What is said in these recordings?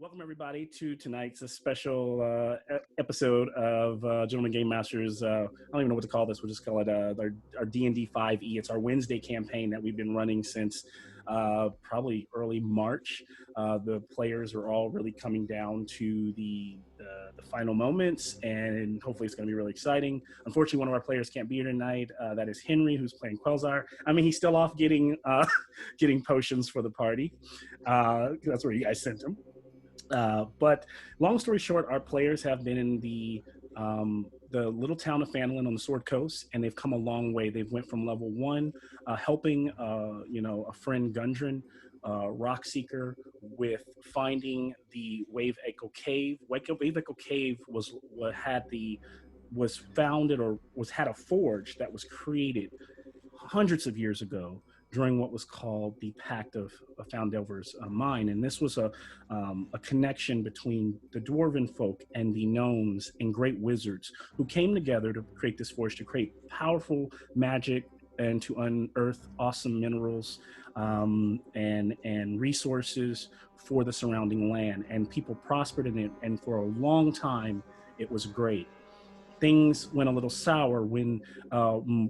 Welcome everybody to tonight's special episode of Gentleman Game Masters. I don't even know what to call this. We'll just call it our D&D 5e. It's our Wednesday campaign that we've been running since probably early March. The players are all really coming down to the final moments, and hopefully it's going to be really exciting. Unfortunately, one of our players can't be here tonight. That is Henry, who's playing Quelzar. I mean, he's still off getting potions for the party. That's where you guys sent him. But long story short, our players have been in the little town of Phandelver on the Sword Coast, and they've come a long way. They've went from level 1, helping a friend Gundren, Rock Seeker, with finding the Wave Echo Cave. Wave Echo Cave was founded or had a forge that was created hundreds of years ago during what was called the Pact of Phandelver's mine. And this was a connection between the dwarven folk and the gnomes and great wizards who came together to create this forge, to create powerful magic and to unearth awesome minerals and resources for the surrounding land. And people prospered in it, and for a long time, it was great. Things went a little sour when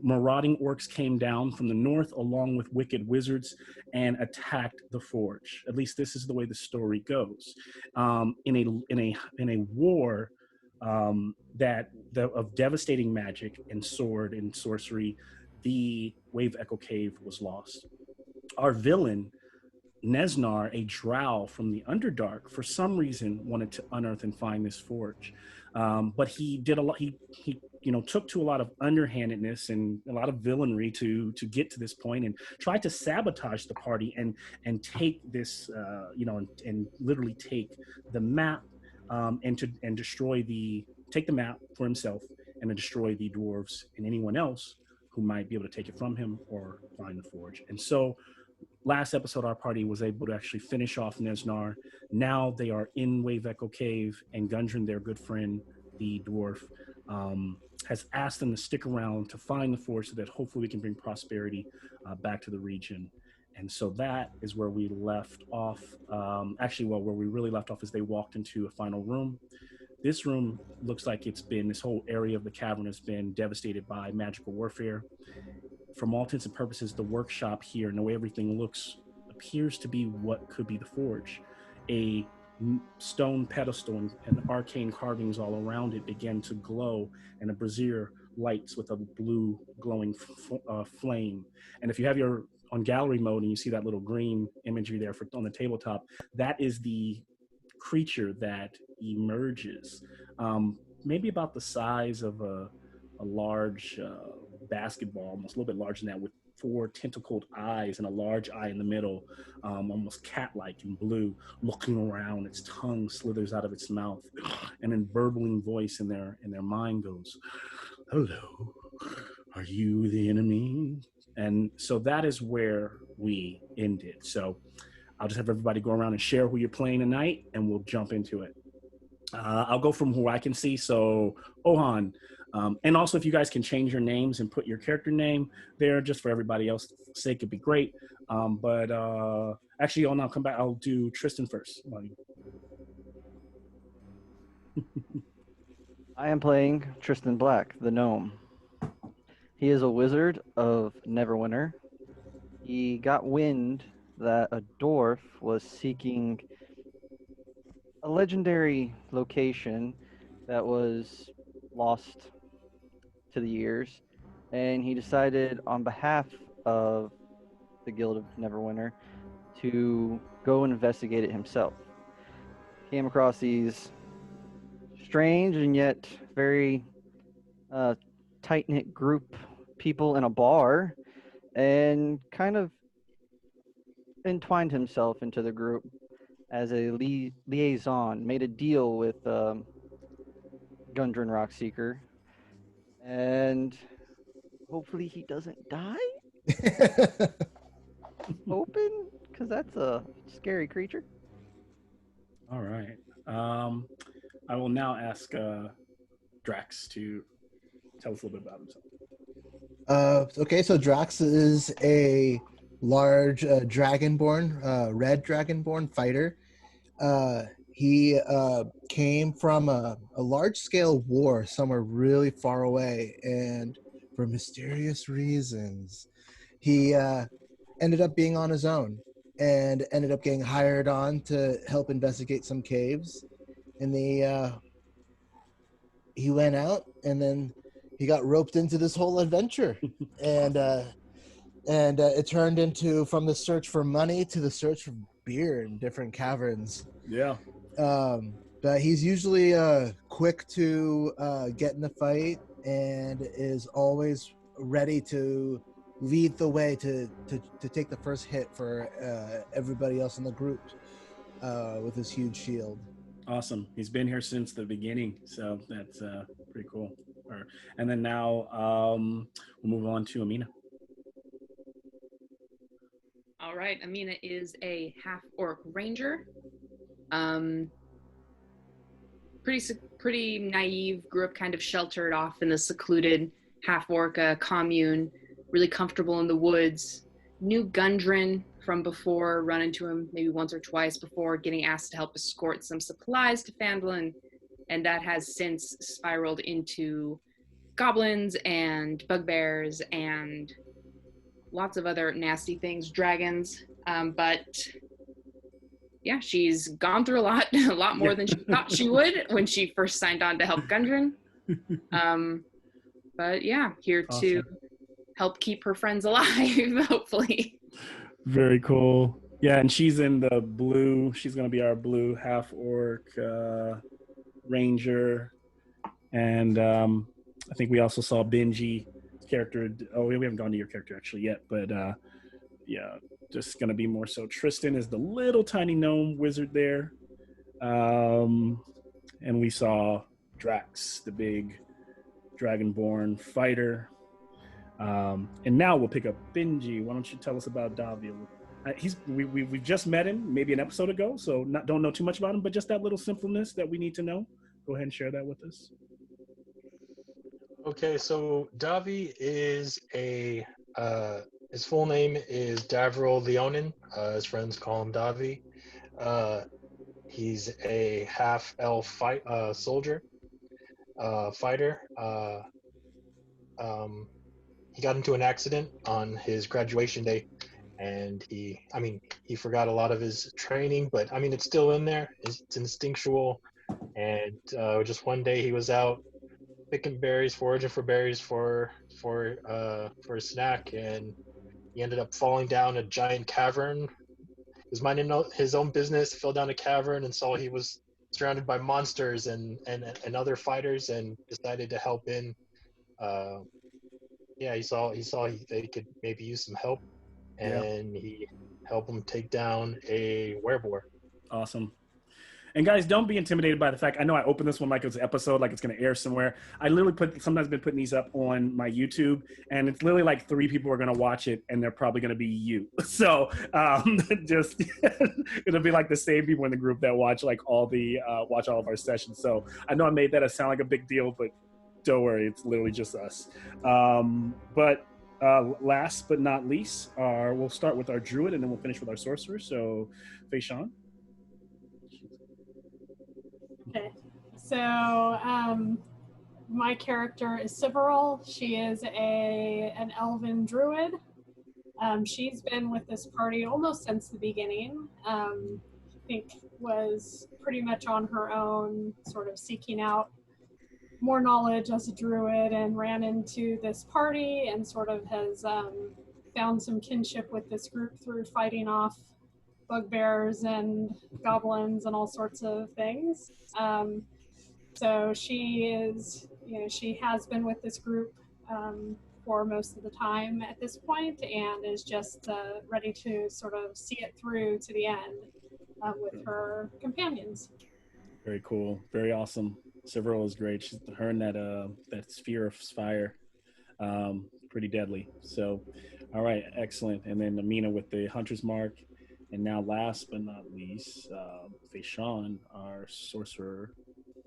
marauding orcs came down from the north along with wicked wizards and attacked the forge. At least this is the way the story goes. In a war of devastating magic and sword and sorcery, the Wave Echo Cave was lost. Our villain, Nesnar, a drow from the Underdark, for some reason wanted to unearth and find this forge. But he did a lot. He took to a lot of underhandedness and a lot of villainry to get to this point, and tried to sabotage the party and take this and literally take the map and take the map for himself and to destroy the dwarves and anyone else who might be able to take it from him or find the forge. And so last episode, our party was able to actually finish off Nesnar. Now they are in Wave Echo Cave, and Gundren, their good friend, the dwarf, has asked them to stick around to find the forge so that hopefully we can bring prosperity back to the region. And so that is where we left off. Where we really left off is they walked into a final room. This room looks like this whole area of the cavern has been devastated by magical warfare. From all intents and purposes, the workshop here and the way everything looks appears to be what could be the forge. A stone pedestal and arcane carvings all around it begin to glow, and a brazier lights with a blue glowing flame. And if you have your on gallery mode and you see that little green imagery there on the tabletop, that is the creature that emerges, maybe about the size of a large basketball, almost a little bit larger than that, with 4 tentacled eyes and a large eye in the middle, almost cat-like in blue, looking around. Its tongue slithers out of its mouth, and then burbling voice in their mind goes, "Hello, are you the enemy?" And so that is where we ended. So I'll just have everybody go around and share who you're playing tonight, and we'll jump into it. I'll go from who I can see. So Ohan, and also if you guys can change your names and put your character name there just for everybody else's sake, it'd be great. But actually, I'll now come back. I'll do Tristan first. I am playing Tristan Black, the gnome. He is a wizard of Neverwinter. He got wind that a dwarf was seeking a legendary location that was lost to the years, and he decided on behalf of the Guild of Neverwinter to go and investigate it himself. Came across these strange and yet very tight-knit group people in a bar, and kind of entwined himself into the group as a liaison, made a deal with Gundren Rockseeker, and hopefully he doesn't die? Hoping, because that's a scary creature. All right. I will now ask Drax to tell us a little bit about himself. Okay, so Drax is a large dragonborn, red dragonborn fighter. He came from a large-scale war somewhere really far away, and for mysterious reasons, he ended up being on his own and ended up getting hired on to help investigate some caves. And he went out, and then he got roped into this whole adventure, and it turned into from the search for money to the search for beer in different caverns. Yeah. But he's usually quick to get in the fight and is always ready to lead the way to take the first hit for everybody else in the group with his huge shield. Awesome. He's been here since the beginning, so that's pretty cool. And then now we'll move on to Amina. All right, Amina is a half-orc ranger. Pretty naive, grew up kind of sheltered off in the secluded half-orc commune, really comfortable in the woods. Knew Gundren from before, run into him maybe once or twice before getting asked to help escort some supplies to Phandelver, and that has since spiraled into goblins and bugbears and lots of other nasty things, dragons. But yeah, she's gone through a lot more than she thought she would when she first signed on to help Gundren. But yeah, here to help keep her friends alive, hopefully. Very cool. Yeah, and she's in the blue. She's going to be our blue half-orc ranger. And I think we also saw Benji's character. Oh, we haven't gone to your character actually yet, but yeah, just going to be more so. Tristan is the little tiny gnome wizard there. And we saw Drax, the big dragonborn fighter. And now we'll pick up Benji. Why don't you tell us about Davio? We've just met him maybe an episode ago, so don't know too much about him, but just that little simpleness that we need to know. Go ahead and share that with us. Okay, so Davi is his full name is Davril Leonin. His friends call him Davi. He's a half-elf soldier, fighter. He got into an accident on his graduation day, and he forgot a lot of his training, but I mean, it's still in there. It's instinctual, and just one day he was out picking berries, foraging for berries for a snack, and he ended up falling down a giant cavern. He was minding his own business, fell down a cavern, and saw he was surrounded by monsters and other fighters, and decided to help in. He saw they could maybe use some help, and he helped him take down a werewolf. Awesome. And guys, don't be intimidated by the fact, I know I opened this one like it's an episode, like it's going to air somewhere. I literally sometimes been putting these up on my YouTube, and it's literally like 3 people are going to watch it, and they're probably going to be you. So just it'll be like the same people in the group that watch like watch all of our sessions. So I know I made that sound like a big deal, but don't worry, it's literally just us. But last but not least, we'll start with our druid, and then we'll finish with our sorcerer. So, Faishan. Okay, so my character is Siveril. She is an elven druid. She's been with this party almost since the beginning. I think was pretty much on her own, sort of seeking out more knowledge as a druid, and ran into this party and sort of has found some kinship with this group through fighting off bugbears and goblins and all sorts of things. So she is, she has been with this group for most of the time at this point, and is just ready to sort of see it through to the end with her companions. Very cool. Very awesome. Several is great. She's her and that sphere of fire. Pretty deadly. So, all right, excellent. And then Amina with the hunter's mark. And now, last but not least, Faishan, our sorcerer.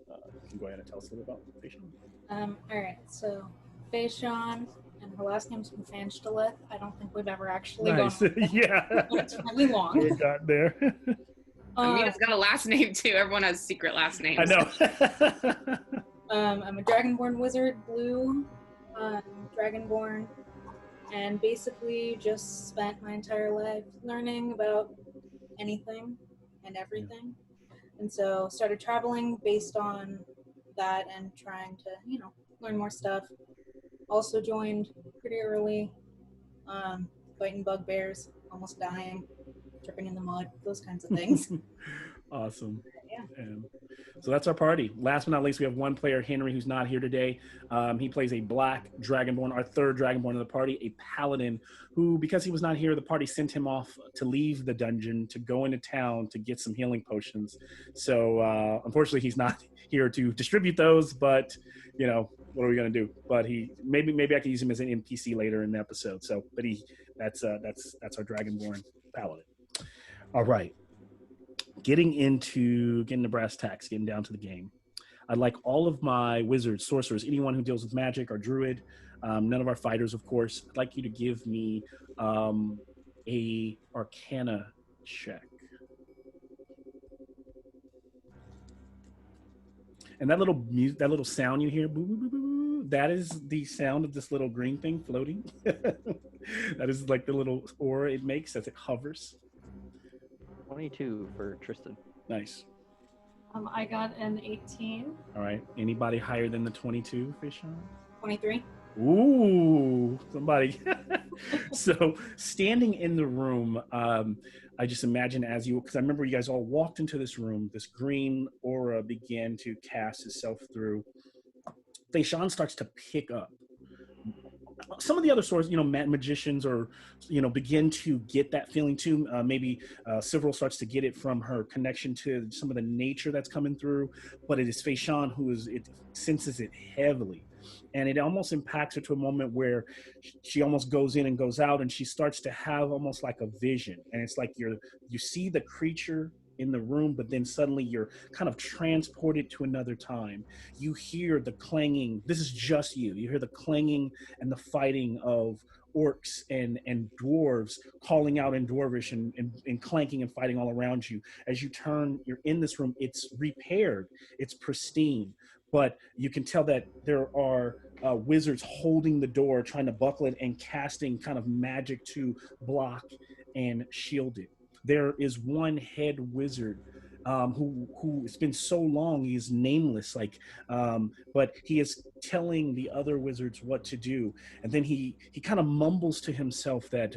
You can go ahead and tell us a little about Faishan. All right, so Faishan, and her last name's Phandelver. I don't think we've ever actually gone with it. Yeah. It's really long. We got there. Amina's got a last name too. Everyone has secret last names. I know. I'm a Dragonborn wizard, blue, Dragonborn, and basically just spent my entire life learning about anything and everything. And so started traveling based on that and trying to, learn more stuff. Also joined pretty early, fighting bugbears, almost dying, tripping in the mud, those kinds of things. Awesome. Yeah. So that's our party. Last but not least, we have one player, Henry, who's not here today. He plays a black dragonborn, our third dragonborn of the party, a paladin, who, because he was not here, the party sent him off to leave the dungeon, to go into town to get some healing potions. So unfortunately, he's not here to distribute those, but, what are we going to do? But maybe I could use him as an NPC later in the episode. So, but that's our dragonborn paladin. All right. Getting the brass tacks, getting down to the game. I'd like all of my wizards, sorcerers, anyone who deals with magic or druid, none of our fighters, of course. I'd like you to give me a Arcana check. And that little sound you hear, boo, boo, boo, boo, that is the sound of this little green thing floating. That is like the little aura it makes as it hovers. 22 for Tristan. Nice. I got an 18. All right. Anybody higher than the 22, Fishon? 23. Ooh, somebody. So standing in the room, I just imagine because I remember you guys all walked into this room, this green aura began to cast itself through. Fishon starts to pick up. Some of the other swords, magicians or, begin to get that feeling too. Maybe Several starts to get it from her connection to some of the nature that's coming through, but it is Fishon it senses it heavily. And it almost impacts her to a moment where she almost goes in and goes out, and she starts to have almost like a vision. And it's like you see the creature in the room, but then suddenly you're kind of transported to another time. You hear the clanging. This is just you. You hear the clanging and the fighting of orcs and dwarves calling out in dwarvish and clanking and fighting all around you. As you turn, you're in this room. It's repaired. It's pristine. But you can tell that there are wizards holding the door, trying to buckle it and casting kind of magic to block and shield it. There is one head wizard who it's been so long he's nameless, but he is telling the other wizards what to do, and then he kind of mumbles to himself that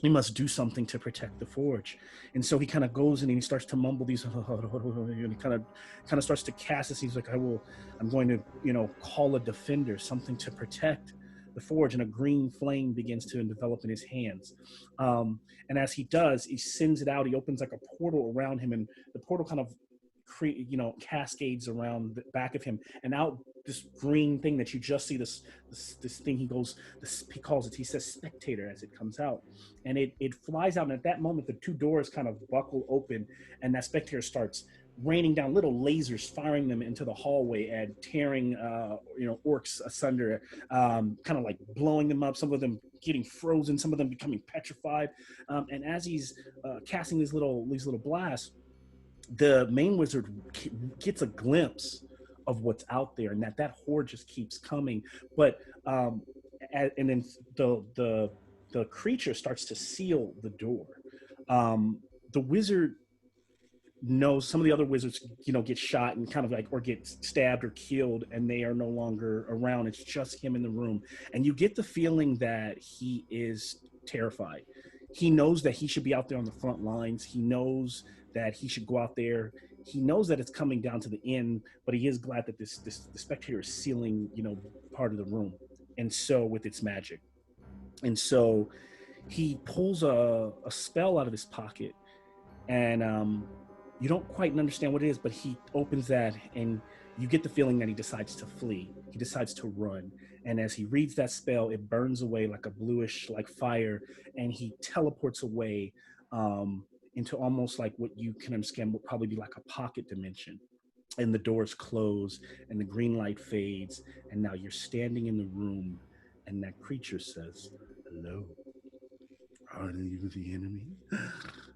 we must do something to protect the forge. And so he kind of goes in and he starts to mumble these, and he kind of starts to cast this. He's like, I'm going to, call a defender, something to protect the forge. And a green flame begins to develop in his hands. And as he does, he sends it out. He opens like a portal around him, and the portal kind of cascades around the back of him, and out this green thing that you just see, this thing he calls it, he says spectator as it comes out, and it flies out, and at that moment the two doors kind of buckle open, and that spectator starts raining down little lasers, firing them into the hallway and tearing orcs asunder, kind of like blowing them up, some of them getting frozen, some of them becoming petrified, and as he's casting these little blasts, the main wizard gets a glimpse of what's out there, and that horde just keeps coming. But and then the creature starts to seal the door. The wizard knows some of the other wizards, get shot and kind of or get stabbed or killed, and they are no longer around. It's just him in the room, and you get the feeling that he is terrified. He knows that he should be out there on the front lines. He knows that he should go out there. He knows that it's coming down to the end, but he is glad that the spectator is sealing, part of the room, and so with its magic. And so he pulls a spell out of his pocket, and you don't quite understand what it is, but he opens that, and you get the feeling that he decides to flee. He decides to run. And as he reads that spell, it burns away like a bluish, like fire, and he teleports away into almost like what you can understand will probably be like a pocket dimension. And the doors close, and the green light fades, and now you're standing in the room, and that creature says, "Hello. Are you the enemy?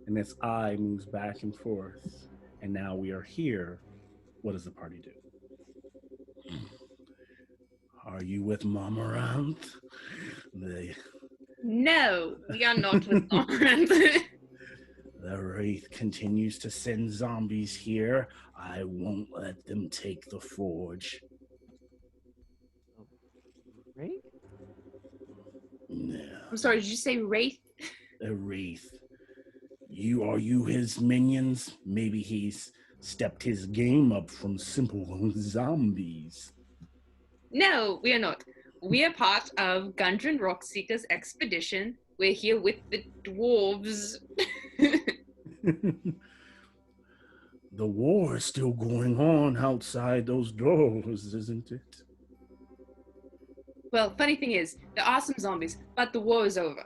and its eye moves back and forth. And now we are here. What does the party do? Are you with Momoranth? No, we are not with Laurent. The Wraith continues to send zombies here. I won't let them take the forge. Right? No. I'm sorry, did you say Wraith? The Wraith. Are you his minions? Maybe he's stepped his game up from simple zombies. No, we are not. We are part of Gundren Rockseeker's expedition. We're here with the dwarves. The war is still going on outside those doors, isn't it? Well, funny thing is, there are some zombies, but the war is over.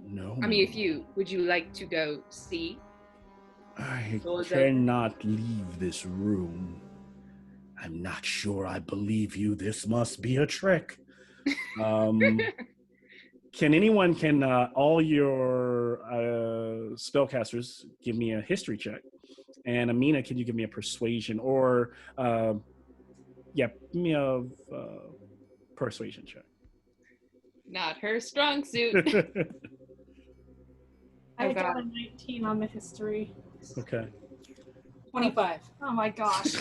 No. I mean, would you like to go see? I Doors cannot leave this room. I'm not sure I believe you. This must be a trick. Can all your spellcasters give me a history check? And Amina, can you give me a persuasion or give me a persuasion check? Not her strong suit. I got a 19 on the history. Okay. 25. Oh my gosh.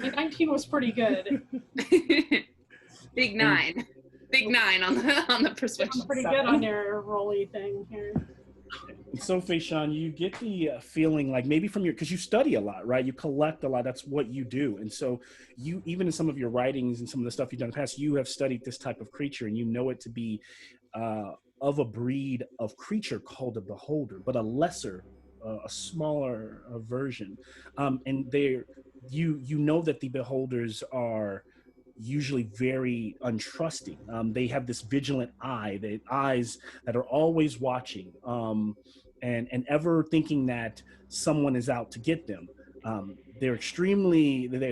My 19 was pretty good. Big 9. Big 9 on the persuasion. I'm pretty good on your rolly thing here. So, Faishan, you get the feeling like maybe from because you study a lot, right? You collect a lot. That's what you do. And so you, even in some of your writings and some of the stuff you've done in the past, you have studied this type of creature and you know it to be of a breed of creature called a beholder, but a lesser, a smaller version. And you know that the beholders are usually very untrusting. They have this vigilant eye, the eyes that are always watching, and ever thinking that someone is out to get them. They're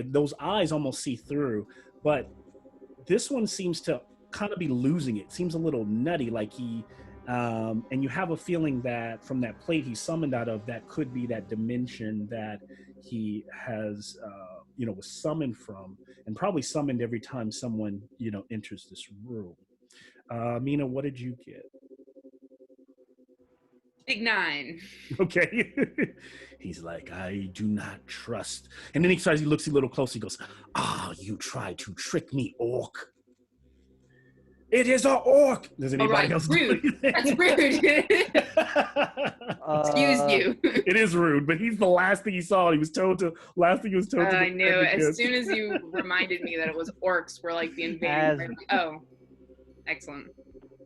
those eyes almost see through, but this one seems to kind of be losing it. Seems a little nutty, like and you have a feeling that from that plate he summoned out of, that could be that dimension that he has, was summoned from, and probably summoned every time someone, enters this room. Mina, what did you get? Big 9. Okay. He's like, I do not trust. And then he looks a little closer. He goes, you tried to trick me, orc. It is an orc. Does anybody else rude. Do That's rude. Excuse you. It is rude, but he's the last thing he saw. Last thing he was told to I knew. As soon as you reminded me that it was orcs were like the invading. Oh, excellent.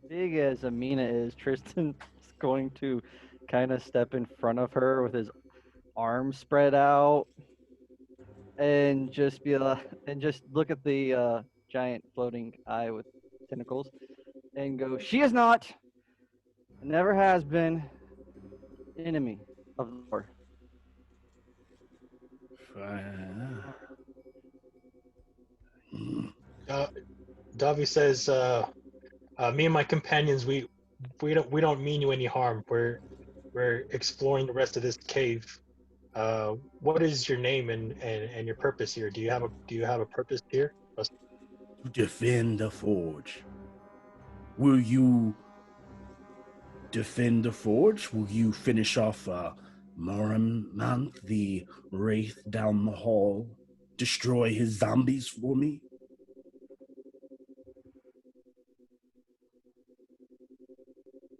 Big as Amina is, Tristan is going to kind of step in front of her with his arms spread out and just look at the giant floating eye with tentacles and go, she is not, never has been, enemy of the Lord. Davi says, me and my companions, we don't mean you any harm. We're exploring the rest of this cave. What is your name and your purpose here? Do you have a purpose here? To defend the forge. Will you defend the forge? Will you finish off Moramant, the wraith down the hall? Destroy his zombies for me?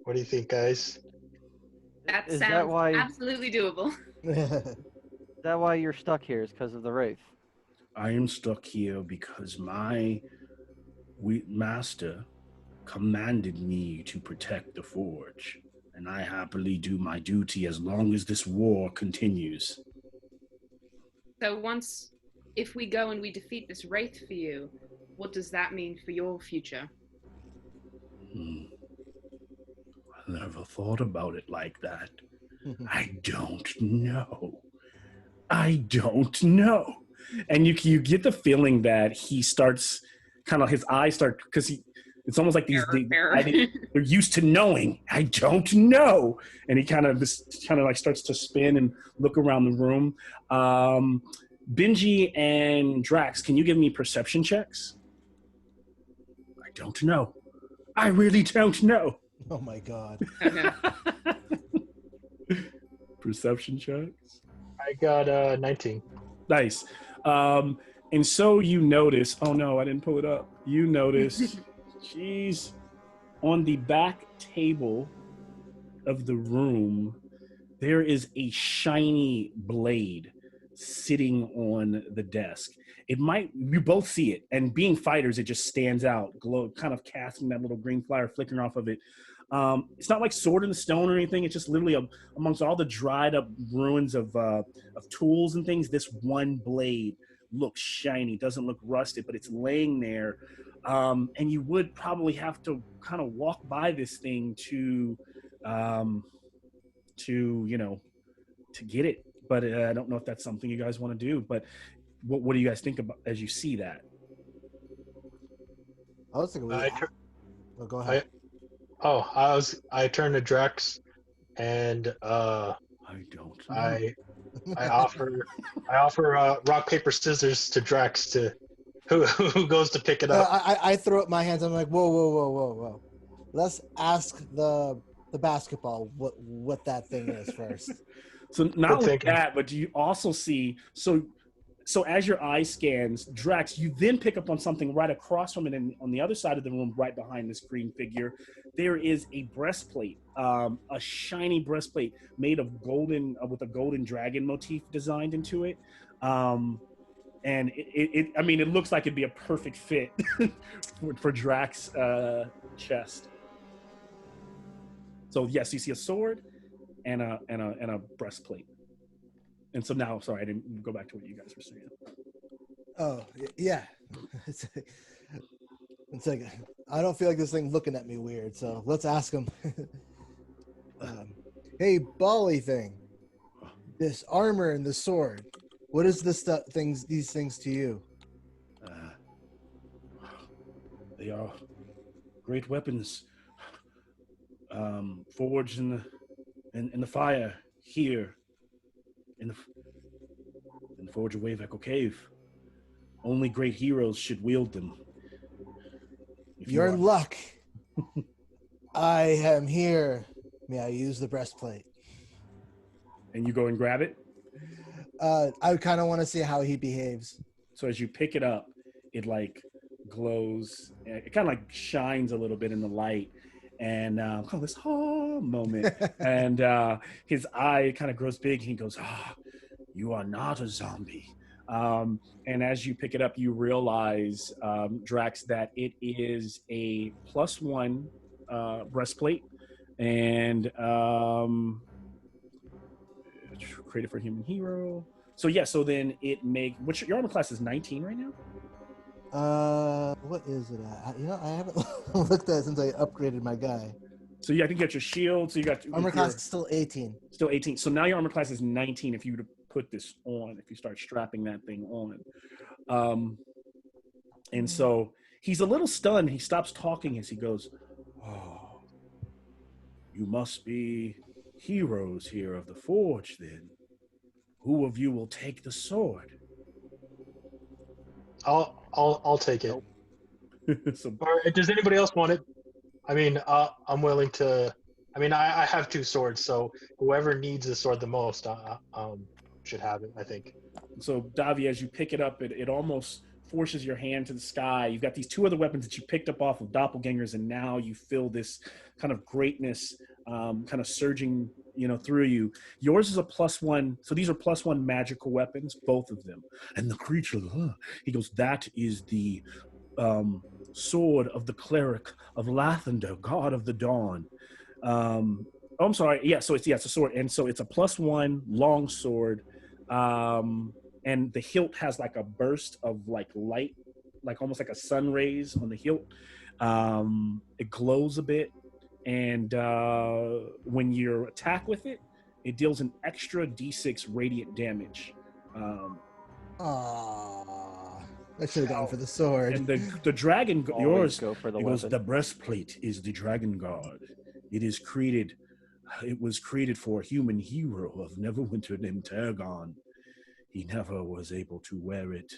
What do you think, guys? That Is sounds that why, absolutely doable. is that why you're stuck here? Is because of the wraith? I am stuck here because my master commanded me to protect the forge, and I happily do my duty as long as this war continues. So if we go and we defeat this wraith for you, what does that mean for your future? I never thought about it like that. I don't know. And you get the feeling that he starts his eyes start, because It's almost like Fair. they're used to knowing. I don't know. And he kind of like starts to spin and look around the room. Benji and Drax, can you give me perception checks? I don't know. I really don't know. Oh my god. Okay. Perception checks. I got 19. Nice. And so you notice. Oh no, I didn't pull it up. You notice. She's on the back table of the room. There is a shiny blade sitting on the desk. You both see it, and being fighters, it just stands out, glow, kind of casting that little green flare flickering off of it. It's not like Sword in the Stone or anything. It's just literally amongst all the dried up ruins of tools and things. This one blade looks shiny, doesn't look rusted, but it's laying there. And you would probably have to kind of walk by this thing to get it. But I don't know if that's something you guys want to do. But what do you guys think about as you see that? I was thinking. Oh, go ahead. I turned to Drex, and I don't know. I offer rock paper scissors to Drex to who goes to pick it up. I throw up my hands. I'm like, whoa. Let's ask the basketball what that thing is first. So not only that, but do you also see so as your eye scans Drax, you then pick up on something right across from it, and on the other side of the room, right behind this green figure, there is a breastplate, a shiny breastplate made of golden, with a golden dragon motif designed into it. And it looks like it'd be a perfect fit for Drax's chest. So yes, you see a sword and a breastplate. And so now, sorry, I didn't go back to what you guys were saying. Oh yeah, it's like I don't feel like this thing looking at me weird. So let's ask him. Hey, Bally thing, this armor and the sword. What is these things to you? They are great weapons, forged in the fire here in the Forge of Wave Echo Cave. Only great heroes should wield them. You're in luck. I am here. May I use the breastplate? And you go and grab it? I kind of want to see how he behaves. So as you pick it up, it like glows. It kind of like shines a little bit in the light. And this moment. And his eye kind of grows big. And he goes, you are not a zombie. And as you pick it up, you realize, Drax, that it is a +1 breastplate. And created for a human hero. So yeah, so then it your armor class is 19 right now? What is it at? I haven't looked at it since I upgraded my guy. So yeah, I think you got your shield. So you got armor class is still 18. Still 18. So now your armor class is 19 if you were to put this on, if you start strapping that thing on. And so he's a little stunned. He stops talking as he goes, "Oh, you must be heroes here of the Forge then. Who of you will take the sword?" I'll take it. So, or does anybody else want it? I mean, I'm willing to. I mean, I have 2 swords, so whoever needs the sword the most, should have it, I think. So Davi, as you pick it up, it almost forces your hand to the sky. You've got these 2 other weapons that you picked up off of doppelgangers, and now you feel this kind of greatness kind of surging, through you. Yours is a +1. So these are +1 magical weapons, both of them. And the creature, he goes, that is the sword of the cleric of Lathander, god of the dawn. I'm sorry. Yeah, so it's a sword, and so it's a +1 long sword, and the hilt has like a burst of like light, like almost like a sun rays on the hilt. It glows a bit, and when you attack with it, it deals an extra D6 radiant damage. I should have gone for the sword. And the dragon, Always yours, go for the he goes, weapon. the breastplate is the dragon guard. It was created for a human hero of Neverwinter named Tergon. He never was able to wear it,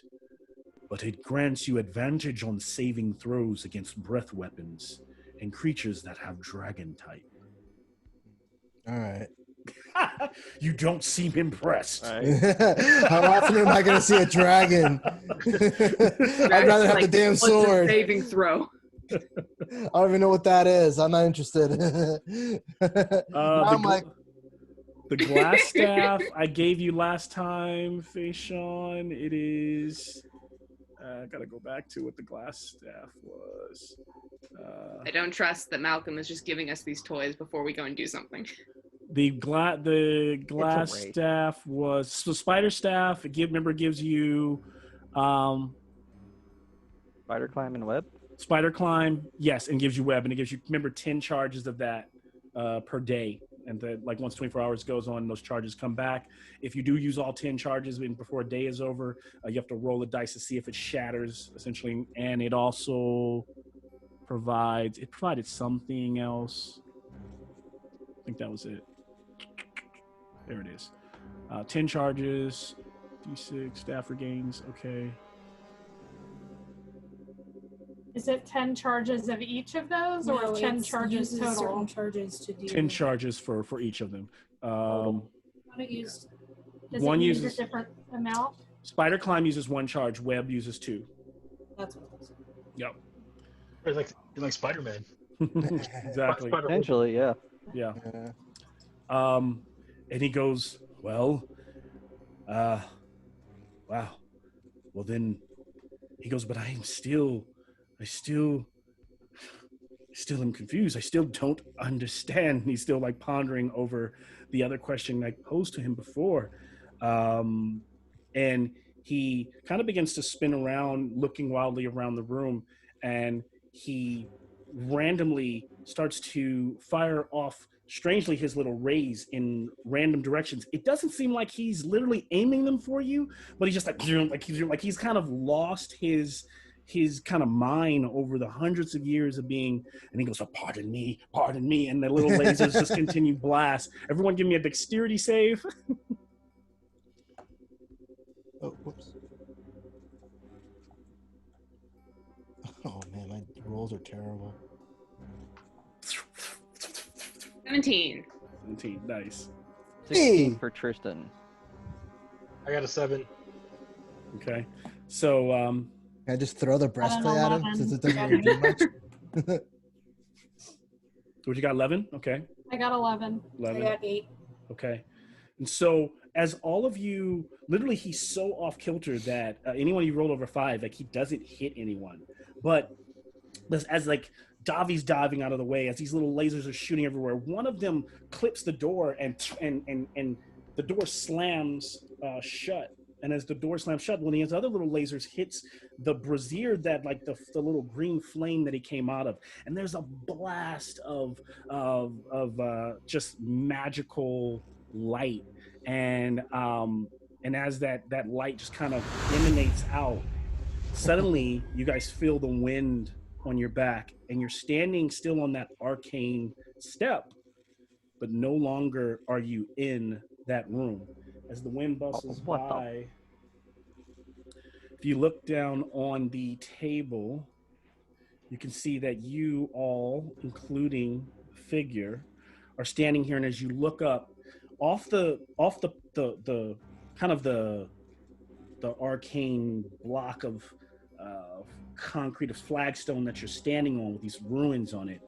but it grants you advantage on saving throws against breath weapons and creatures that have dragon type. All right. You don't seem impressed. Right. How often am I going to see a dragon? I'd rather have the damn what's a sword. saving throw. I don't even know what that is. I'm not interested. I'm like, The glass staff I gave you last time, Faishawn, it is... I gotta go back to what the glass staff was. I don't trust that Malcolm is just giving us these toys before we go and do something. The glass raid. staff was... So spider staff, it gives you... Spider climb and web. Spider climb, yes, and gives you web, and it gives you, remember, 10 charges of that per day. And like once 24 hours goes on, those charges come back. If you do use all 10 charges before a day is over, you have to roll a dice to see if it shatters, essentially. And it also provided something else. I think that was it. There it is. 10 charges, D6, staff regains, okay. Is it 10 charges of each of those, or No, 10 it charges uses total? certain charges to do. 10 charges for each of them. What it used. Does One it use uses- a different amount? Spider climb uses 1 charge, web uses 2. That's what it was. Yep. You're like Spider-Man. Exactly. Spider- Potentially, yeah. Yeah. uh, And he goes, well, wow. Well then, he goes, but I still am confused. I still don't understand. He's still like pondering over the other question I posed to him before. And he kind of begins to spin around, looking wildly around the room, and he randomly starts to fire off strangely his little rays in random directions. It doesn't seem like he's literally aiming them for you, but he's just like he's kind of lost his kind of mind over the hundreds of years of being, and he goes, oh, pardon me, and the little lasers just continue blast. Everyone give me a dexterity save. oh, whoops. Oh man, my rolls are terrible. 17. 17, nice. 16 Hey! for Tristan. I got a 7. Okay, so Can I just throw the breastplate at him 11. since it doesn't really do much? what you got? 11. Okay, I got 11. 11. I got 8. Okay. And so as all of you, literally he's so off kilter that anyone you roll over 5, like he doesn't hit anyone. But as like Davi's diving out of the way, as these little lasers are shooting everywhere, one of them clips the door and the door slams shut. And as the door slams shut, one of his other little lasers hits the brazier that like the little green flame that he came out of, and there's a blast of just magical light, and as that light just kind of emanates out, suddenly you guys feel the wind on your back, and you're standing still on that arcane step, but no longer are you in that room. As the wind bustles by, if you look down on the table, you can see that you all, including the figure, are standing here. And as you look up, off the kind of the arcane block of concrete of flagstone that you're standing on with these ruins on it,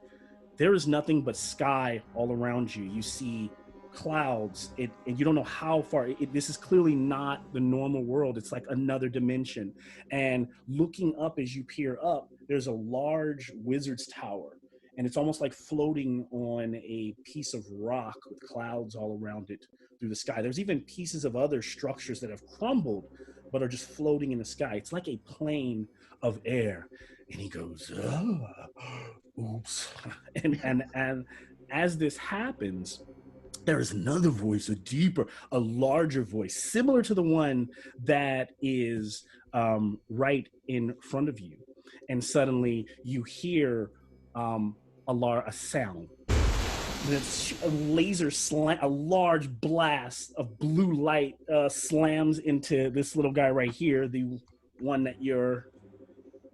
there is nothing but sky all around you. You see clouds, and you don't know how far. This is clearly not the normal world. It's like another dimension. And looking up, as you peer up, there's a large wizard's tower, and it's almost like floating on a piece of rock with clouds all around it through the sky. There's even pieces of other structures that have crumbled but are just floating in the sky. It's like a plane of air. And he goes, oops. And as this happens, there is another voice, a larger voice, similar to the one that is right in front of you, and suddenly you hear a sound. And it's a large blast of blue light slams into this little guy right here, the one that you're,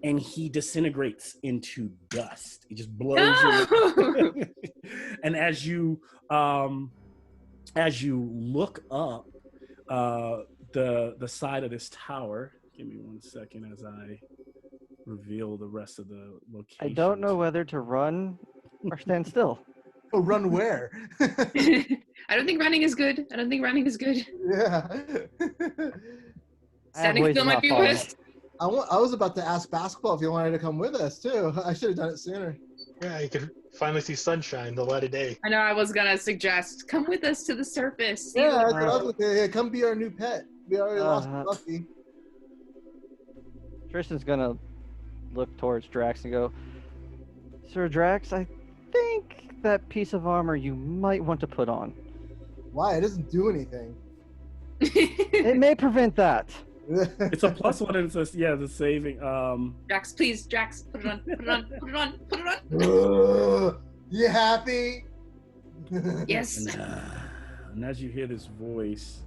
and he disintegrates into dust. He just blows away. And as you look up the side of this tower, give me 1 second as I reveal the rest of the location. I don't know whether to run or stand still. Oh, run where? I don't think running is good. Yeah. Standing still might be worse. I was about to ask basketball if you wanted to come with us too. I should have done it sooner. Yeah, you could finally see sunshine, the light of day. I know, I was gonna suggest, come with us to the surface. Yeah, that's what I was looking at. Yeah, come be our new pet. We already lost Buffy. Tristan's gonna look towards Drax and go, Sir Drax, I think that piece of armor you might want to put on. Why? It doesn't do anything. It may prevent that. It's a +1 and it says, yeah, the saving. Drax, please, Drax, put it on. You happy? Yes. And as you hear this voice,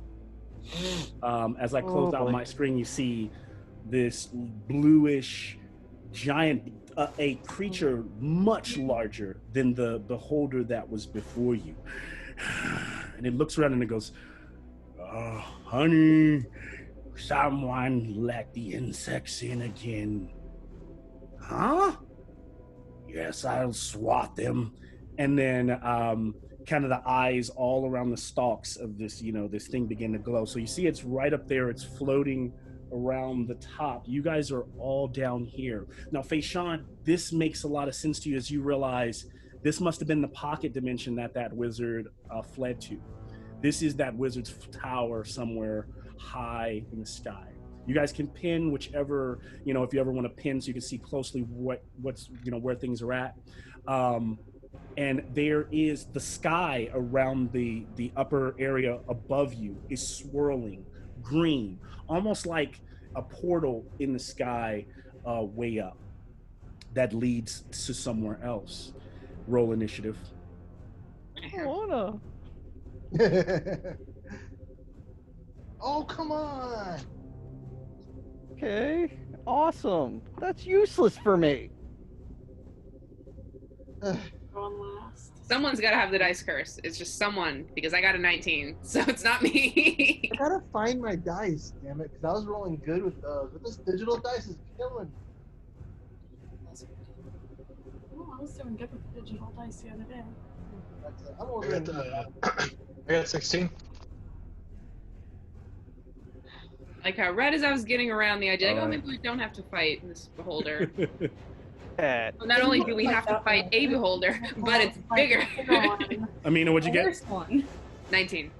as I close out my screen, you see this bluish giant, a creature much larger than the beholder that was before you. And it looks around and it goes, "Oh, honey, someone let the insects in again." Huh? Yes, I'll swat them. And then kind of the eyes all around the stalks of this, this thing begin to glow. So you see it's right up there. It's floating around the top. You guys are all down here. Now, Fayshawn, this makes a lot of sense to you as you realize this must have been the pocket dimension that wizard fled to. This is that wizard's tower somewhere high in the sky. You guys can pin whichever, if you ever want to pin so you can see closely what's where things are at. And there is the sky around the upper area above you is swirling green, almost like a portal in the sky way up that leads to somewhere else. Roll initiative. I wanna. Oh, come on. Okay, awesome. That's useless for me. Going last. Someone's got to have the dice curse. It's just someone, because I got a 19, so it's not me. I gotta find my dice, damn it, because I was rolling good with those. But this digital dice is killing me. Oh, I was doing good with the digital dice the other day. I'm ordering. I got 16. Like how right as I was getting around the idea, like, maybe we don't have to fight this beholder. Well, not only do we have to fight a beholder, but it's bigger. Amina, what'd you get? First one. 19.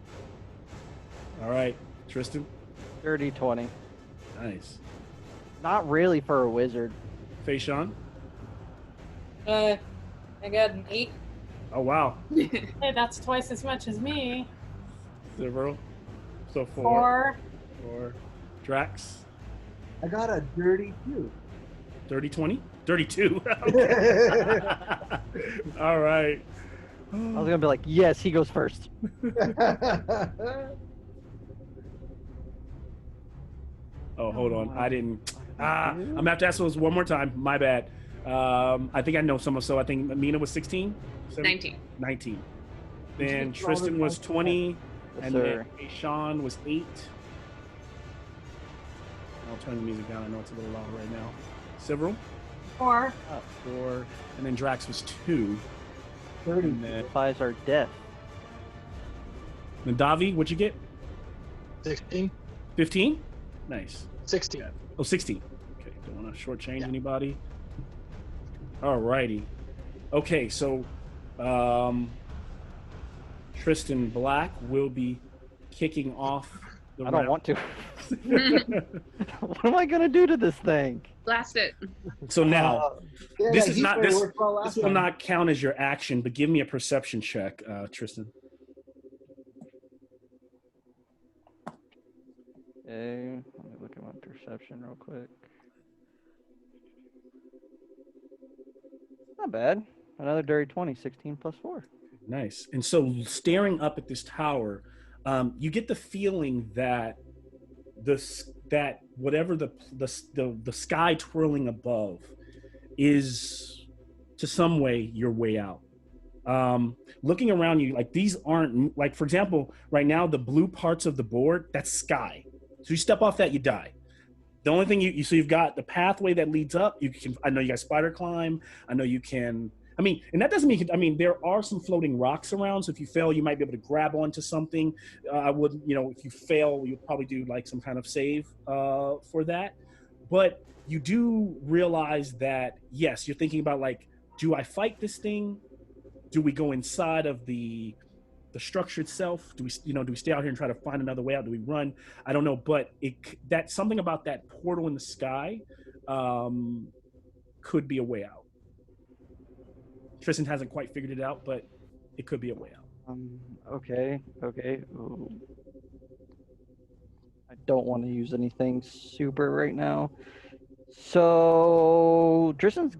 All right, Tristan. Dirty 20. Nice. Not really for a wizard. Fayshawn. I got an 8. Oh wow. Hey, that's twice as much as me. Zero. So 4. 4. 4. Drax. I got a dirty 2. Dirty 20? Dirty 2. All right. I was gonna be like, yes, he goes first. Oh, hold on. I didn't. I'm gonna have to ask those one more time. My bad. I think I know some. So I think Amina was 16? 19. 19. Then Tristan was 20. Yes, And sir. then Sean was 8. I'll turn the music down. I know it's a little loud right now. Several? 4. 4. And then Drax was 2. 30. And then Fives are death. Davi, what'd you get? 16. 15? Nice. 16. Oh, 16. Okay, don't want to shortchange anybody. All righty. Okay, so Tristan Black will be kicking off the I don't round. want to. What am I gonna do to this thing? Blast it. So now, this is not this. This This will not count as your action, but give me a perception check, Tristan. Okay, let me look at my perception real quick. Not bad. Another dirty 20, 16 plus 4. Nice. And so staring up at this tower, you get the feeling that that whatever the sky twirling above is to some way your way out. Looking around you, like these aren't, like for example, right now the blue parts of the board, that's sky. So you step off that, you die. The only thing so you've got the pathway that leads up. You can, I know you got spider climb. I know you can. I mean, and that doesn't mean. I mean, there are some floating rocks around. So if you fail, you might be able to grab onto something. I would, if you fail, you'd probably do like some kind of save for that. But you do realize that yes, you're thinking about like, do I fight this thing? Do we go inside of the structure itself? Do we stay out here and try to find another way out? Do we run? I don't know, but that's something about that portal in the sky could be a way out. Tristan hasn't quite figured it out, but it could be a way out. Okay. Ooh. I don't want to use anything super right now. So Tristan's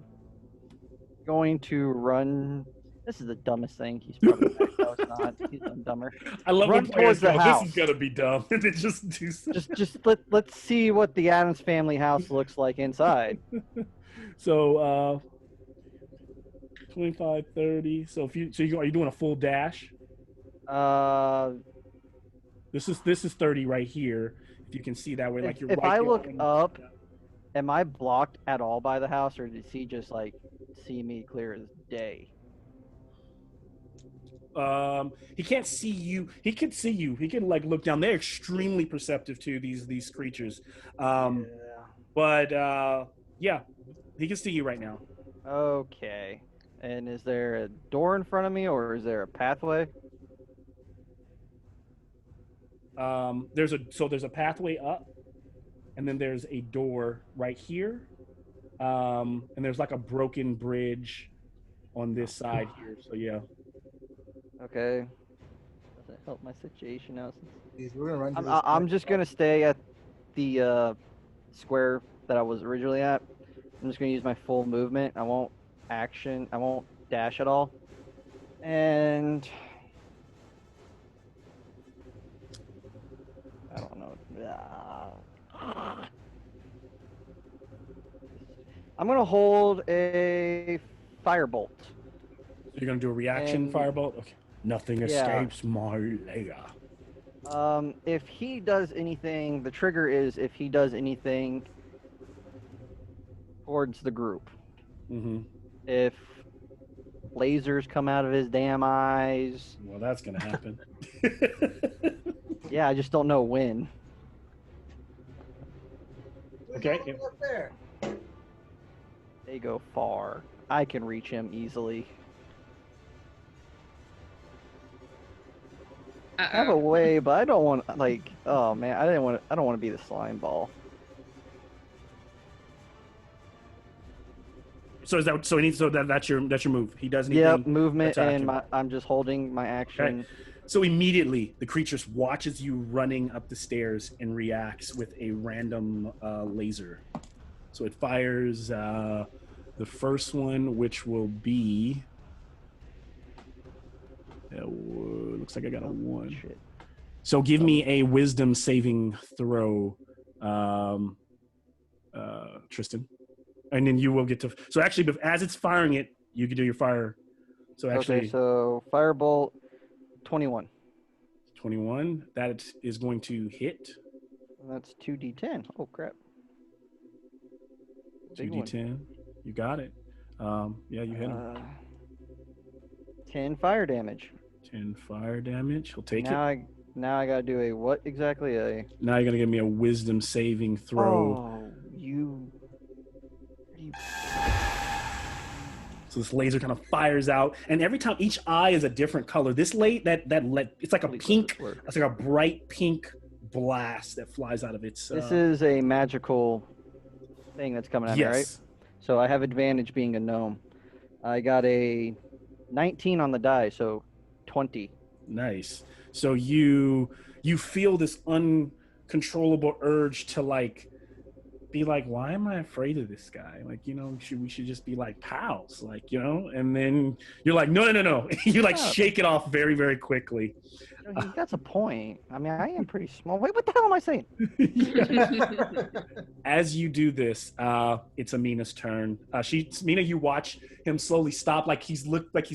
going to run. This is the dumbest thing. He's probably no, it's not. He's dumber. I love run towards the house. This is gonna be dumb. And then just do something. Just let's see what the Addams family house looks like inside. So 25, 30. So are you doing a full dash? This is 30 right here. If you can see that way, like you're. If right I there look up, am I blocked at all by the house, or does he just like see me clear as day? He can't see you. He can see you. He can like look down. They're extremely perceptive to these creatures. But yeah, he can see you right now. Okay. And is there a door in front of me, or is there a pathway? There's a pathway up, and then there's a door right here, and there's like a broken bridge on this side here. So yeah. Okay. Doesn't help my situation out. We're gonna run to I'm just gonna stay at the square that I was originally at. I'm just gonna use my full movement. I won't dash at all. And I don't know. I'm gonna hold a firebolt. So you're gonna do a reaction firebolt? Okay. Nothing escapes my lair. If he does anything, the trigger is if he does anything towards the group. Mm-hmm. If lasers come out of his damn eyes. Well, that's gonna happen. Yeah, I just don't know when. Okay. Up there. They go far. I can reach him easily. I have a way, but I don't want oh man, I don't want to be the slime ball. So is that that's your move? He does anything? Yep, movement, and I'm just holding my action. Okay. So immediately the creature watches you running up the stairs and reacts with a random laser. So it fires the first one, which will be. Looks like I got a 1. Shit. So give me a wisdom saving throw, Tristan, and then you will get to. So actually, as it's firing it, you can do your fire. So actually, okay. So firebolt, 21. 21. That is going to hit. That's 2d10. Oh crap. 2d10. You got it. Yeah, you hit him. 10 fire damage. 10 fire damage. He'll take now it. Now I gotta do a what exactly? Now you're gonna give me a wisdom saving throw. Oh, you. So this laser kind of fires out, and every time each eye is a different color. This it's like a pink. It's like a bright pink blast that flies out of its. This is a magical thing that's coming at me, right? So I have advantage being a gnome. I got a 19 on the die, so 20. Nice. So you feel this uncontrollable urge to like be like, why am I afraid of this guy? Like, we should just be like pals, like, and then you're like, no. You like Oh. shake it off very, very quickly. He got a point. I mean, I am pretty small. Wait, what the hell am I saying? As you do this, it's Amina's turn. Mina, you watch him slowly stop, like he's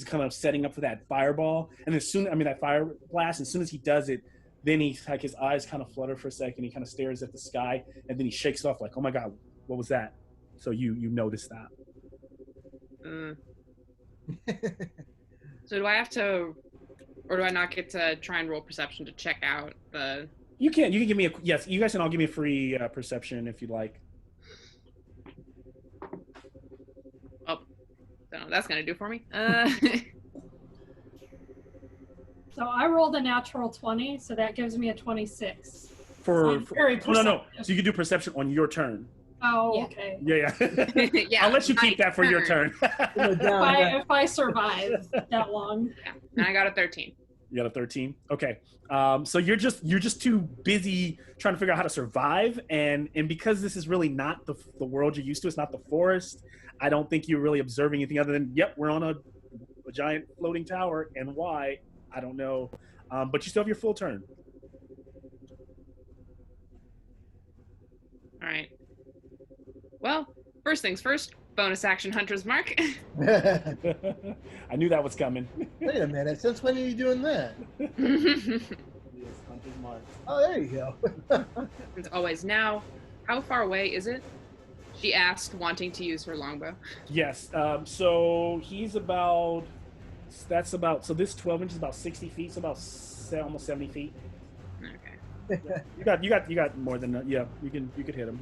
kind of setting up for that fireball, and that fire blast. As soon as he does it, then he's like his eyes kind of flutter for a second. He kind of stares at the sky, and then he shakes it off, like, "Oh my god, what was that?" So you notice that. So do I have to, or do I not get to try and roll perception to check out the? You can give me yes. You guys can all give me a free perception if you'd like. Oh, don't know what that's gonna do for me. So I rolled a natural 20, so that gives me a 26. No. Perceptive. So you can do perception on your turn. Oh, Yeah. okay. Yeah. Yeah, I'll let you keep that for your turn. If I survive that long. Yeah, and I got a 13. You got a 13. Okay. So you're just too busy trying to figure out how to survive, and because this is really not the world you're used to. It's not the forest. I don't think you're really observing anything other than, yep, we're on a giant floating tower, and why, I don't know. But you still have your full turn. All right. Well, first things first. Bonus action, Hunter's Mark. I knew that was coming. Wait a minute. Since when are you doing that? Yes, Hunter's Mark. Oh, there you go. As always. Now, how far away is it? She asked, wanting to use her longbow. Yes. So he's about. That's about. So this 12 inches is about 60 feet. So about almost 70 feet. Okay. You got more than that. Yeah. You could hit him.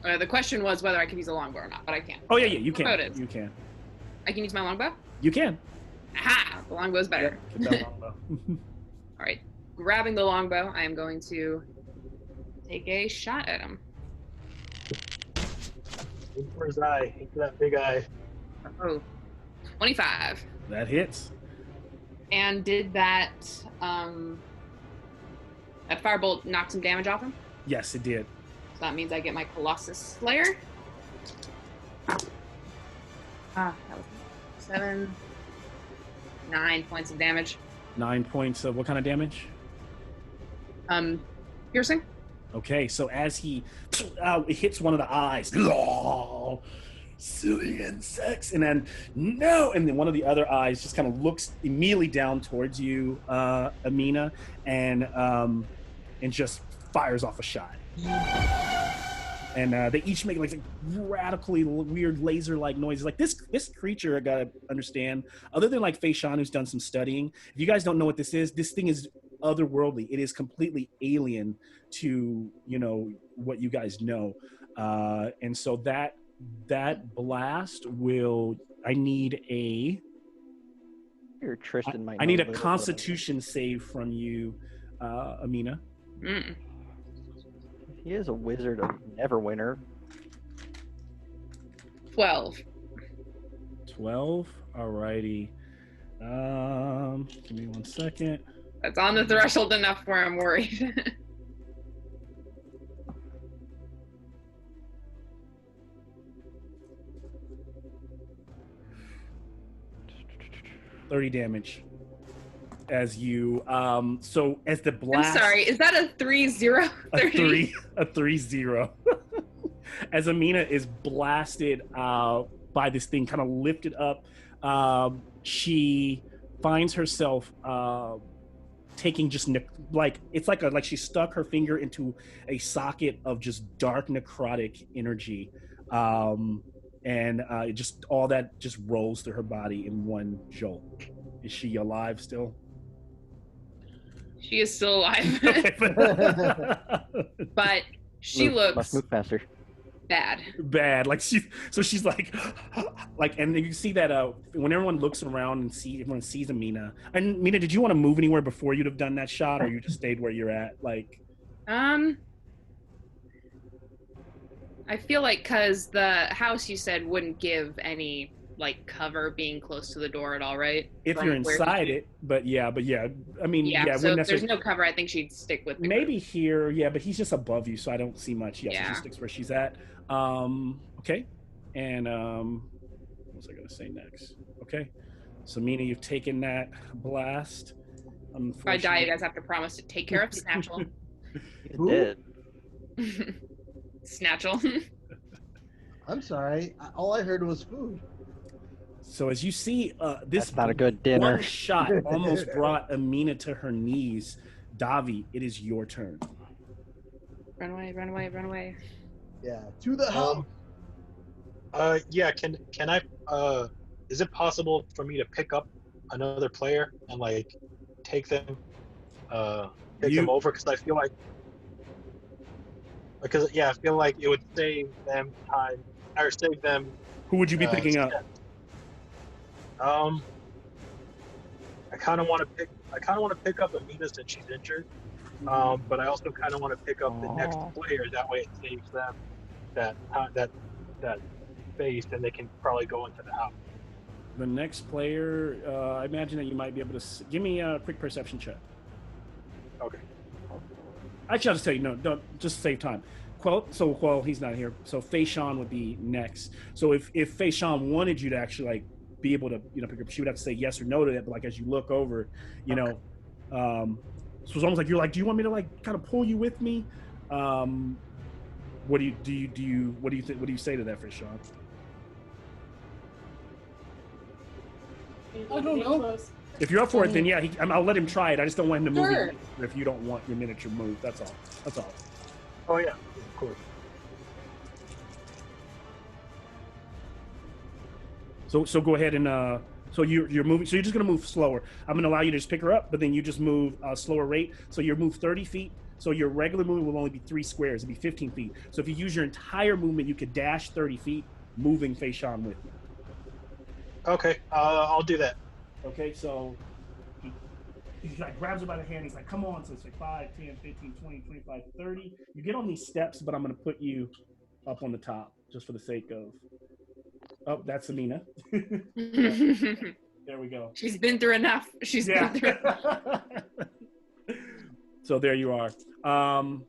The question was whether I could use a longbow or not, but I can. Oh yeah. You can. About it. You can. I can use my longbow? You can. Aha! The longbow's better. Yeah, get that longbow. All right. Grabbing the longbow, I am going to take a shot at him. Aim for his eye. Aim for that big eye. Oh, 25. That hits. And did that that firebolt knock some damage off him? Yes, it did. So that means I get my Colossus Slayer. That was 9 points of damage. 9 points of what kind of damage? Piercing. Okay, so as he it hits one of the eyes, silly insects, and then one of the other eyes just kind of looks immediately down towards you, Amina, and just fires off a shot. And they each make like radically weird laser-like noises. Like this creature, I gotta understand, other than like Fei Shan, who's done some studying, if you guys don't know what this thing is otherworldly. It is completely alien to what you guys know, and so that blast will. I need a. Here, Tristan might. I need a Constitution save from you, Amina. Mm. He is a wizard of Neverwinter. 12. 12. Alrighty. Give me 1 second. That's on the threshold enough where I'm worried. 30 damage. As you so as the blast. I'm sorry, is that a 3-0? A 3-0. As Amina is blasted by this thing, kind of lifted up, she finds herself taking just it's like she stuck her finger into a socket of just dark necrotic energy, and just all that just rolls through her body in one jolt. Is she alive still? She is still alive. Okay, but she Must looks move faster. bad. Like she's like, and you see that when everyone looks around and everyone sees Amina. And Mina, did you want to move anywhere before you'd have done that shot, or you just stayed where you're at? Like, I feel like because the house you said wouldn't give any like cover being close to the door at all, right? If From you're where inside she- it, but yeah, I mean, Yeah, yeah, it so wouldn't if there's necessarily. no cover, I think she'd stick with the Maybe group. here, yeah, but he's just above you, so I don't see much. Yeah, so she Yeah. sticks where she's at. Okay, and what was I gonna say next? Okay, so Mina, you've taken that blast. If I die, you guys have to promise to take care of Snatchel. He's Who? dead. Snatchel. I'm sorry. All I heard was food. So as you see, this That's not a good dinner. one shot almost brought Amina to her knees. Davi, it is your turn. Run away, run away, run away. Yeah, to the house. Yeah. Can I? Is it possible for me to pick up another player and like take them, take them over? Because I feel like, I feel like it would save them time or save them. Who would you be picking up? steps. I kind of want to pick up Amina since she's injured. But I also kind of want to pick up the next player. That way, it saves them that space, and they can probably go into the house. The next player, I imagine that you might be able to give me a quick perception check. Okay. Actually, I'll just tell you, no, don't just save time. Quell, he's not here. So Fayshawn would be next. So if Fayshawn wanted you to actually like be able to pick up, she would have to say yes or no to that. But like as you look over, so it's almost like you're like, do you want me to like kind of pull you with me? What do you think? What do you say to that, Fayshawn? I don't know. If you're up for it, then yeah, I'll let him try it. I just don't want him to move Sure. it if you don't want your miniature move. That's all. That's all. Oh yeah, of course. So go ahead and so you're moving. So you're just gonna move slower. I'm gonna allow you to just pick her up, but then you just move a slower rate. So you move 30 feet. So your regular movement will only be 3 squares. It'd be 15 feet. So if you use your entire movement, you could dash 30 feet, moving Fayshawn with you. Okay, I'll do that. Okay, so he like grabs her by the hand. He's like, come on. So it's like 5, 10, 15, 20, 25, 30. You get on these steps, but I'm going to put you up on the top just for the sake of. Oh, that's Amina. There we go. She's been through enough. She's been through enough. So there you are. All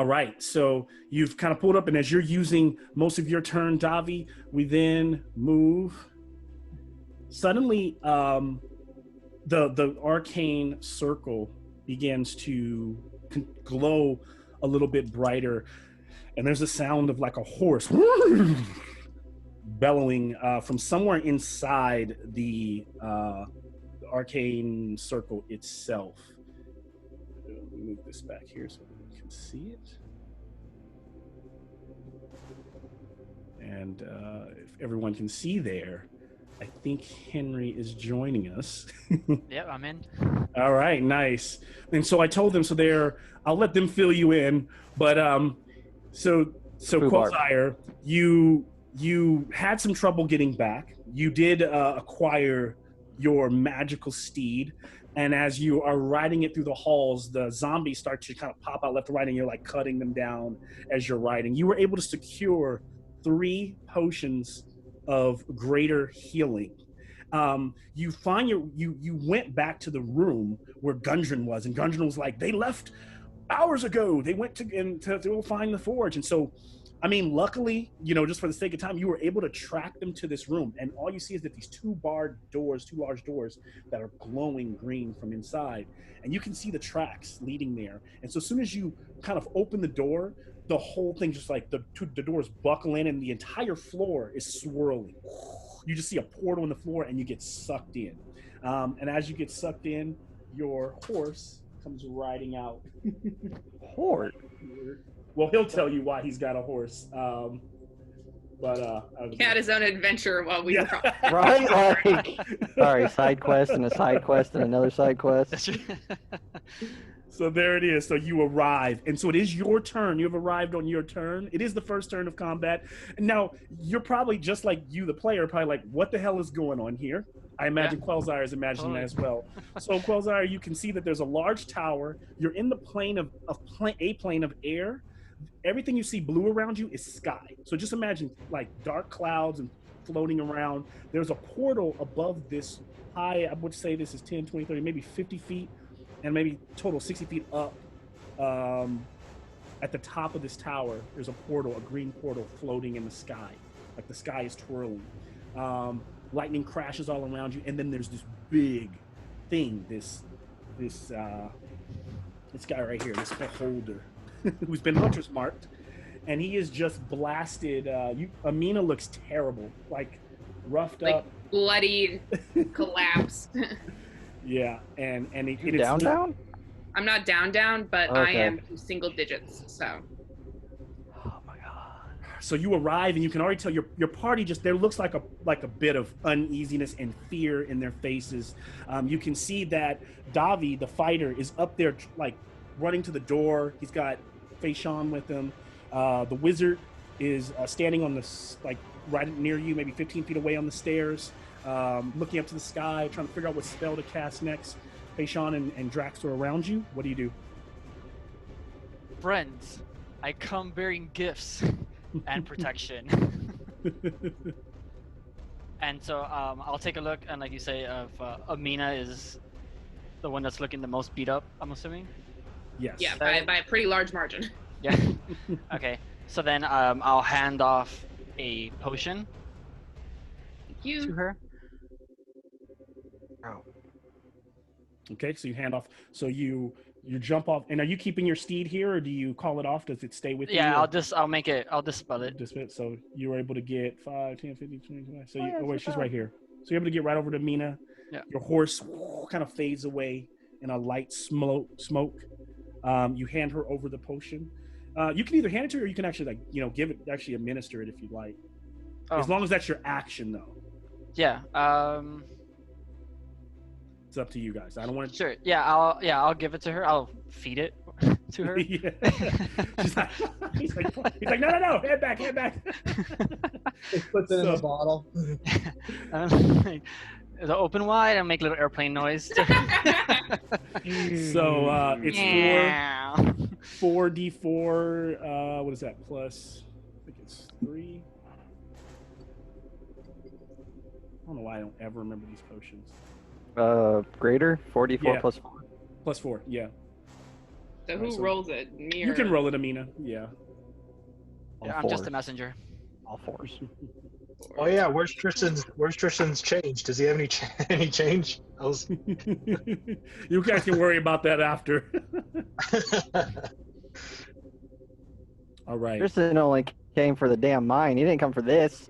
right. So you've kind of pulled up, and as you're using most of your turn, Davi, we then move. Suddenly, the arcane circle begins to glow a little bit brighter, and there's a sound of like a horse bellowing from somewhere inside the arcane circle itself. Let me move this back here so we can see it. And if everyone can see there, I think Henry is joining us. Yep, I'm in. All right, nice. And so I told them, I'll let them fill you in. But so Quasire, you had some trouble getting back. You did acquire your magical steed. And as you are riding it through the halls, the zombies start to kind of pop out left and right, and you're like cutting them down as you're riding. You were able to secure 3 potions of greater healing. You find you went back to the room where Gundren was, and Gundren was like, they left hours ago. They went to go find the forge. And so, I mean, luckily, just for the sake of time, you were able to track them to this room, and all you see is that these 2 barred doors, 2 large doors that are glowing green from inside, and you can see the tracks leading there. And so as soon as you kind of open the door, the whole thing just like the doors buckle in, and the entire floor is swirling. You just see a portal in the floor, and you get sucked in. And as you get sucked in, your horse comes riding out. Horde? Well, he'll tell you why he's got a horse. He had his own adventure while we were Right? Like, sorry, side quest and a side quest and another side quest. That's right. So there it is. So you arrive. And so it is your turn. You have arrived on your turn. It is the first turn of combat. And now you're probably just like you, the player, probably like, what the hell is going on here? I imagine Quellzire is imagining that as well. So Quellzire, you can see that there's a large tower. You're in the plane of a plane of air. Everything you see blue around you is sky. So just imagine like dark clouds and floating around. There's a portal above this high. I would say this is 10, 20, 30, maybe 50 feet, and maybe total 60 feet up. At the top of this tower, there's a portal, a green portal floating in the sky. Like the sky is twirling. Lightning crashes all around you, and then there's this big thing, this guy right here, this beholder, who's been hunter's marked, and he is just blasted. Amina looks terrible, like roughed Like up, bloodied, collapsed. yeah, and You down? I'm not down, but I Okay. am to single digits. So Oh my god. So you arrive, and you can already tell your party just there looks like a bit of uneasiness and fear in their faces. You can see that Davi, the fighter, is up there like running to the door. He's got Faishan with him. The wizard is standing on like right near you, maybe 15 feet away on the stairs, looking up to the sky, trying to figure out what spell to cast next. Faishan and Drax are around you. What do you do? Friends, I come bearing gifts and protection. And so I'll take a look, and like you say, if Amina is the one that's looking the most beat up, I'm assuming. Yes. yeah, by a pretty large margin. Yeah. Okay. So then I'll hand off a potion Thank to you. her. Okay, so you hand off. So you jump off. And are you keeping your steed here, or do you call it off? Does it stay with you? Yeah, or- I'll dispel it. So you were able to get 5, 10, 15, 20, 25. So yeah, wait, it's she's about- right here. So you're able to get right over to Mina. Yeah. Your horse kind of fades away in a light smoke. You hand her over the potion. You can either hand it to her, or you can actually give it, actually administer it if you like. As Oh. long as that's your action, though. Yeah. It's up to you guys. I don't want to. Sure. Yeah. I'll give it to her. I'll feed it to her. Yeah. he's like, no, head back. He puts it in a So- bottle. The open wide and make a little airplane noise. So it's Yeah. 4d4. What is that? Plus, I think it's 3. I don't know why I don't ever remember these potions. Greater 44 Yeah. plus 4. Plus 4, yeah. So who So- rolls it? Me or You can roll it, Amina. Yeah. All Yeah, I'm just a fours. messenger. All fours. Oh yeah, where's Tristan's change? Does he have any change? You guys can worry about that after. All right. Tristan only came for the damn mine. He didn't come for this.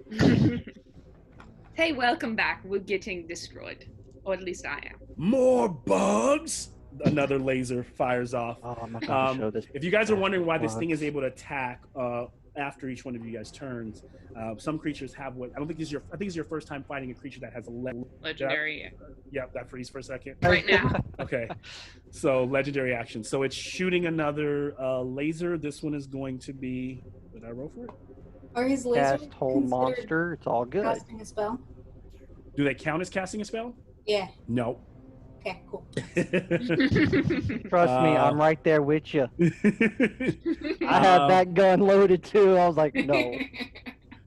Hey, welcome back. We're getting destroyed. Or at least I am. More bugs. Another laser fires off. Oh, I'm not going to show this. If you guys are wondering why this thing is bugs. able to attack after each one of you guys turns, some creatures have what I don't think this is I think it's your first time fighting a creature that has a Legendary. yeah, that freeze for a second. Right now. Okay, so legendary action. So it's shooting another laser. This one is going to be. Did I roll for it? Are his lasers Cast whole considered monster. It's all good. casting a spell? Do they count as casting a spell? Yeah. No. Okay, cool. Trust me, I'm right there with you. I Um, had that gun loaded too. I was like, no.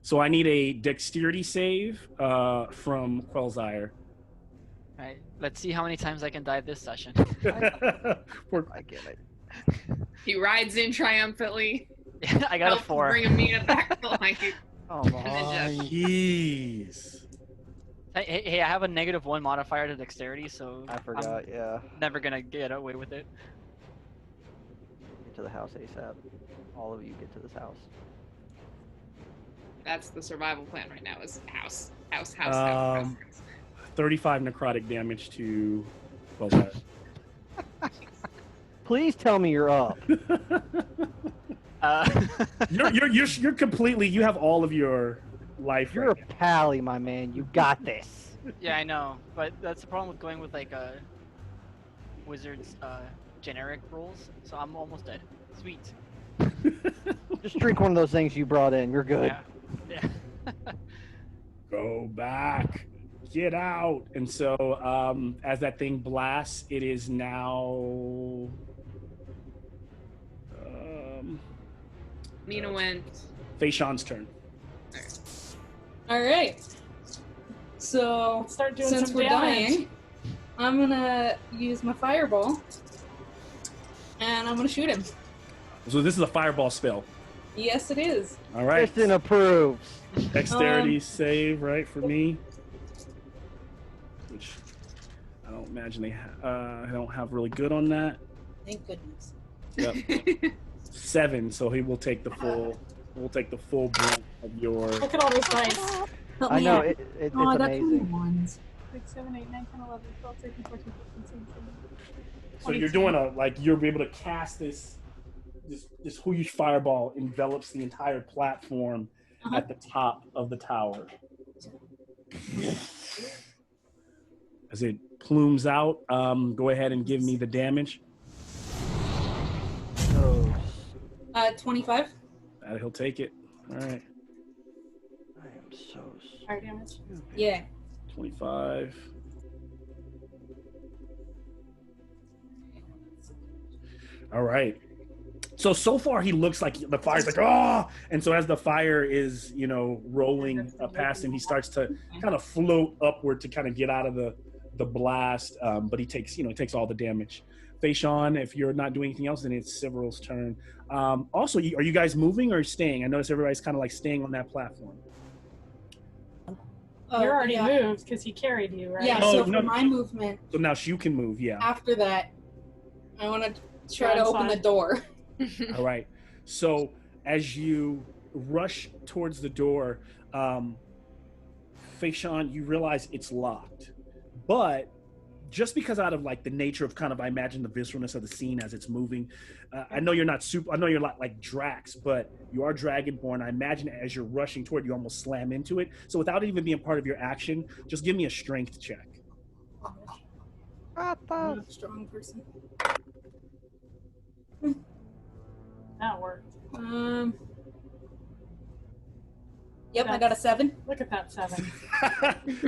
So I need a dexterity save from Quelzire. Right. Let's see how many times I can die this session. I get it. He rides in triumphantly. I got a helps 4. Bring Amina back to life. Oh then my. Jeez. Hey, I have a -1 modifier to dexterity, so I forgot, yeah. I'm never gonna get away with it. Get to the house ASAP. All of you get to this house. That's the survival plan right now is house. 35 necrotic damage to Quelzire. Please tell me you're up. You're completely. You have all of your life. You're a right now. pally, my man. You got this. Yeah, I know, but that's the problem with going with like a wizard's generic rolls. So I'm almost dead. Sweet. Just drink one of those things you brought in. You're good. Yeah. Go back. Get out. And so, as that thing blasts, it is now. Mina went. Faishan's turn. All right. So Start doing since some we're damage. dying, I'm gonna use my fireball, and I'm gonna shoot him. So this is a fireball spell. Yes, it is. All right. Kristen approves. Dexterity save, right, for me. Which I don't imagine they don't have really good on that. Thank goodness. Yep. 7, so he will take the full. We'll take the full brunt of your. Look at all those dice. Help I me know, out. it's Oh, I got too many amazing. ones. 6, 7, 8, 9, 10, 11, 12, 13, 14, 15, 16, 17. So you're doing you're able to cast this huge fireball envelops the entire platform at the top of the tower. As it plumes out, go ahead and give me the damage. So 25. He'll take it. All right. I am so Fire damage. stupid. Yeah. 25. All right. So far he looks like the fire's like, oh! And so as the fire is, rolling past him, he starts to kind of float upward to kind of get out of the blast. But he takes all the damage. Faishan, if you're not doing anything else, then it's Siveral's turn. Also, are you guys moving or staying? I notice everybody's kind of like staying on that platform. You're already yeah. moved because he carried you, right? Yeah, Oh, so for no. my movement, So now you can move, yeah. after that, I want to try to Go open the inside. door. All right. So as you rush towards the door, Faishan, you realize it's locked. But just because out of like the nature of kind of, I imagine the visceralness of the scene as it's moving, I know you're not I know you're not like Drax, but you are Dragonborn. I imagine as you're rushing toward, you almost slam into it. So without even being part of your action, just give me a strength check. I'm a strong person. That worked. Yep, I got a 7. Look at that 7.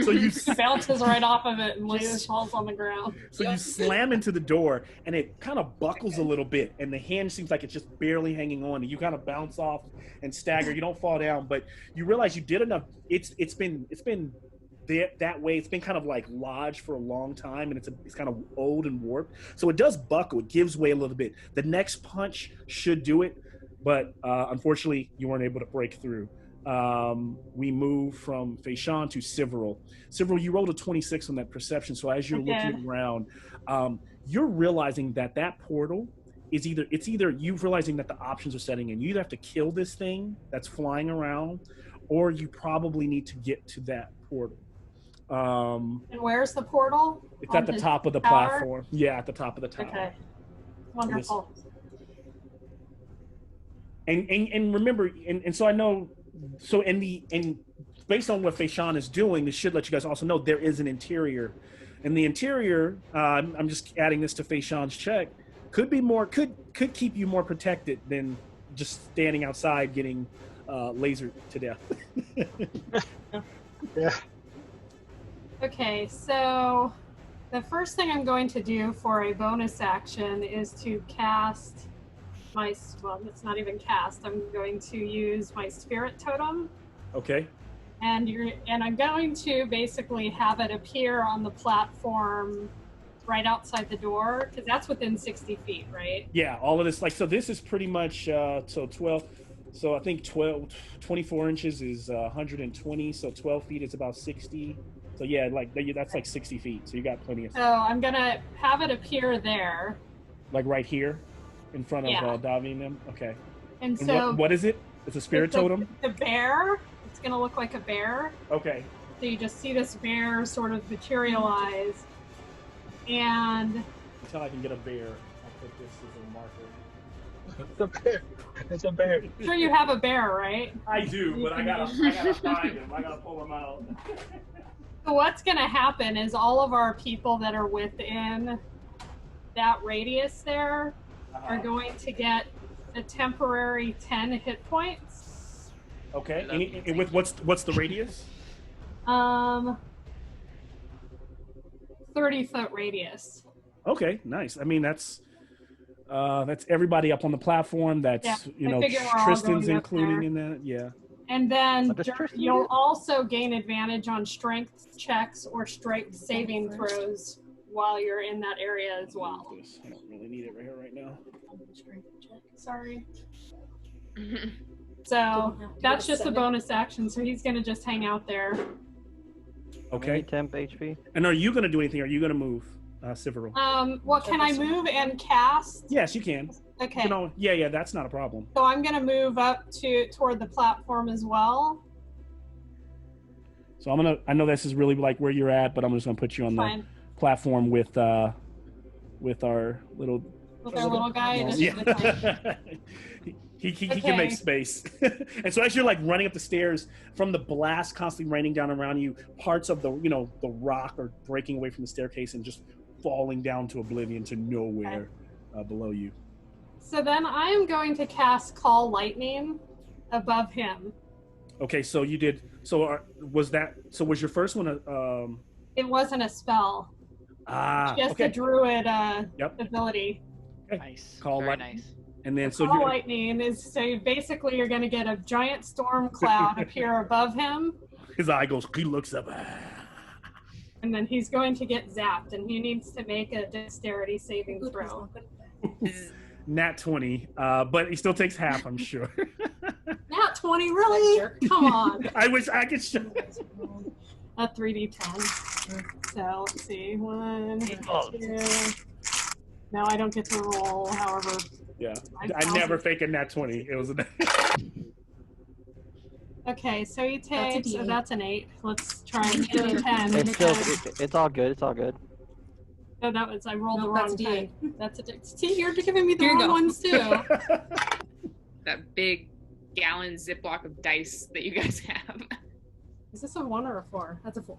So you Bounces right off of it and Liz falls on the ground. So you slam into the door, and it kind of buckles a little bit, and the hand seems like it's just barely hanging on, and you kind of bounce off and stagger. You don't fall down, but you realize you did enough. It's been that way. It's been kind of like lodged for a long time, and it's kind of old and warped. So it does buckle. It gives way a little bit. The next punch should do it, but unfortunately, you weren't able to break through. We move from Faishan to Siveral. Siveral, you rolled a 26 on that perception. So as you're looking around, you're realizing that portal is either you realizing that the options are setting in. You either have to kill this thing that's flying around, or you probably need to get to that portal. And where's the portal? It's at the top of the platform. Yeah, at the top of the tower. Okay. Wonderful. And remember, and so I know. So and based on what Faishan is doing, this should let you guys also know there is an interior, and the interior. I'm just adding this to Faishan's check. Could be more. Could keep you more protected than just standing outside getting lasered to death. Yeah. Okay, so the first thing I'm going to do for a bonus action is to cast it's not even cast. I'm going to use my spirit totem. Okay. And I'm going to basically have it appear on the platform right outside the door, because that's within 60 feet, right? Yeah, all of this, so this is pretty much, so 12, so I think 24 inches is 120, so 12 feet is about 60. So yeah, that's like 60 feet, so you got plenty of. So I'm going to have it appear there. Like right here? In front of Davi and them? Okay. And so what is it? It's a spirit totem? The bear. It's going to look like a bear. Okay. So you just see this bear sort of materialize. And until I can get a bear, I'll put this as a marker. It's a bear. It's a bear. I'm sure you have a bear, right? I do, but I gotta find him. I gotta pull him out. So what's going to happen is all of our people that are within that radius there are going to get a temporary 10 hit points. Okay. And with what's the radius? 30-foot radius. Okay, nice. I mean, that's everybody up on the platform. That's Tristan's including in that. Yeah. And then What does Tristan you'll do? also gain advantage on strength checks or strength saving throws while you're in that area as well. I don't really need it right here, right now. Sorry. So that's just a 7. bonus action, so he's going to just hang out there. Okay. Temp HP. And are you going to do anything? Are you going to move, Sivaril? What can I move and cast? Yes, you can. Okay. You know, yeah, that's not a problem. So I'm going to move up toward the platform as well. So I know this is really like where you're at, but I'm just gonna put you on the platform with our little. With our little guy. Yeah. he can make space. And so as you're like running up the stairs from the blast constantly raining down around you, parts of the rock are breaking away from the staircase and just falling down to oblivion to nowhere below you. So then I am going to cast Call Lightning above him. Okay, so you did. So was your first one It wasn't a spell. Just a druid ability. Okay. Nice. Very nice. And then Call Lightning is so basically you're going to get a giant storm cloud appear above him. His eye goes. He looks up. And then he's going to get zapped, and he needs to make a dexterity saving throw. Nat 20, but he still takes half, I'm sure. Nat 20, really? Come on. I wish I could show. A 3d10. So let's see. 1, 2. No, I don't get to roll. However, yeah, I never fake a nat 20. It was a. Okay, so he takes. That's an 8. Let's try and get a 10. It's all good. It's all good. No, that was I rolled the No, wrong that's a die. That's a see, you're giving me the Here you wrong go. ones too. That big gallon Ziploc of dice that you guys have. Is this a 1 or a 4? That's a 4.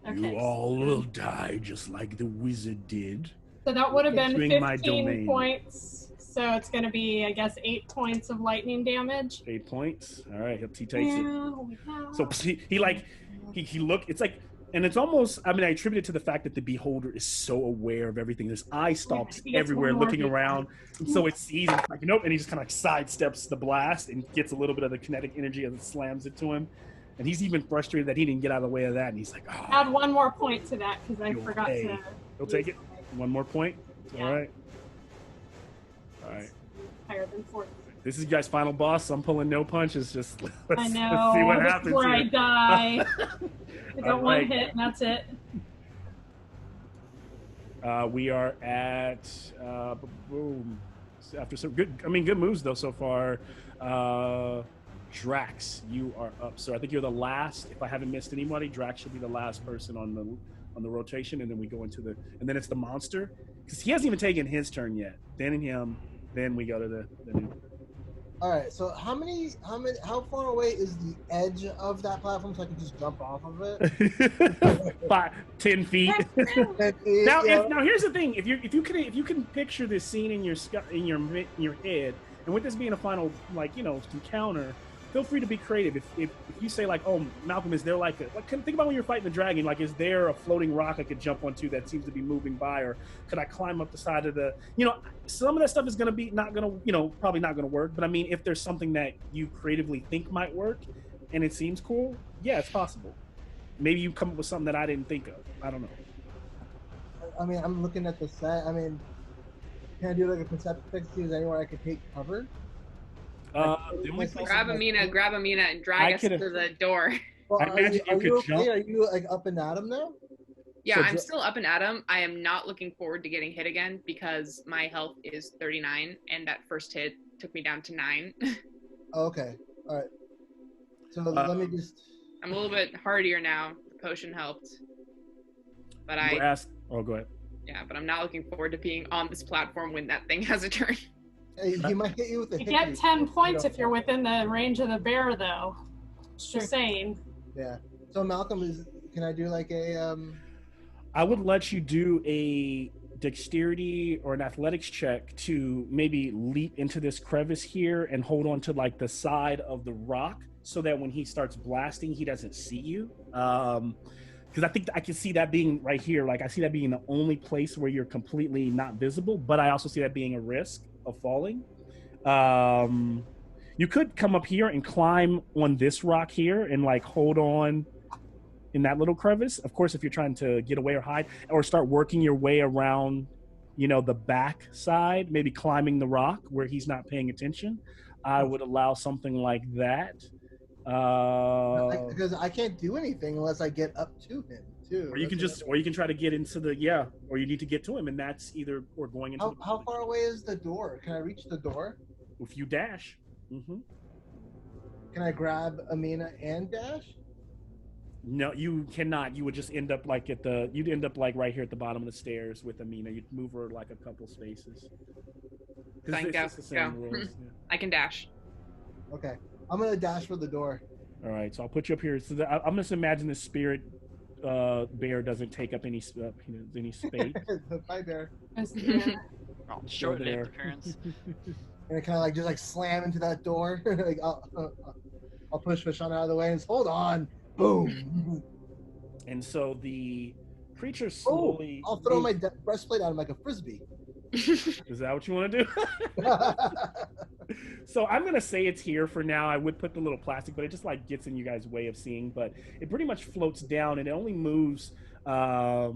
Okay. You all will die just like the wizard did. So that would have been Entering my 15 domain. points. So it's going to be, I guess, 8 points of lightning damage. 8 points. All right, he takes Yeah, it. So he look. It's like, and it's almost. I mean, I attribute it to the fact that the beholder is so aware of everything. There's eye stalks he gets everywhere, one more looking hit. around, and so it sees and it's like nope, and he just kind of sidesteps the blast and gets a little bit of the kinetic energy as it slams it to him. And he's even frustrated that he didn't get out of the way of that, and he's like, "Oh, Add 1 more point to that because I You'll forgot pay. to. He'll take it. 1 more point. Yeah. All right. Higher than 40. This is you guys' final boss. So I'm pulling no punches. Just let's I know. see what This is happens where I here. die. I got All one right. hit and that's it. We are at boom. After some good moves though so far. Drax, you are up. So I think you're the last. If I haven't missed anybody, Drax should be the last person on the rotation, and then we go into and then it's the monster because he hasn't even taken his turn yet. Then him. Then we go to the new. All right. So how far away is the edge of that platform so I can just jump off of it? 10 feet. Now here's the thing: if you can picture this scene in your head, and with this being a final encounter, feel free to be creative. If you say like, oh, Malcolm, is there think about when you're fighting the dragon, like, is there a floating rock I could jump onto that seems to be moving by, or could I climb up the side of some of that stuff is going to be probably not going to work. But I mean, if there's something that you creatively think might work and it seems cool, yeah, it's possible. Maybe you come up with something that I didn't think of. I don't know. I mean, I'm looking at the set. I mean, can I do like a perception check to see if there's anywhere I could take cover? The only place grab Amina, and drag us to the door. Well, I imagine you could okay? jump. Are you like up and at him now? Yeah, So I'm still up and at him. I am not looking forward to getting hit again because my health is 39, and that first hit took me down to 9. Oh, okay. All right. So let me just. I'm a little bit hardier now. The potion helped, but go ahead. Yeah, but I'm not looking forward to being on this platform when that thing has a turn. He might hit you with a You hit. get 10 points if you're within the range of the bear, though. Just saying. Yeah. So Malcolm, can I do like a I would let you do a dexterity or an athletics check to maybe leap into this crevice here and hold on to like the side of the rock so that when he starts blasting, he doesn't see you. Because I think I can see that being right here. Like I see that being the only place where you're completely not visible, but I also see that being a risk of falling. You could come up here and climb on this rock here and like hold on in that little crevice. Of course, if you're trying to get away or hide, or start working your way around, the back side, maybe climbing the rock where he's not paying attention, I would allow something like that. Because I can't do anything unless I get up to him too. Or you can try to get into or you need to get to him, and that's either or going into. How far away is the door? Can I reach the door? If you dash. Can I grab Amina and dash? No, you cannot. You would just end up like you'd end up like right here at the bottom of the stairs with Amina. You'd move her like a couple spaces. Fine, go. Rules. I can dash. Okay, I'm gonna dash for the door. All right, so I'll put you up here. So I'm just imagine this spirit bear doesn't take up any space. Bye, bear. Short-lived appearance. And I kind of just slam into that door. Like, I'll push Vashana out of the way and just, hold on. Boom. And so the creature slowly. I'll throw my breastplate at him like a frisbee. Is that what you want to do? So I'm gonna say it's here for now. I would put the little plastic, but it just gets in you guys' way of seeing. But it pretty much floats down, and it only moves about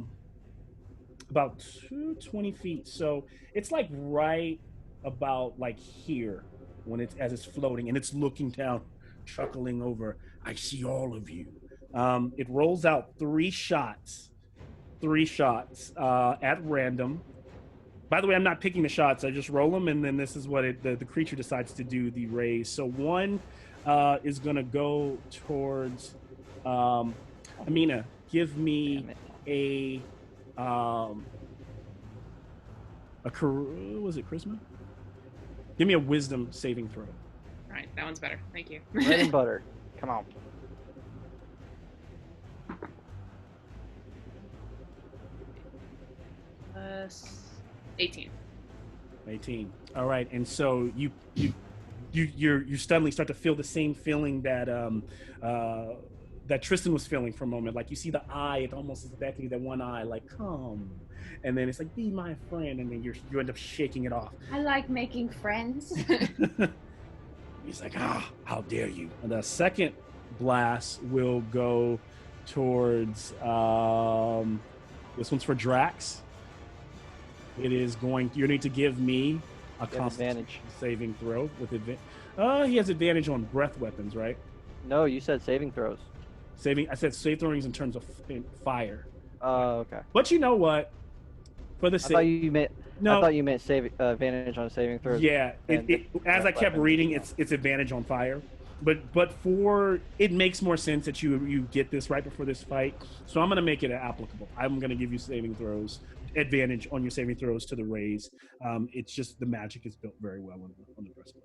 20 feet. So it's right about here when as it's floating, and it's looking down, chuckling over. I see all of you. It rolls out three shots at random. By the way, I'm not picking the shots. I just roll them, and then this is what the creature decides to do, the raise. So one is going to go towards Amina. Give me a was it charisma? Give me a wisdom saving throw. All right, that one's better. Thank you. Bread and butter. Come on. Uh, 18. 18. All right, and so you suddenly start to feel the same feeling that that Tristan was feeling for a moment. Like you see the eye, it almost is beckoning that one eye, like come, and then it's like be my friend, and then you end up shaking it off. I like making friends. He's like, how dare you? And the second blast will go towards this one's for Drax. It is going. You need to give me a advantage saving throw with advantage. He has advantage on breath weapons, right? No, you said saving throws. I said save throwings in terms of fire. Oh, okay. But you know what? For the I thought you meant save advantage on saving throws. Yeah. As I kept reading, it's advantage on fire. But for it makes more sense that you get this right before this fight. So I'm going to make it applicable. I'm going to give you saving throws. Advantage on your saving throws to the raise. It's just the magic is built very well on the breastplate.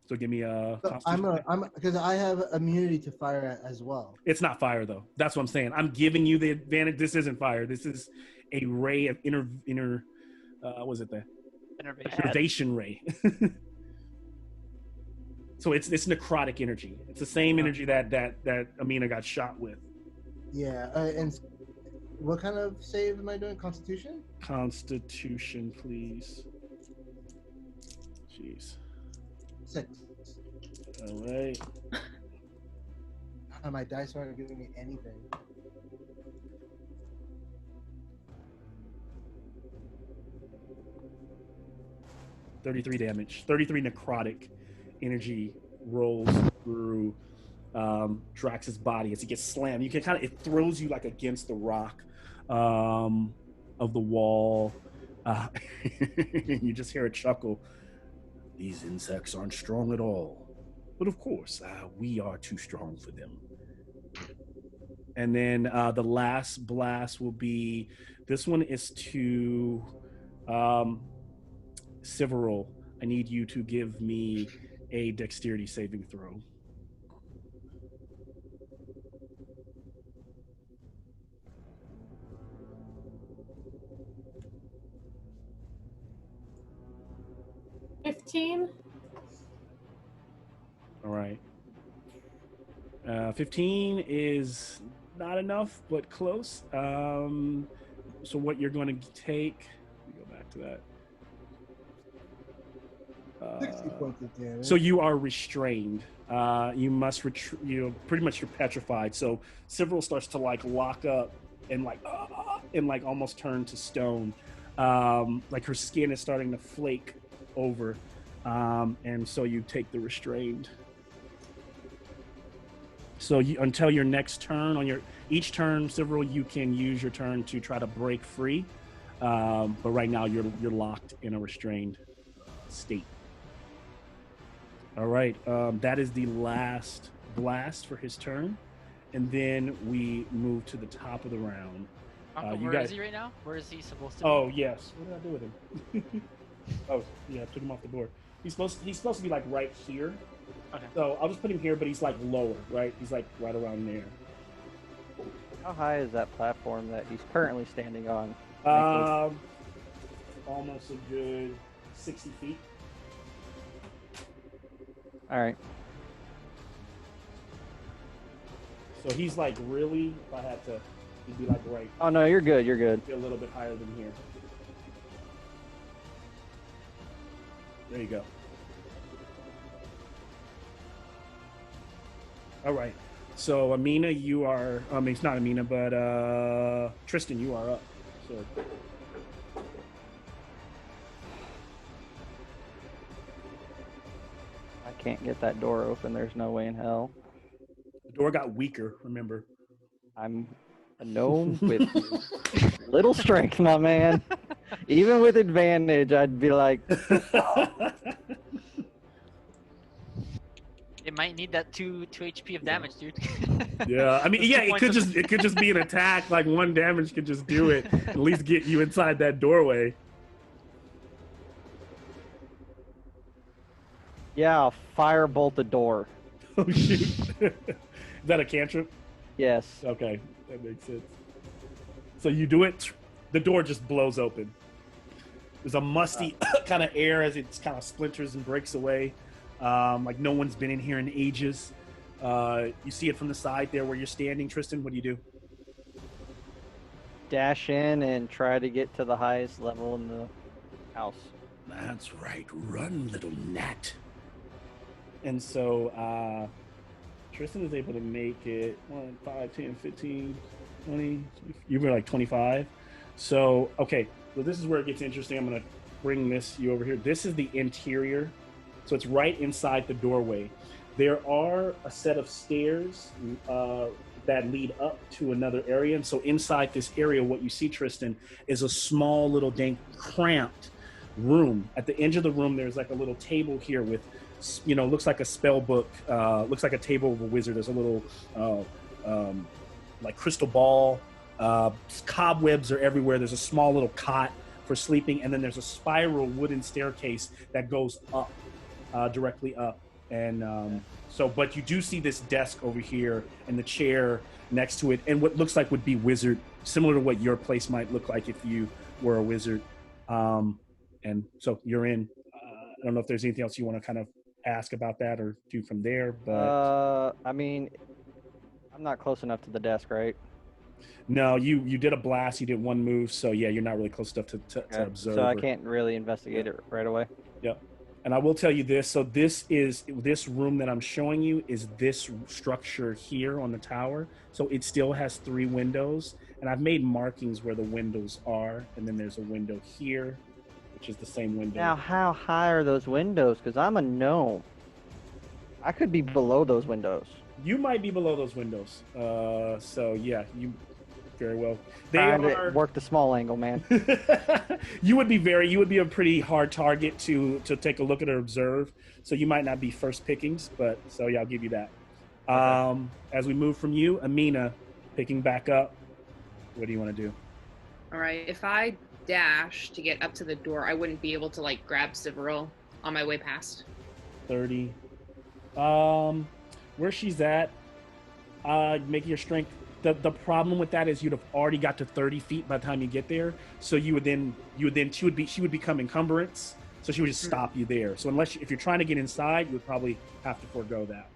So give me a. So I'm because I have immunity to fire as well. It's not fire though. That's what I'm saying. I'm giving you the advantage. This isn't fire. This is a ray of inner. Was it the innervation ray? So it's necrotic energy. It's the same energy that Amina got shot with. Yeah, and what kind of save am I doing? Constitution? Constitution, please. Jeez. 6. All right. My dice aren't giving me anything. $33 damage. 33 necrotic energy rolls through Drax's body as he gets slammed. You can it throws you against the rock of the wall. You just hear a chuckle. These insects aren't strong at all. But of course, we are too strong for them. And then the last blast will be, this one is to Siveril. I need you to give me a dexterity saving throw. $15. All right. 15 is not enough, but close. So what you're going to take, let me go back to that. 60 points of damage. So you are restrained. You must you're pretty much you're petrified. So Several starts to like lock up and like almost turn to stone. Like her skin is starting to flake over. And so you take the restrained. So until your next turn, each turn, Several, you can use your turn to try to break free. But right now you're locked in a restrained state. All right, that is the last blast for his turn, and then we move to the top of the round. Uncle, where is he right now? Where is he supposed to be? Oh yes, what did I do with him? Oh yeah, I took him off the board. He's supposed to be like right here. Okay. So I'll just put him here, but he's like lower, right? He's like right around there. How high is that platform that he's currently standing on? Almost a good 60 feet. All right. So he's like really, if I had to, he'd be like right. Oh no, you're good. You're good. A little bit higher than here. There you go. All right. So Amina, you are. It's not Amina, but Tristan, you are up. So. I can't get that door open. There's no way in hell. The door got weaker. Remember. I'm a gnome with little strength, my man. Even with advantage, I'd be like. It might need that 2 HP of damage, dude. Yeah, I mean, yeah, it could just be an attack. Like one damage could just do it. At least get you inside that doorway. Yeah, I'll firebolt the door. Oh shoot! Is that a cantrip? Yes. Okay, that makes sense. So you do it. The door just blows open. There's a musty kind of air as it kind of splinters and breaks away. Like no one's been in here in ages. You see it from the side there where you're standing, Tristan. What do you do? Dash in and try to get to the highest level in the house. That's right. Run, little gnat. And so Tristan is able to make it 1, 5, 10, 15, 20. You were like 25. So, okay. So this is where it gets interesting. I'm going to bring you over here. This is the interior. So it's right inside the doorway. There are a set of stairs that lead up to another area. And so inside this area, what you see, Tristan, is a small little dank, cramped room. At the edge of the room, there's like a little table here with, looks like a spell book, looks like a table of a wizard. There's a little like crystal ball. Cobwebs are everywhere. There's a small little cot for sleeping. And then there's a spiral wooden staircase that goes up. Directly up, and but you do see this desk over here and the chair next to it, and what looks like would be wizard, similar to what your place might look like if you were a wizard. And so you're in. I don't know if there's anything else you want to kind of ask about that or do from there, but I mean, I'm not close enough to the desk, right? No, you did a blast, you did one move, so yeah, you're not really close enough to observe. So I can't really investigate it right away. Yep. And I will tell you this, so this room that I'm showing you is this structure here on the tower. So it still has 3 windows, and I've made markings where the windows are, and then there's a window here, which is the same window. Now, how high are those windows? Because I'm a gnome. I could be below those windows. You might be below those windows. So yeah, you very well. Trying to work the small angle, man. You would be a pretty hard target to take a look at or observe. So you might not be first pickings, but so yeah, I'll give you that. Okay. As we move from you, Amina, picking back up, what do you want to do? All right, if I dash to get up to the door, I wouldn't be able to like grab Siveril on my way past. 30. Where she's at, make your strength. The problem with that is you'd have already got to 30 feet by the time you get there. So she would become encumbrance. So she would just stop you there. So if you're trying to get inside, you would probably have to forego that.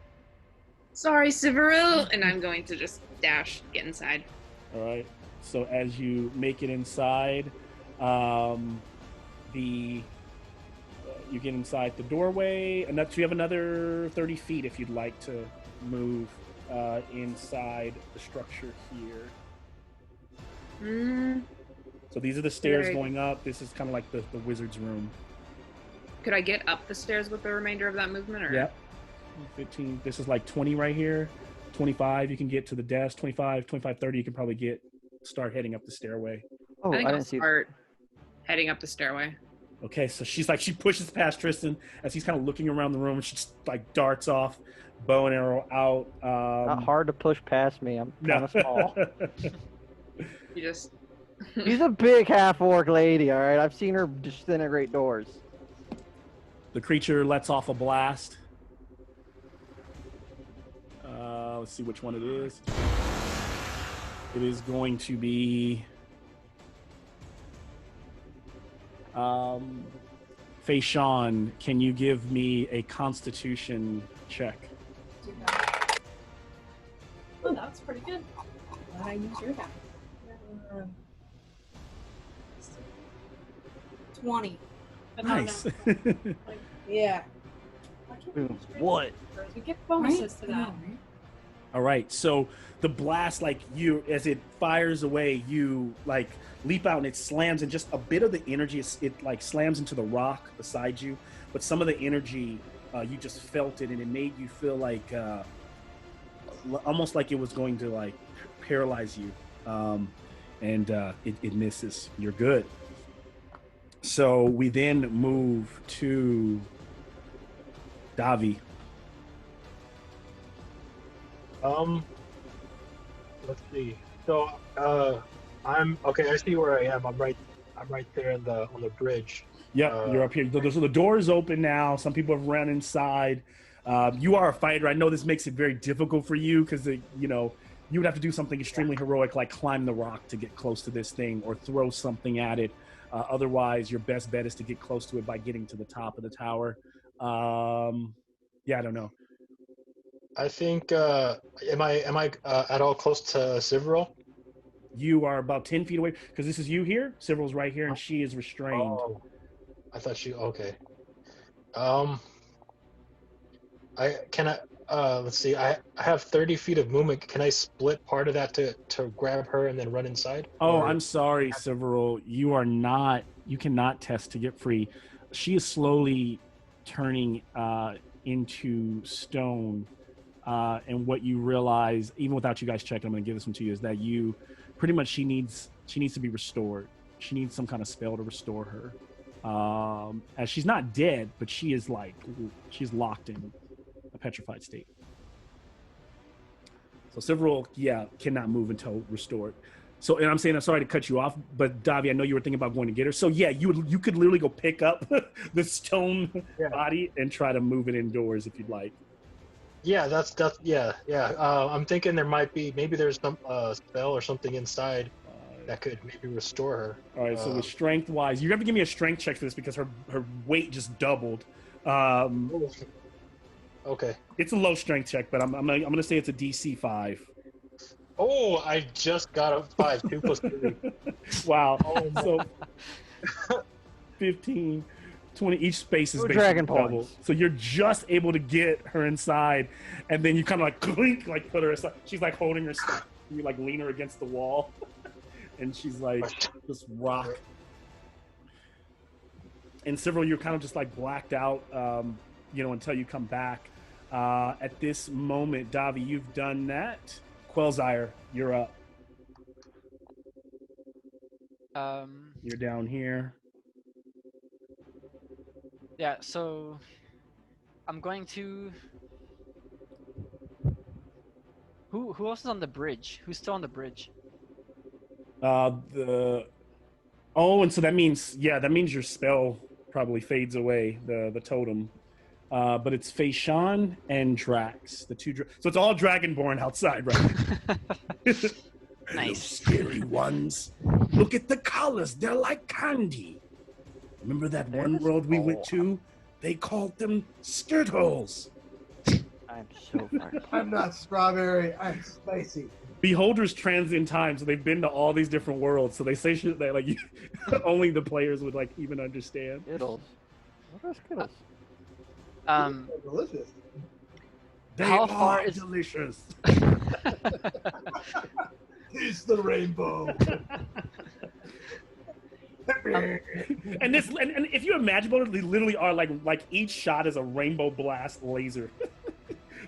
Sorry, Siveril, and I'm going to just dash, get inside. All right. So as you make it inside, You get inside the doorway. So you have another 30 feet if you'd like to move inside the structure here. So these are the stairs going up. This is kind of like the wizard's room. Could I get up the stairs with the remainder of that movement? Or? Yep. 15. This is like 20 right here. 25, you can get to the desk. 25, 30, you can probably start heading up the stairway. Oh, I think I I'll didn't see. start heading up the stairway. Okay, so she pushes past Tristan as he's kind of looking around the room, and she just like darts off, bow and arrow out. Not hard to push past me. I'm kind of small. You just. She's a big half-orc lady, all right? I've seen her disintegrate doors. The creature lets off a blast. Let's see which one it is. It is going to be Fayshawn, can you give me a Constitution check? Oh, that's pretty good. Glad I used your guy. 20. But no, Nice. no. Yeah. What? We get bonuses to that. All right, so the blast, like as it fires away, you like leap out and it slams, and just a bit of the energy, it like slams into the rock beside you, but some of the energy, you just felt it, and it made you feel like almost like it was going to like paralyze you, and it misses. You're good. So we then move to Davi. Let's see. So, I'm okay. I see where I am. I'm right there on the bridge. Yep, you're up here. So the door is open now. Some people have run inside. You are a fighter. I know this makes it very difficult for you because you would have to do something extremely heroic, like climb the rock to get close to this thing, or throw something at it. Otherwise, your best bet is to get close to it by getting to the top of the tower. Yeah, I don't know. I think. Am I at all close to Sivril? You are about 10 feet away because this is you here. Sivril's right here, and she is restrained. Oh, I thought she. Okay. Let's see. I have 30 feet of movement. Can I split part of that to grab her and then run inside? Oh, I'm sorry, Sivril. You cannot test to get free. She is slowly turning into stone. And what you realize, even without you guys checking, I'm going to give this one to you, is that pretty much she needs to be restored. She needs some kind of spell to restore her. As she's not dead, but she's locked in a petrified state. So Sivril, cannot move until restored. So, and I'm sorry to cut you off, but Davi, I know you were thinking about going to get her. So yeah, you could literally go pick up the stone body and try to move it indoors if you'd like. Yeah, that's I'm thinking maybe there's some spell or something inside that could maybe restore her. All right, so with strength wise, you have to give me a strength check for this because her weight just doubled. Okay. It's a low strength check, but I'm gonna say it's a DC 5. Oh, I just got a 5, 2 plus 3. Wow. So 15, 20, each space is basically dragon double. points. So you're just able to get her inside, and then you kind of like clink, like put her aside. She's like holding her stuff. You like lean her against the wall, and she's like just rock. And Sivril, you're kind of just like blacked out, until you come back. At this moment, Davi, you've done that. Quelzire, you're up. You're down here. Yeah, so I'm going to. Who else is on the bridge? Who's still on the bridge? And so that means your spell probably fades away, the totem. But it's Fayshawn and Drax, the two. So it's all Dragonborn outside, right? Nice. Scary ones. Look at the colors; they're like candy. Remember that one world we went to? They called them skirtles. I'm so far. I'm not strawberry. I'm spicy. Beholders transient time, so they've been to all these different worlds. So they say shit that like only the players would like even understand. Skittles. What are Skittles? Delicious. They How are far is- delicious. Taste the rainbow. And if you imagine what they literally are like each shot is a rainbow blast laser.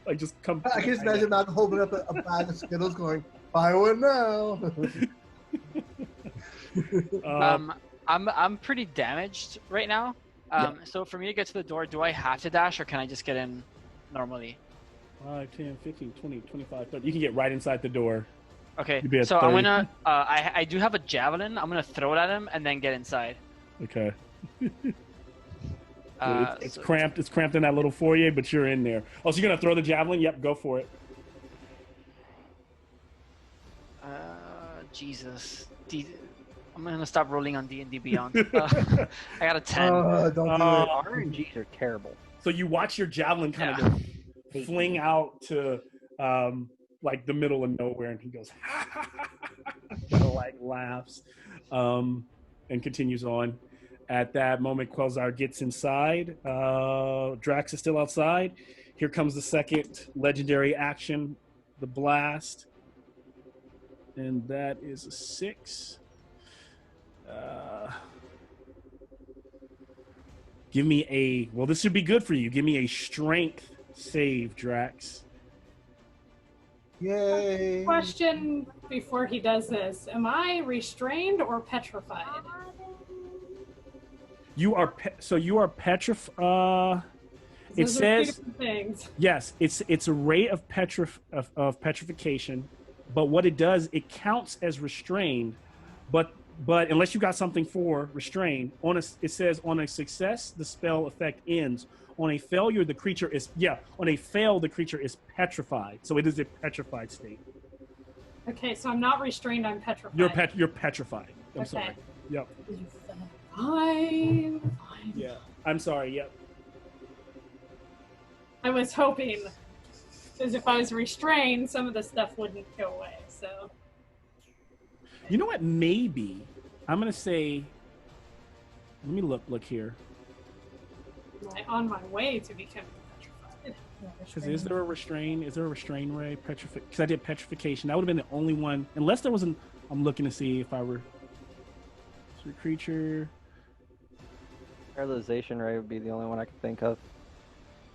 Like just come. I can just imagine Malcolm holding up a bag of Skittles going, buy one now. I'm pretty damaged right now. So for me to get to the door, do I have to dash or can I just get in normally? 5, 10, 15, 20, 25, 30. You can get right inside the door. Okay, You'd be at so I'm 30. gonna. I do have a javelin. I'm gonna throw it at him and then get inside. Okay. It's So- cramped. It's cramped in that little foyer, but you're in there. Oh, so you're gonna throw the javelin? Yep, go for it. Jesus. I'm gonna stop rolling on D&D Beyond. I got a 10. Don't do it. RNGs are terrible. So you watch your javelin kind Yeah. of fling out to like the middle of nowhere, and he goes, kind of like laughs, and continues on. At that moment, Quelzar gets inside. Drax is still outside. Here comes the second legendary action, the blast, and that is a 6. Give me a, well, this should be good for you. Give me a strength save, Drax. Yay. Question before he does this: am I restrained or petrified? You are, you are petrified. It Those are two says, different things. yes, it's a rate of, of petrification, but what it does, it counts as restrained, but unless you got something for restrained, it says on a success, the spell effect ends. On a failure, the creature is, on a fail, the creature is petrified. So it is a petrified state. Okay, so I'm not restrained. I'm petrified. You're petrified. I'm Okay. sorry. Yep. Fine. Yeah. I'm sorry. Yep. I was hoping, because if I was restrained, some of the stuff wouldn't go away. So. You know what? Maybe I'm gonna say. Let me look here. On my way to becoming petrified. Because is there a restrain? Is there a restrain ray? Because I did petrification. That would have been the only one, unless there was an. I'm looking to see if I were. So creature. Paralyzation ray would be the only one I could think of.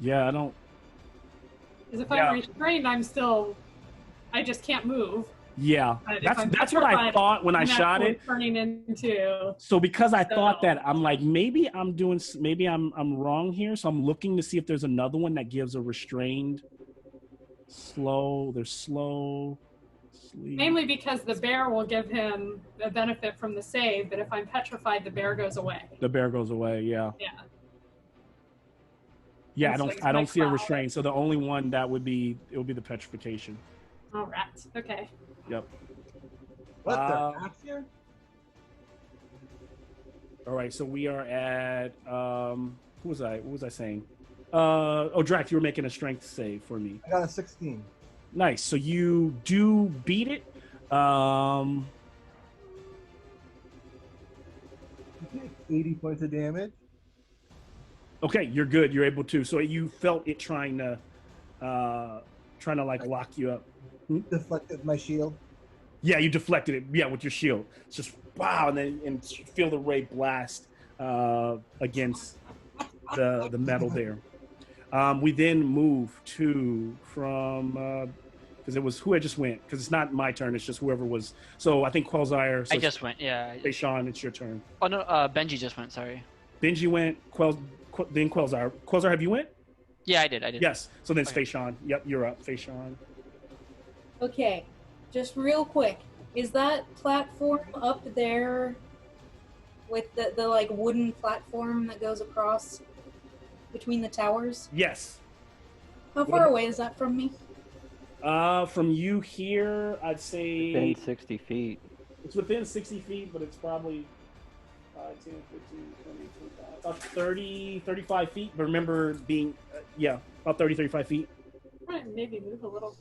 Yeah, I don't. Because if I'm restrained, I just can't move. Yeah, But if I'm that's what I petrified, thought when I I'm shot actually it. Turning into. So because I thought that, I'm like, maybe I'm wrong here. So I'm looking to see if there's another one that gives a restrained, slow. There's slow, sleep. Mainly because the bear will give him a benefit from the save, but if I'm petrified, the bear goes away. The bear goes away. Yeah. Yeah. Yeah, And so I don't it's see a like, wow. restraint. So the only one that would be the petrification. All right. Okay. Yep. What the heck here? All right, so we are at what was I saying? Drax, you were making a strength save for me. I got a 16. Nice. So you do beat it. 80 points of damage. Okay, you're good. You're able to. So you felt it trying to like lock you up. Deflected my shield. Yeah, you deflected it. Yeah, with your shield. It's just wow, and feel the ray blast against the metal there. We then move from because it was who I just went, because it's not my turn. It's just whoever was. So I think Quelzire. So I just went. Yeah. Hey, Sean, it's your turn. Oh no, Benji just went. Sorry. Benji went. Then Quelzire. Quelzire, have you went? Yeah, I did. Yes. So then it's Okay. Fayshawn. Yep, you're up, Fayshawn. Okay, just real quick. Is that platform up there with the like wooden platform that goes across between the towers? Yes. How far away is that from me? From you here, I'd say Within 60 feet. it's within 60 feet, but it's probably 5, 10, 15, 20, 25, about 30, 35 feet. But remember being, about 30, 35 feet. Right, maybe move a little.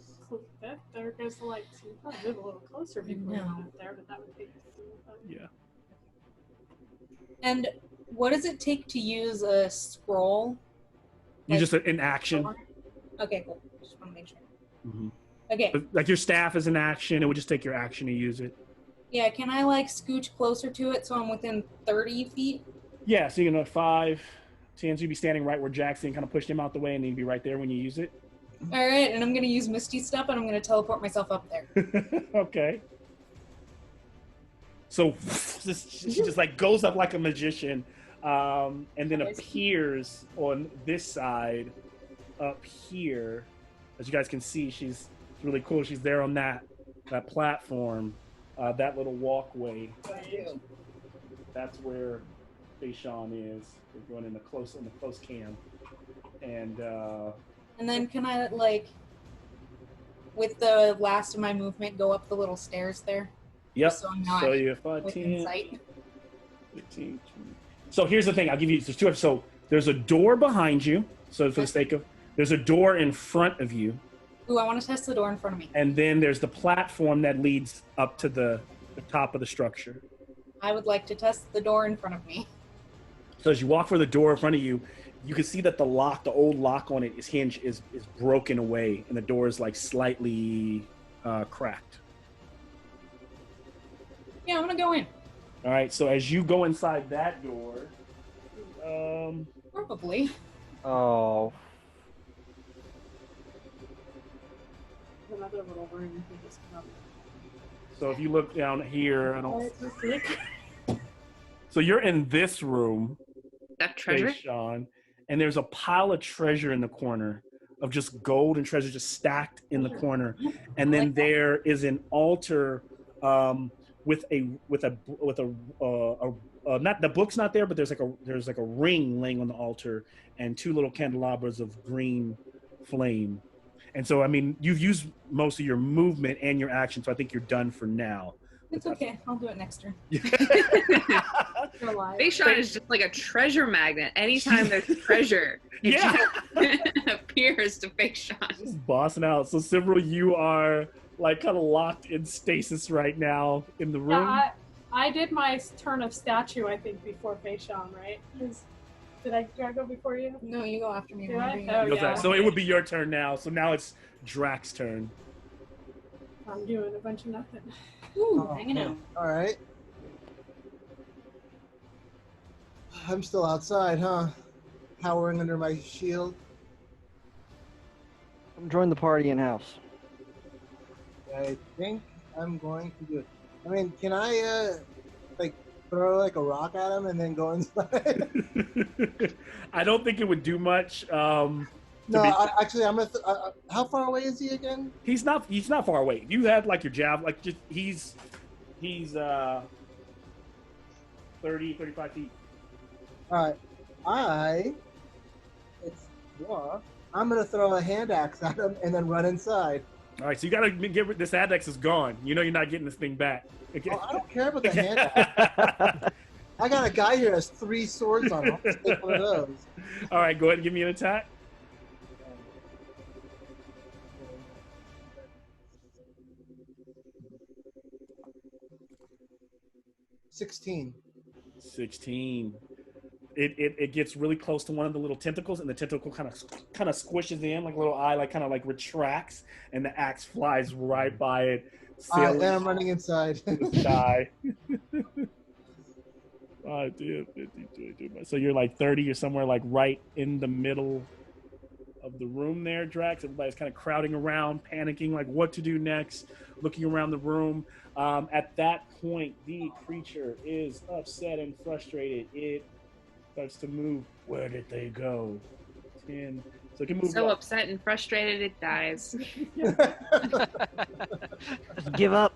That there goes the light. So you probably move a little closer before you No. move there, but that would take. Yeah. And what does it take to use a scroll? You just in action. Okay, cool. Just want to make sure. Mhm. Okay. Like your staff is an action. It would just take your action to use it. Yeah, can I like scooch closer to it so I'm within 30 feet? Yeah, so you're gonna 5, 10, so you'd be standing right where Jackson kind of pushed him out the way, and then you'd be right there when you use it. All right, and I'm gonna use Misty Step, and I'm gonna teleport myself up there. Okay. So she just like goes up like a magician, and then appears on this side up here. As you guys can see, she's really cool. She's there on that platform, that little walkway. That's where Fayshawn is. We're going in the close cam, and then can I like, with the last of my movement, go up the little stairs there? Yep. So I'm not so you have 5, 10, 15. So here's the thing. I'll give you there's 2. So there's a door behind you. So for the sake of, there's a door in front of you. Ooh, I want to test the door in front of me. And then there's the platform that leads up to the top of the structure. I would like to test the door in front of me. So as you walk for the door in front of you, you can see that the old lock on it is hinge is broken away, and the door is like slightly cracked. Yeah, I'm gonna go in. All right. So as you go inside that door, probably. Oh. Another little room we just come. So if you look down here, so you're in this room. That treasure? Sean, and there's a pile of treasure in the corner of just gold and treasure just stacked in the corner, and then there is an altar with a not the book's not there, but there's like a ring laying on the altar and 2 little candelabras of green flame. And so, I mean, you've used most of your movement and your action, so I think you're done for now. It's okay. I'll do it next turn. Fayshawn is just like a treasure magnet. Anytime there's treasure, it just appears to Fayshawn. Just bossing out. So, Sibyl, you are like kind of locked in stasis right now in the room. Yeah, I did my turn of statue, I think, before Fayshawn, right? Did I go before you? No, you go after me. Did I? Oh, yeah. So it would be your turn now. So now it's Drax's turn. I'm doing a bunch of nothing. Ooh, hanging out. All right. I'm still outside, huh? Cowering under my shield. Come join the party in house. I think I'm going to do it. I mean, can I throw like a rock at him and then go inside? I don't think it would do much. No, actually, I'm gonna. How far away is he again? He's not far away. You had like your jav, like just he's 30, 35 feet. All right. I'm gonna throw a hand axe at him and then run inside. All right, so you gotta get this hand axe is gone. You know you're not getting this thing back. Okay. Oh, I don't care about the hand axe. I got a guy here who has 3 swords on him. I'll just take one of those. All right, go ahead and give me an attack. $16. 16. It gets really close to one of the little tentacles, and the tentacle kind of squishes in, like a little eye, like kind of like retracts, and the axe flies right by it. And I'm running inside. Die. 5, 10, 15, 20. So you're like 30. You're somewhere like right in the middle of the room there, Drax. Everybody's kind of crowding around, panicking, like what to do next, looking around the room. At that point, the creature is upset and frustrated. It starts to move. Where did they go? 10. So it can move. So upset and frustrated, it dies. Give up.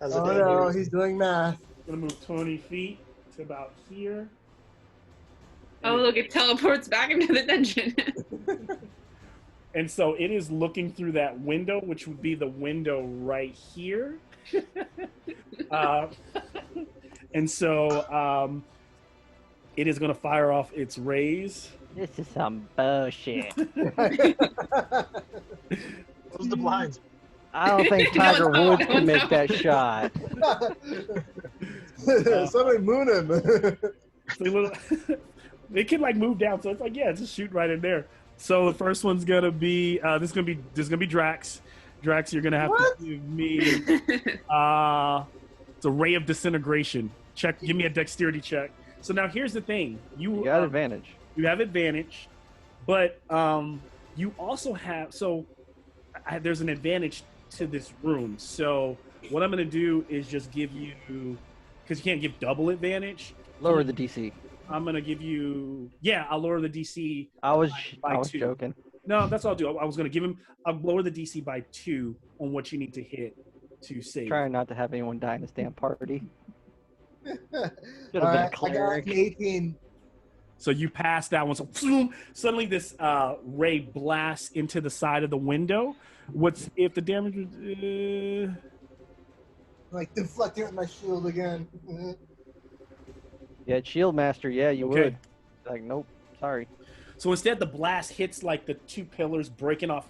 Oh no, he's doing math. Gonna move 20 feet to about here. Oh, look, it teleports back into the dungeon. And so it is looking through that window, which would be the window right here. And so it is going to fire off its rays. This is some bullshit. Close the blinds. I don't think Tiger Woods can make that shot. Somebody moon him. So little, it can like move down. So it's like, yeah, just shoot right in there. So the first one's gonna be this is gonna be Drax. Drax, you're gonna have to give me it's a ray of disintegration. Give me a dexterity check. So now here's the thing. You got advantage. You have advantage, but you also have there's an advantage to this room. So what I'm gonna do is just give you, because you can't give double advantage. Lower the DC. I'm gonna give you, I'll lower the DC. I was by 2. joking. No, that's all I'll do. I was gonna give him. I'll lower the DC by 2 on what you need to hit to save. Trying not to have anyone die in this damn party. Should have been a I got cleric. an 18. So you pass that one. So boom, suddenly this ray blasts into the side of the window. What's if the damage was? Like deflecting with my shield again. Yeah, Shield Master. Yeah, you would. Like, nope. Sorry. So instead, the blast hits like the 2 pillars, breaking off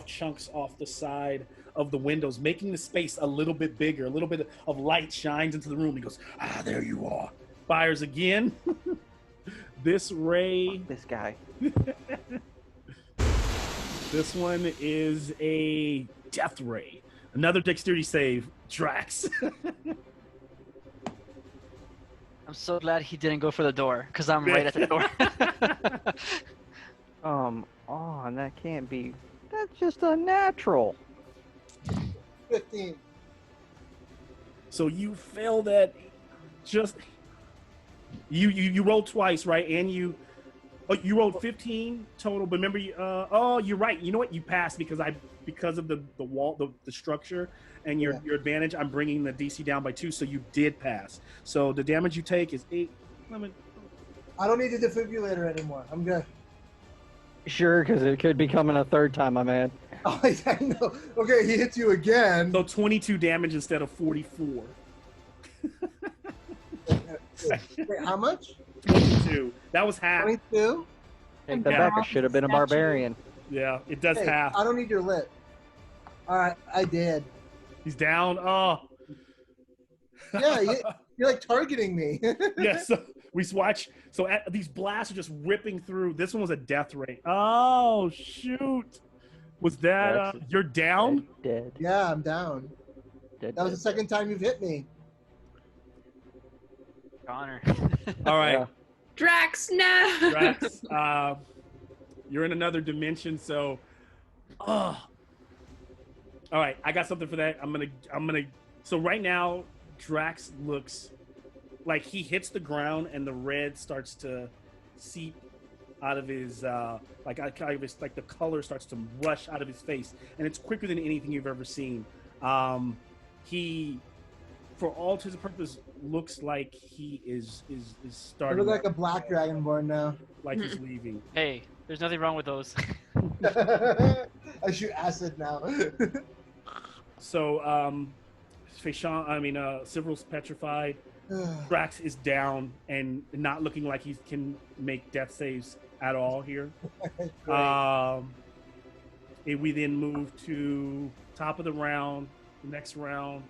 chunks off the side of the windows, making the space a little bit bigger. A little bit of light shines into the room. He goes, there you are. Fires again. This ray. This guy. This one is a death ray. Another dexterity save, Drax. I'm so glad he didn't go for the door, because I'm right at the door. That can't be. That's just a natural. 15. So you fail that. Just you rolled twice, right? And you rolled 15 total. But remember, you're right. You know what? You passed because of the wall, the structure, and your advantage. I'm bringing the DC down by 2, so you did pass. So the damage you take is 8. I don't need the defibrillator anymore. I'm good. Sure, because it could be coming a third time, my man. Oh, I know. Okay, he hits you again. So 22 damage instead of 44. Wait, how much? 22. That was half. 22? Take that back. I should have been a barbarian. Yeah, it does Hey, half. I don't need your lit. All right, I did. He's down. Oh. Yeah, you're like targeting me. Yeah, so we watch. So these blasts are just ripping through. This one was a death ray. Oh, shoot. Was that, you're down? Dead. Yeah, I'm down. Dead. That was the second time you've hit me. Connor. All right. Yeah. Drax, no. Drax, you're in another dimension, so all right, I got something for that. I'm gonna so right now Drax looks like he hits the ground and the red starts to seep out of his like the color starts to rush out of his face, and it's quicker than anything you've ever seen. He, for all intents and purposes, looks like he is I starting. look like a black dragonborn now. Like he's leaving. Hey, there's nothing wrong with those. I shoot acid now. So, Several's petrified. Drax is down and not looking like he can make death saves at all here. We then move to top of the round, next round.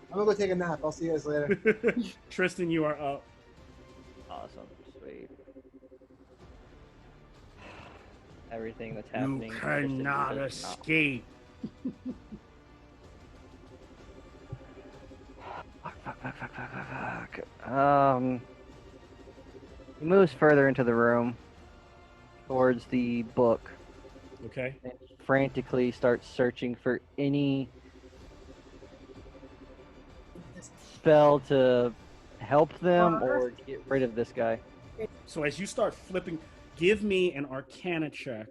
I'm gonna go take a nap. I'll see you guys later. Tristan, you are up. Awesome. Sweet. Everything that's happening. You cannot escape. He moves further into the room towards the book Okay. and frantically starts searching for any spell to help them or get rid of this guy. So as you start flipping, give me an Arcana check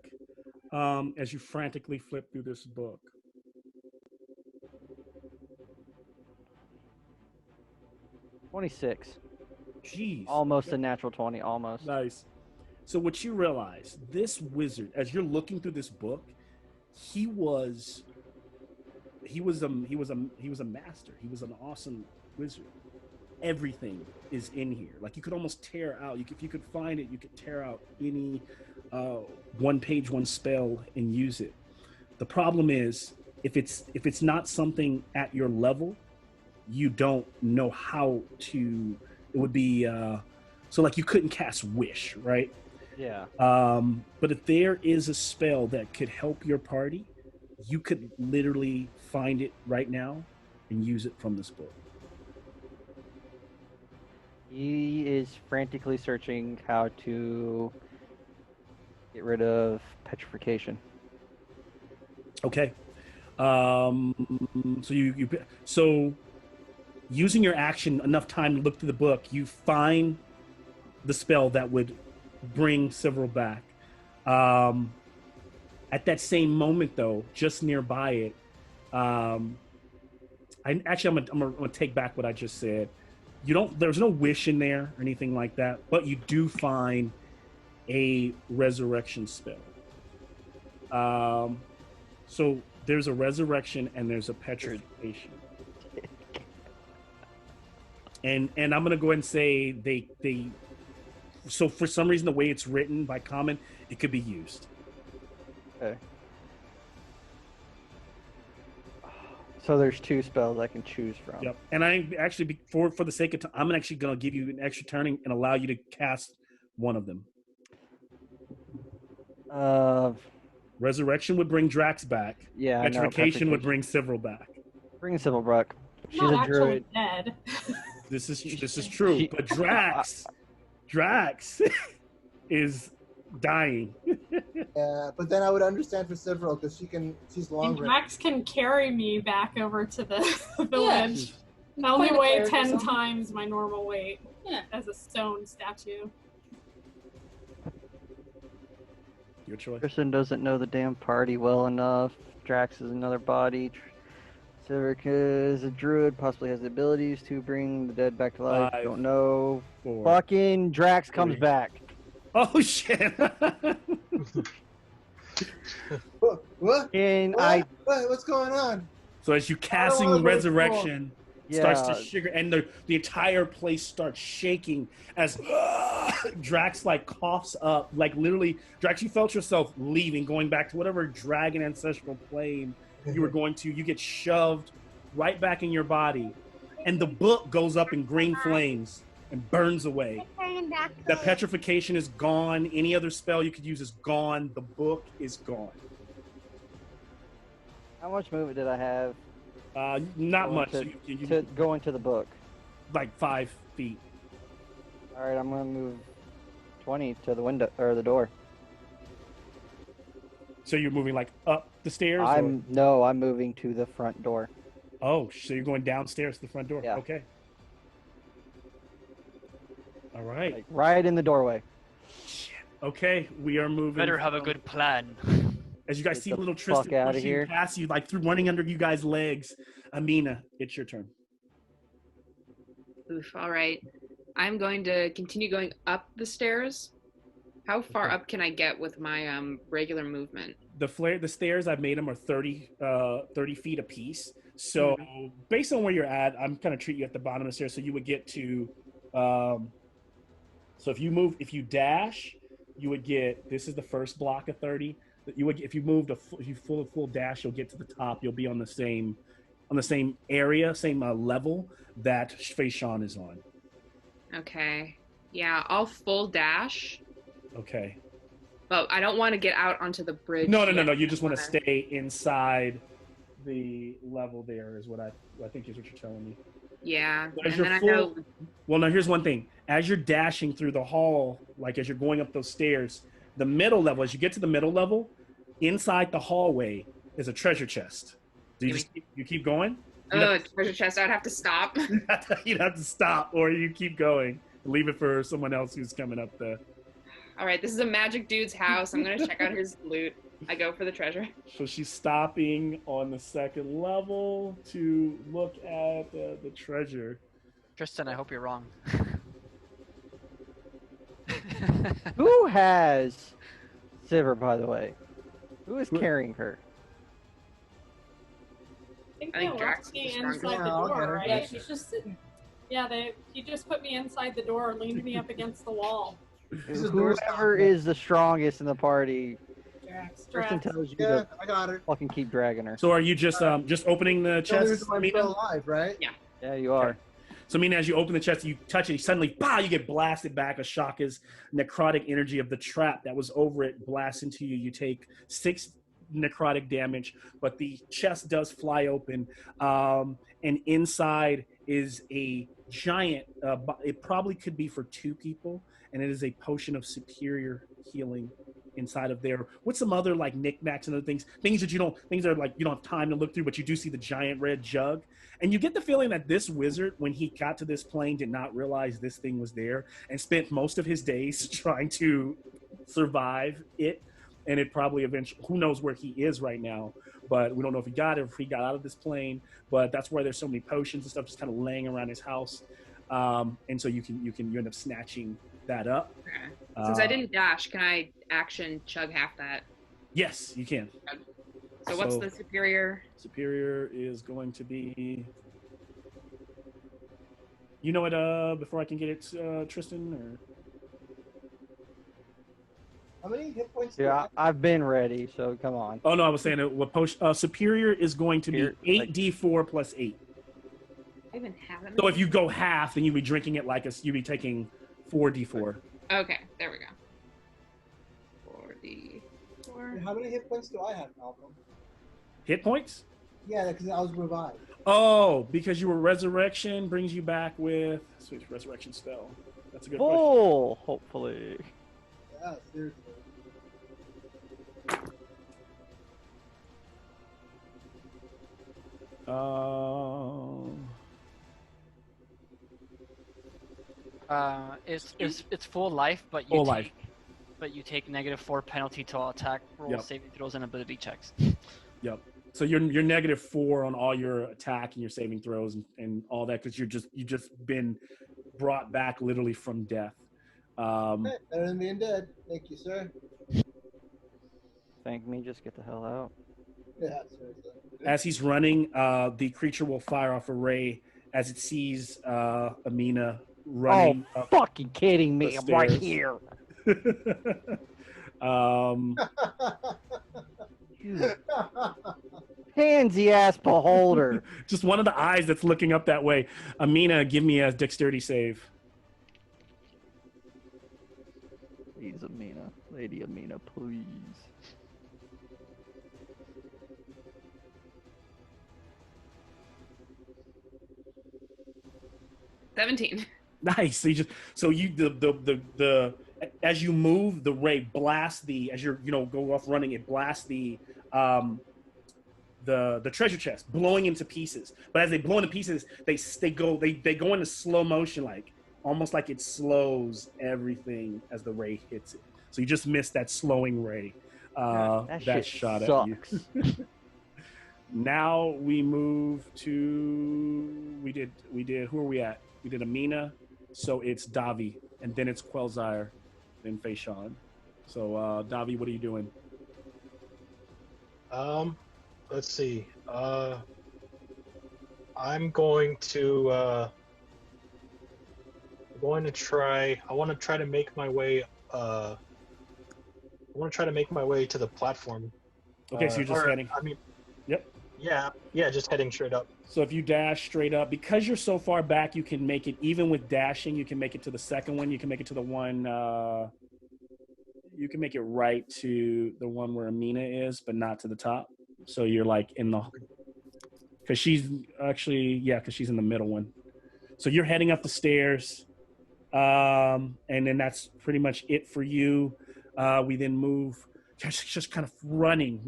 as you frantically flip through this book. 26. Jeez. Almost a natural 20. Almost. Nice. So what you realize, this wizard, as you're looking through this book, he was a master. He was an awesome wizard. Everything is in here. Like you could almost tear out. If you could find it, you could tear out any one page, one spell and use it. The problem is if it's not something at your level, you don't know how to. It would be So like you couldn't cast Wish, right? Yeah. But if there is a spell that could help your party, you could literally find it right now and use it from this book. He is frantically searching how to get rid of petrification. Okay. So using your action enough time to look through the book, you find the spell that would bring Several back. At that same moment, though, just nearby it, I'm gonna take back what I just said. There's no wish in there or anything like that, but you do find a resurrection spell. So there's a resurrection and there's a petrification. And I'm gonna go ahead and say they so for some reason the way it's written by common, it could be used. Okay. So there's 2 spells I can choose from. Yep. And I actually, for the sake of time, I'm actually going to give you an extra turning and allow you to cast one of them. Resurrection would bring Drax back. Yeah, Petrification would bring Several back. Bring Several back. She's Not a actually druid. dead. This is true. But Drax is dying. Yeah, but then I would understand for Several because she's long And range. Max can carry me back over to the Yeah. village. I only Point of weigh carriage or 10 something. times my normal weight Yeah. as a stone statue. Your choice. Tristan doesn't know the damn party well enough. Drax is another body. Severica is a druid, possibly has the abilities to bring the dead back to life. 5, Don't know. 4. Fucking Drax comes 3. back. Oh shit! What? What's going on? So as you casting Oh, very resurrection cool. starts to Yeah. shake, and the entire place starts shaking as Drax like coughs up, like literally, Drax, you felt yourself leaving, going back to whatever dragon ancestral plane you were going to. You get shoved right back in your body, and the book goes up in green flames and burns away. The petrification is gone. Any other spell you could use is gone. The book is gone. How much movement did I have Not Going much. to- So you to go into the book? like 5 feet. All right, I'm gonna move 20 to the window or the door. So you're moving like up the stairs? or- I'm moving to the front door. Oh, so you're going downstairs to the front door? Yeah. Okay. All right. Like right in the doorway. Okay, we are moving. Better have a good plan. As you guys Get see the little fuck Tristan outta pushing here. past you, like through running under you guys' legs. Amina, it's your turn. Oof, all right. I'm going to continue going up the stairs. How far Okay. up can I get with my regular movement? The stairs I've made them are 30 feet apiece. So based on where you're at, I'm kind of treat you at the bottom of the stairs. So you would get to. So if you dash, you would get. This is the first block of 30. You would if you moved if you full dash, you'll get to the top. You'll be on the same area, same level that Faishan is on. Okay. Yeah, I'll full dash, Okay. but I don't want to get out onto the bridge. No. yet. You just want to stay inside the level. There is what I think is what you're telling me. Yeah, As and you're then I full- know. Well, now here's one thing. As you're dashing through the hall, like as you're going up those stairs, the middle level, as you get to the middle level, inside the hallway is a treasure chest. Do you keep going? Treasure chest. I'd have to stop. You'd have to stop, or you keep going. Leave it for someone else who's coming up the. All right, this is a magic dude's house. I'm gonna check out his loot. I go for the treasure. So she's stopping on the 2nd level to look at the treasure. Tristan, I hope you're wrong. Who has Silver, by the way? Who is carrying her? I think they Drax left me is the strongest. inside the Yeah, I'll door, get her. right? Yeah, she's just sitting. Yeah, he just put me inside the door, leaned me up against the wall. This is doorstop. Whoever is the strongest in the party, Drax. Tristan tells you Yeah, to I got her. fucking keep dragging her. So are you just opening the So there's chest? one Amina? still alive, right? Yeah, you are. So, I mean, as you open the chest, you touch it, you suddenly, bah, you get blasted back. Ashaka's necrotic energy of the trap that was over it blasts into you. You take 6 necrotic damage, but the chest does fly open. And inside is a giant, it probably could be for 2 people, and it is a potion of superior healing inside of there with some other like knickknacks and other things things that are like you don't have time to look through, but you do see the giant red jug. And you get the feeling that this wizard, when he got to this plane, did not realize this thing was there and spent most of his days trying to survive it. And it probably eventually, who knows where he is right now, but we don't know if he got it, if he got out of this plane. But that's why there's so many potions and stuff just kind of laying around his house. And so you end up snatching that up. Okay. Since I didn't dash, can I action chug half that? Yes, you can. So what's the superior? Superior is going to be. You know it. Before I can get it, Tristan. Or How many hit points? Yeah, I've been ready, so come on. oh no, I was saying that what potion. Superior is going to be Here, 8d4 plus 8. I even have it. So if you go half, then you'd be drinking it like you'd be taking 4d4. Okay, there we go. 4d4. How many hit points do I have, Malcolm? Hit points? Yeah, because I was revived. Oh, because you were resurrection brings you back with switch resurrection spell. That's a good question. Full, hopefully. Yeah, seriously. It's full life, but you Full take, life. but you take -4 penalty to all attack rolls, Yep. saving throws, and ability checks. Yep. So you're -4 on all your attack and your saving throws and all that because you just been brought back literally from death. Better than being dead. Thank you, sir. Thank me, just get the hell out. Yeah, seriously. As he's running, the creature will fire off a ray as it sees Amina running. Oh, up fucking kidding me! the I'm right stairs. here. You pansy ass beholder. Just one of the eyes that's looking up that way. Amina, give me a dexterity save. Please, Amina. Lady Amina, please. $17. Nice. So you the as you move, the ray blasts as you're go off running, it blasts the treasure chest, blowing into pieces. But as they blow into pieces, they go into slow motion, like almost like it slows everything as the ray hits it. So you just missed that slowing ray that shit shot sucks. at you. Now we move to we did who are we at? We did Amina, so it's Davi, and then it's Quelzire, then Fayshawn. So Davi, what are you doing? Let's see. I'm going to try. I want to try to make my way. I want to try to make my way to the platform. Okay, so you're just heading. I mean, yep. Yeah, just heading straight up. So if you dash straight up, because you're so far back, you can make it. Even with dashing, you can make it to the second one. You can make it to the one. You can make it right to the one where Amina is, but not to the top. So you're like in the. Because she's actually because she's in the middle one. So you're heading up the stairs, and then that's pretty much it for you. We then move, just kind of running.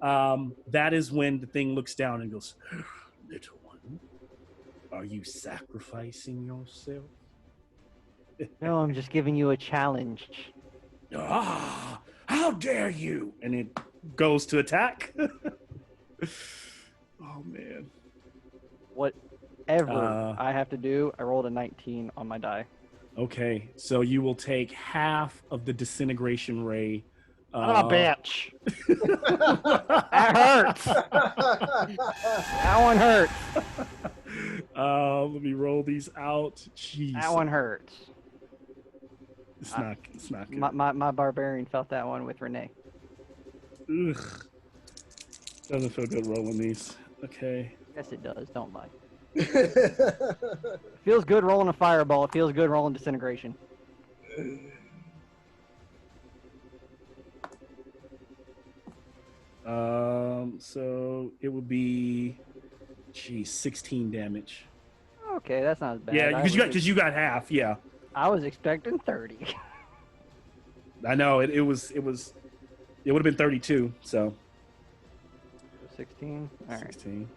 That is when the thing looks down and goes, "Little one, are you sacrificing yourself?" No, I'm just giving you a challenge. Ah, how dare you! And it goes to attack. Oh man. Whatever I have to do, I rolled a 19 on my die. Okay, so you will take half of the disintegration ray. Oh, bitch. That hurts. That one hurts. Let me roll these out. Jeez. That one hurts. It's not good. My barbarian felt that one with Renee. Ugh. Doesn't feel good rolling these. Okay. Yes, it does. Don't lie. Feels good rolling a fireball. It feels good rolling disintegration. So it would be, 16 damage. Okay, that's not as bad. Yeah, because you got half. Yeah, I was expecting 30. I know it would have been 32. So 16. All right. 16.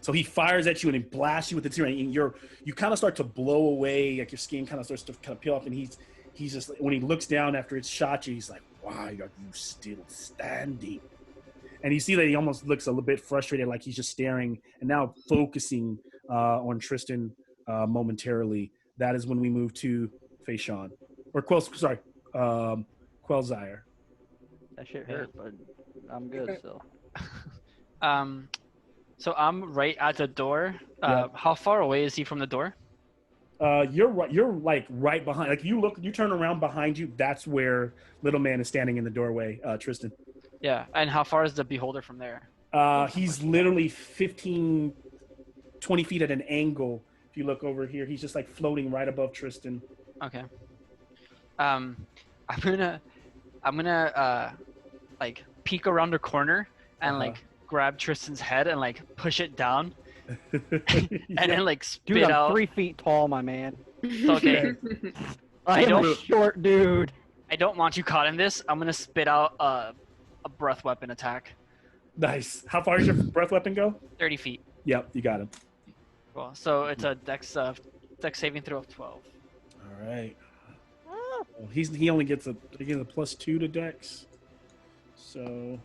So he fires at you and he blasts you with the tear, and you kind of start to blow away, like your skin kind of starts to kind of peel off, and he's just, when he looks down after it's shot you, he's like, "Why are you still standing?" And you see that he almost looks a little bit frustrated, like he's just staring and now focusing on Tristan momentarily. That is when we move to Faishan, or Quelzire. That shit hurt, but I'm good still. So I'm right at the door. Yeah. How far away is he from the door? You're right. You're like right behind. Like you turn around behind you. That's where little man is standing in the doorway. Tristan. Yeah, and how far is the beholder from there? He's literally 15, 20 feet at an angle. If you look over here, he's just like floating right above Tristan. Okay. I'm gonna like peek around the corner and like grab Tristan's head and like push it down, and then like spit Dude, I'm out. 3 feet tall, my man. It's okay. I am a short dude. I don't want you caught in this. I'm gonna spit out a breath weapon attack. Nice. How far does your breath weapon go? 30 feet. Yep, you got him. Cool. So it's a dex saving throw of 12. All right. Well, he only gets a +2 to dex. So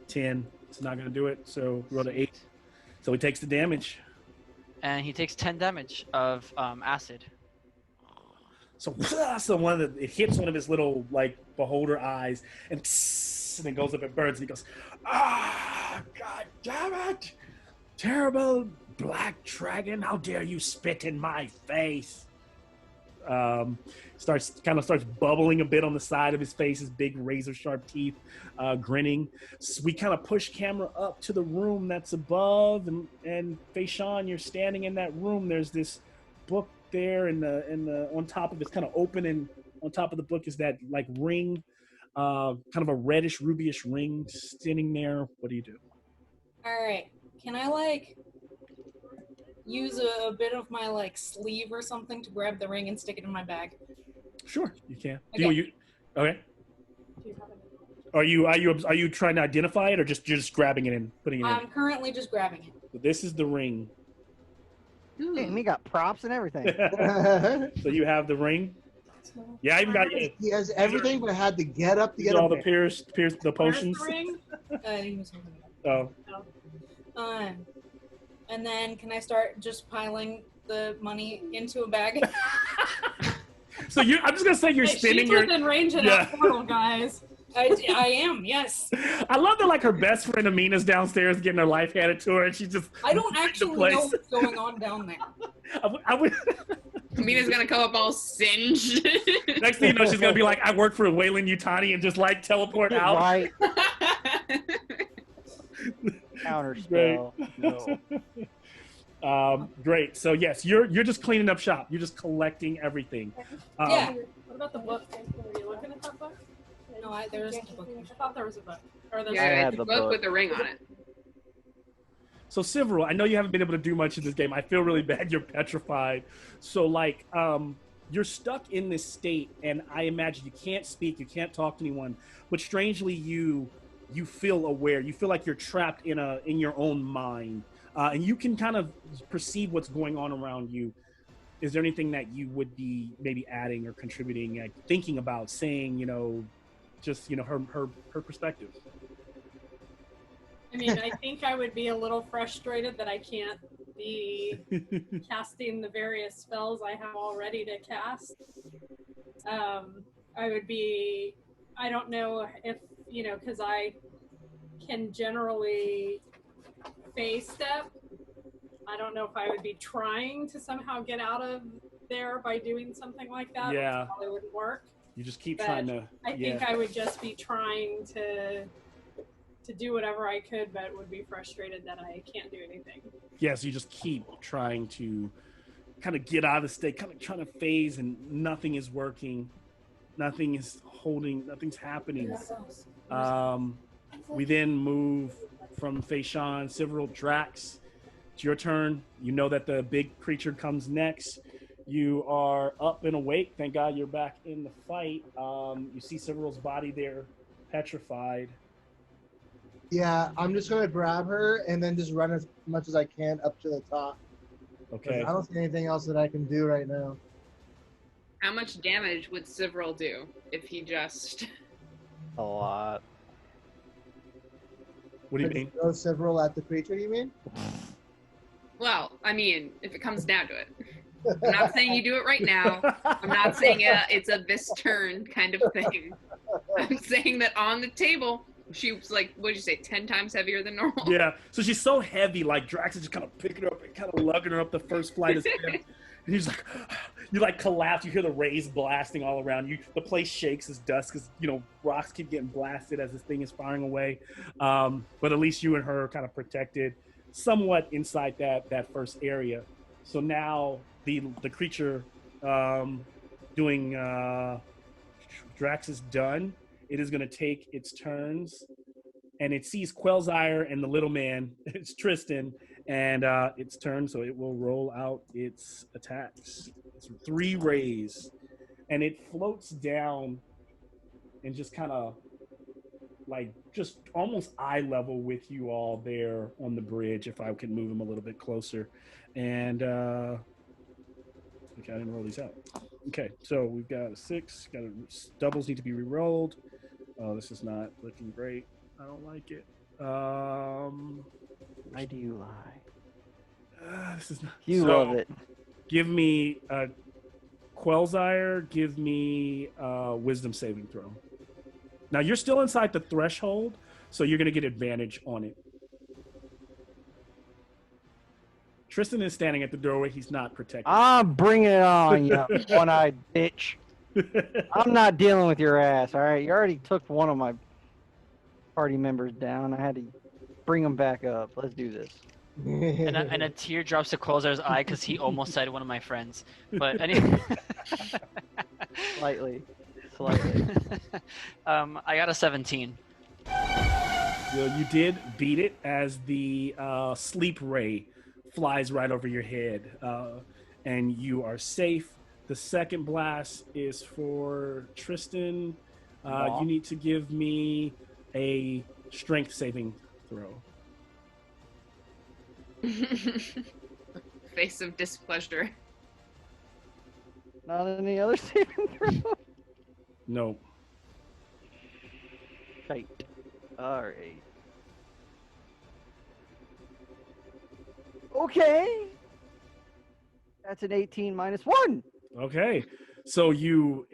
10. It's not gonna do it. So roll to 8. So he takes the damage. And he takes 10 damage of acid. So it hits one of his little like beholder eyes, and it goes up and burns. And he goes, "Ah, God damn it! Terrible black dragon! How dare you spit in my face!" Starts bubbling a bit on the side of his face, his big razor sharp teeth, grinning. So we kind of push camera up to the room that's above, and Faishan, you're standing in that room. There's this book there, and the on top of it's kind of open, and on top of the book is that like ring, kind of a reddish rubyish ring standing there. What do you do? All right. Can I like use a bit of my like sleeve or something to grab the ring and stick it in my bag? Sure, you can. Okay. Okay. Are you trying to identify it, or just grabbing it and putting it in? I'm currently just grabbing it. So this is the ring. Damn, he got props and everything. So you have the ring. Yeah, I even got you. He has everything, but had to get up to get all up the there. pierce the potions. Where's the ring? He was something Oh, and then can I start just piling the money into a bag? so I'm just gonna say you're spinning she's your. within range of that portal, guys. I am, yes. I love that like her best friend Amina's downstairs getting her life handed to her, and she's just. I don't actually know what's going on down there. I would. Amina's gonna come up all singed. Next thing you know, she's gonna be like, "I work for Wayland Yutani," and just like teleport out. Right. Counter spell. No. Great. So yes, you're just cleaning up shop. You're just collecting everything. Yeah. What about the book? Were you looking at that book? No, there isn't a book. I thought there was a book. Or there's Yeah, had it's the a book book. with the ring on it. So Sivril, I know you haven't been able to do much in this game. I feel really bad. You're petrified. So like, you're stuck in this state, and I imagine you can't speak, you can't talk to anyone, but strangely you feel aware. You feel like you're trapped in your own mind, and you can kind of perceive what's going on around you. Is there anything that you would be maybe adding or contributing, like thinking about, saying, just her perspective? I mean, I think I would be a little frustrated that I can't be casting the various spells I have all ready to cast. I would be, I don't know if, because I can generally phase step. I don't know if I would be trying to somehow get out of there by doing something like that. Yeah. Which probably wouldn't work. You just keep But trying to. I think I would just be trying to to do whatever I could, but would be frustrated that I can't do anything. Yeah, so you just keep trying to kind of get out of the state, kind of trying to phase, and nothing is working. Nothing is holding, nothing's happening. We then move from Faishan, Sivril, Drax. It's your turn. You know that the big creature comes next. You are up and awake. Thank God you're back in the fight. You see Sivril's body there, petrified. Yeah, I'm just gonna grab her and then just run as much as I can up to the top. 'Cause Okay. I don't see anything else that I can do right now. How much damage would Sivril do if he just... A lot. What do you mean? Throw several at the creature, you mean? Well, I mean, if it comes down to it. I'm not saying you do it right now. I'm not saying it's a this turn kind of thing. I'm saying that on the table, she was like, what did you say, 10 times heavier than normal? Yeah, so she's so heavy, like Drax is just kind of picking her up and kind of lugging her up the first flight of steps. And he's like, you like collapse, you hear the rays blasting all around you. The place shakes as dust because, you know, rocks keep getting blasted as this thing is firing away. But at least you and her are kind of protected somewhat inside that first area. So now the creature doing Drax is done. It is going to take its turns, and it sees Quelzire and the little man. It's Tristan, and its turn, so it will roll out its attacks. It's 3 rays, and it floats down and just kind of like just almost eye level with you all there on the bridge. If I can move him a little bit closer, and okay, I didn't roll these out. Okay, so we've got a 6. Doubles need to be re-rolled. Oh, this is not looking great. I don't like it. Why do you lie? This is not. You love it. Give me Quelzire. Give me Wisdom saving throw. Now you're still inside the threshold, so you're gonna get advantage on it. Tristan is standing at the doorway. He's not protected. I'm bringing it on, you one-eyed bitch. I'm not dealing with your ass, all right? You already took one of my party members down. I had to bring him back up. Let's do this. And a tear drops to Quelzire's eye because he almost said one of my friends. But anyway. Slightly. I got a 17. You did beat it as the sleep ray flies right over your head, and you are safe. The second blast is for Tristan. You need to give me a strength saving throw. Face of displeasure. Not any other saving throw? No. Shite. Alright. Okay. That's an 18 minus 1. Okay. So you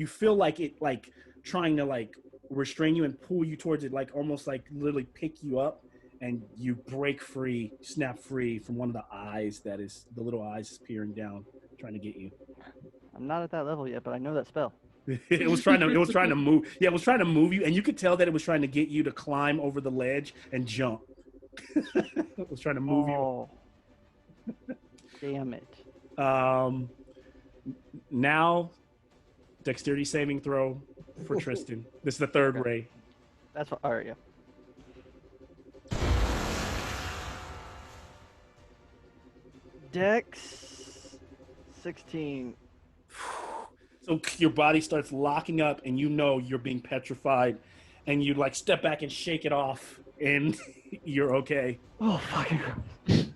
feel like it like trying to like restrain you and pull you towards it, like almost like literally pick you up, and you break free, snap free from one of the eyes that is the little eyes is peering down, trying to get you. I'm not at that level yet, but I know that spell. It was trying to move. Yeah, it was trying to move you, and you could tell that it was trying to get you to climb over the ledge and jump. It was trying to move you. Damn it. Now, dexterity saving throw for Tristan. This is the third ray. That's what. All right, yeah. Dex 16. So your body starts locking up, and you know you're being petrified, and you like step back and shake it off, and you're okay. Oh, fucking Christ.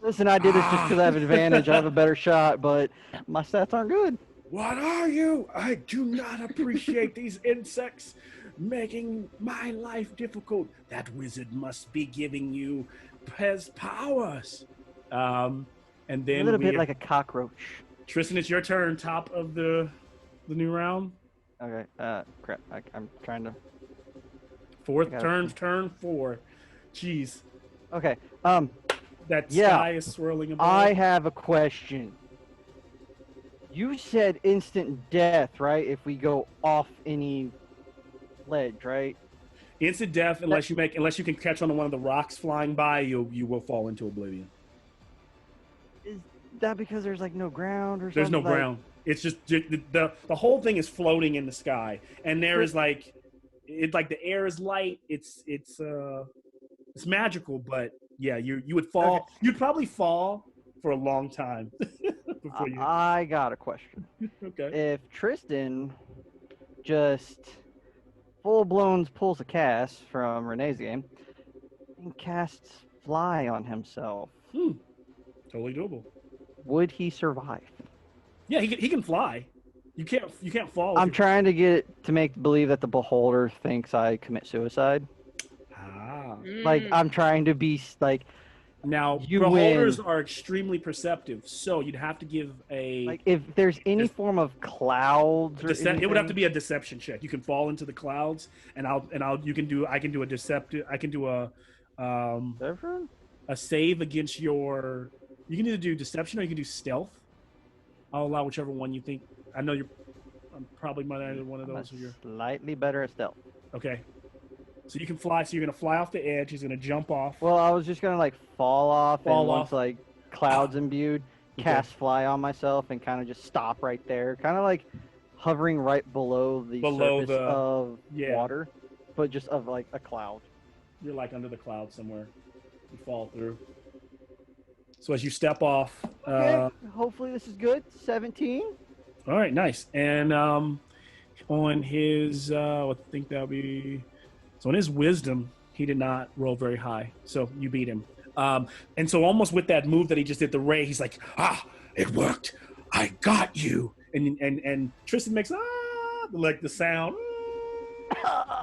Listen, I did this just because I have advantage. I have a better shot, but my stats aren't good. What are you? I do not appreciate these insects making my life difficult. That wizard must be giving you his powers. And then a little bit like a cockroach. Tristan, it's your turn. Top of the new round. Okay. Crap. I'm trying to. Fourth turn 4. Jeez. Okay. That sky is swirling above. I have a question. You said instant death, right? If we go off any ledge, right? Instant death unless you can catch on one of the rocks flying by, you will fall into oblivion. Is that because there's like no ground or There's something? no ground. It's just the whole thing is floating in the sky, and there is like the air is light. It's magical, but yeah, you would fall. Okay. You'd probably fall for a long time before you. I got a question. Okay. If Tristan just full blown pulls a cast from Renee's game and casts fly on himself, Totally doable. would he survive? Yeah, he can fly. You can't fall. I'm trying to get it to make believe that the beholder thinks I commit suicide. Ah. Like I'm trying to be like. Now, You beholders win. are extremely perceptive, so you'd have to give a. Like if there's any form of clouds or it would have to anything- be a deception check. You can fall into the clouds, and I can do a deceptive. I can do Everyone? a save against your. You can either do deception or you can do stealth. I'll allow whichever one you think. I know I'm probably might either one of I'm those. Or you're slightly better at stealth. okay. So you can fly. So you're gonna fly off the edge. He's gonna jump off. Well, I was just gonna like fall off and Fall once off. like clouds imbued, cast fly on myself and kind of just stop right there, kind of like hovering right below the surface of water, but just of like a cloud. You're like under the cloud somewhere. You fall through. So as you step off, Okay, hopefully this is good. 17. all right, nice. And on his, I think that'll be. So on his wisdom, he did not roll very high. So you beat him. And so almost with that move that he just did, the ray, he's like, it worked. I got you. And Tristan makes like the sound.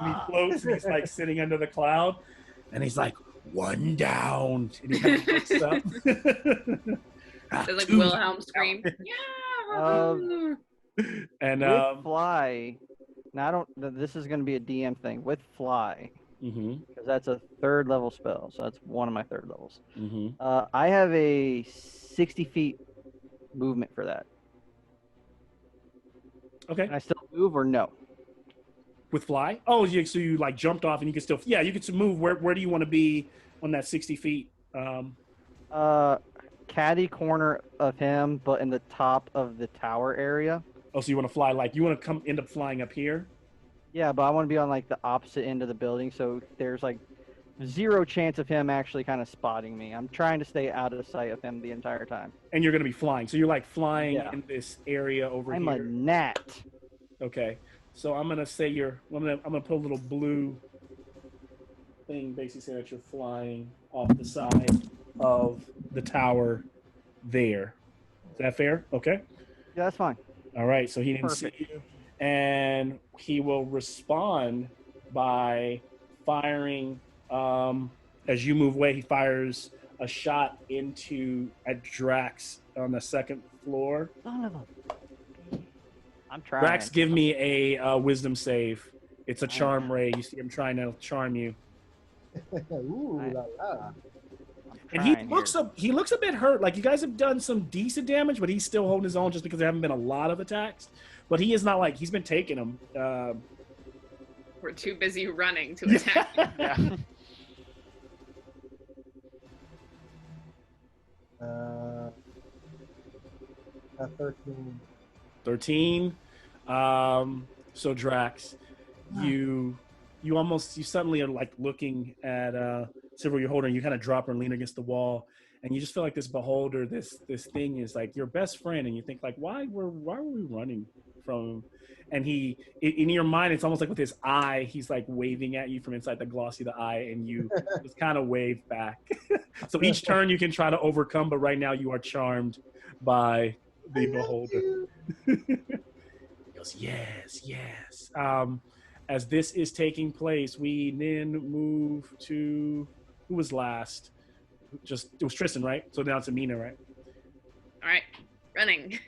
And he floats and he's like sitting under the cloud. And he's like, one down. And he kind of looks up. There's like Wilhelm scream. Yeah. And with fly. Now I don't. This is going to be a DM thing with fly, because that's a 3rd level spell. So that's one of my 3rd levels. I have a 60 feet movement for that. Okay. Can I still move or no? With fly? Oh, yeah. So you like jumped off and you can still. Yeah, you can still move. Where do you want to be on that 60 feet? Caddy corner of him, but in the top of the tower area. Oh, so you want to fly you want to end up flying up here? Yeah, but I want to be on like the opposite end of the building, so there's like 0 chance of him actually kind of spotting me. I'm trying to stay out of sight of him the entire time. And you're going to be flying. So you're like flying in this area over I'm here. a gnat. Okay. So I'm going to say I'm going to put a little blue thing basically saying that you're flying off the side of the tower there. Is that fair? Okay. Yeah, that's fine. All right, so he didn't see you, and he will respond by firing. As you move away, he fires a shot at Drax on the 2nd floor. Son of a... I'm trying. Drax, give me a wisdom save. It's a charm ray. You see him trying to charm you. Ooh, la, la. And he looks a bit hurt. Like you guys have done some decent damage, but he's still holding his own just because there haven't been a lot of attacks. But he is not like he's been taking them. We're too busy running to attack. Yeah. At 13. 13. So Drax, you suddenly are like looking at Silver you're holding. You kind of drop her and lean against the wall, and you just feel like this beholder, this thing is like your best friend, and you think like, why were we running from him? And in your mind, it's almost like with his eye, he's like waving at you from inside the glossy of the eye, and you just kind of wave back. So each turn you can try to overcome, but right now you are charmed by the beholder. He goes, yes. As this is taking place, we then move to who was last? It was Tristan, right? So now it's Amina, right? All right, running.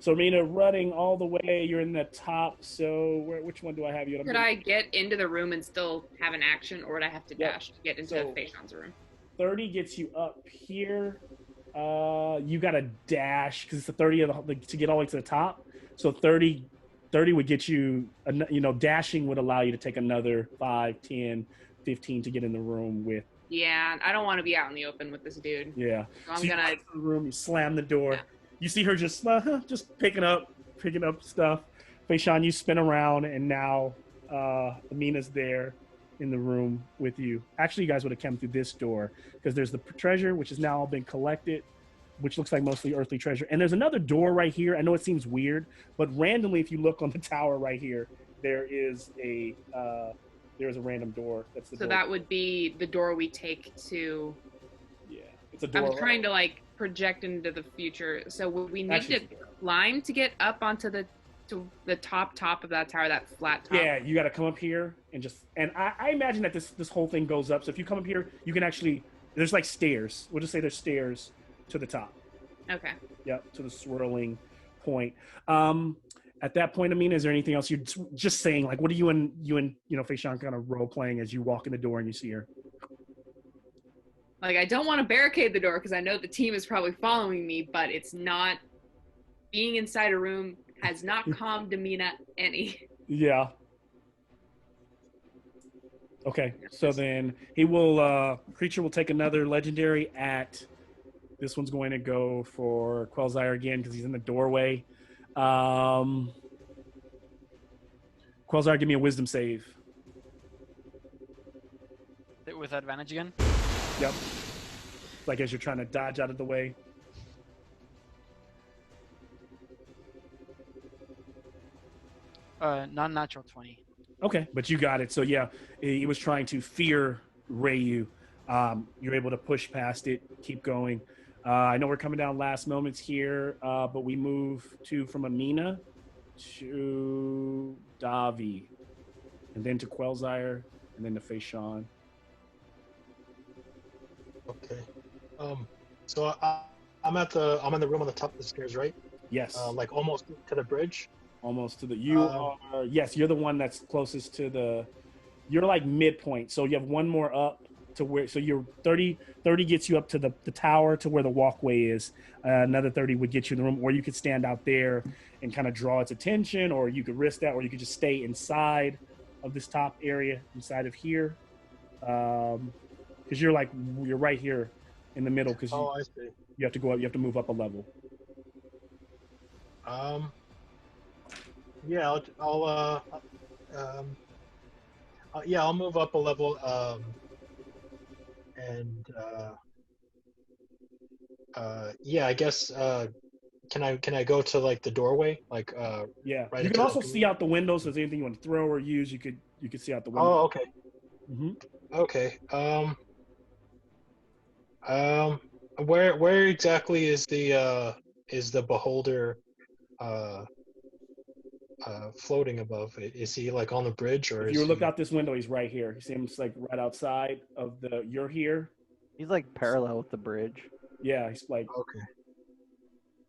So Amina, running all the way. You're in the top. So which one do I have you? Could I get into the room and still have an action, or would I have to dash to get into Phaeton's room? 30 gets you up here. You got to dash because it's the 30 to get all the way to the top. So 30 30 would get you, dashing would allow you to take another 5, 10, 15 to get in the room with. Yeah, I don't want to be out in the open with this dude. Yeah. So I'm you gonna. run to the room, you slam the door. Yeah. You see her just picking up stuff. Faishan, you spin around, and now Amina's there in the room with you. Actually, you guys would have come through this door because there's the treasure, which has now all been collected, which looks like mostly earthly treasure. And there's another door right here. I know it seems weird, but randomly, if you look on the tower right here, there is a random door. That's the So door. that would be the door we take to. Yeah, it's a door. I'm trying to like project into the future. So would we need Actually, to climb to get up onto the top of that tower, that flat top? Yeah, you got to come up here and I imagine that this whole thing goes up. So if you come up here, you can actually, there's like stairs. We'll just say there's stairs to the top. Okay. Yep, to the swirling point. At that point, Amina, is there anything else you're just saying? Like, what are you and Faishan kind of role playing as you walk in the door and you see her? Like, I don't want to barricade the door because I know the team is probably following me, but it's not. Being inside a room has not calmed Amina any. Yeah. Okay, so then creature will take another legendary at. This one's going to go for Quelzire again because he's in the doorway. Quelzire, give me a wisdom save. With advantage again? Yep. Like as you're trying to dodge out of the way. Non-natural 20. Okay, but you got it. So yeah, he was trying to fear Rayu. You're able to push past it, keep going. I know we're coming down last moments here, but we move from Amina to Davi, and then to Quelzire, and then to Faishan. Okay. So I'm in the room on the top of the stairs, right? Yes. Like almost to the bridge. Almost to the. Yes, you're the one that's closest to the. You're like midpoint, so you have one more up to where. So you're 30 gets you up to the tower to where the walkway is. Another 30 would get you in the room, or you could stand out there and kind of draw its attention, or you could risk that, or you could just stay inside of this top area, inside of here, because you're right here in the middle. Because I see. You have to go up. You have to move up a level. Yeah, I'll move up a level. I guess. Can I go to like the doorway? Like Yeah. right You can into also the- see out the window. So if there's anything you want to throw or use, you could see out the window. Oh, okay. Mm-hmm. Okay. Where exactly is the beholder floating above? Is he like on the bridge, or If you look out this window, he's right here. He seems like right outside of you're here. He's like parallel with the bridge. Yeah, he's like. Okay.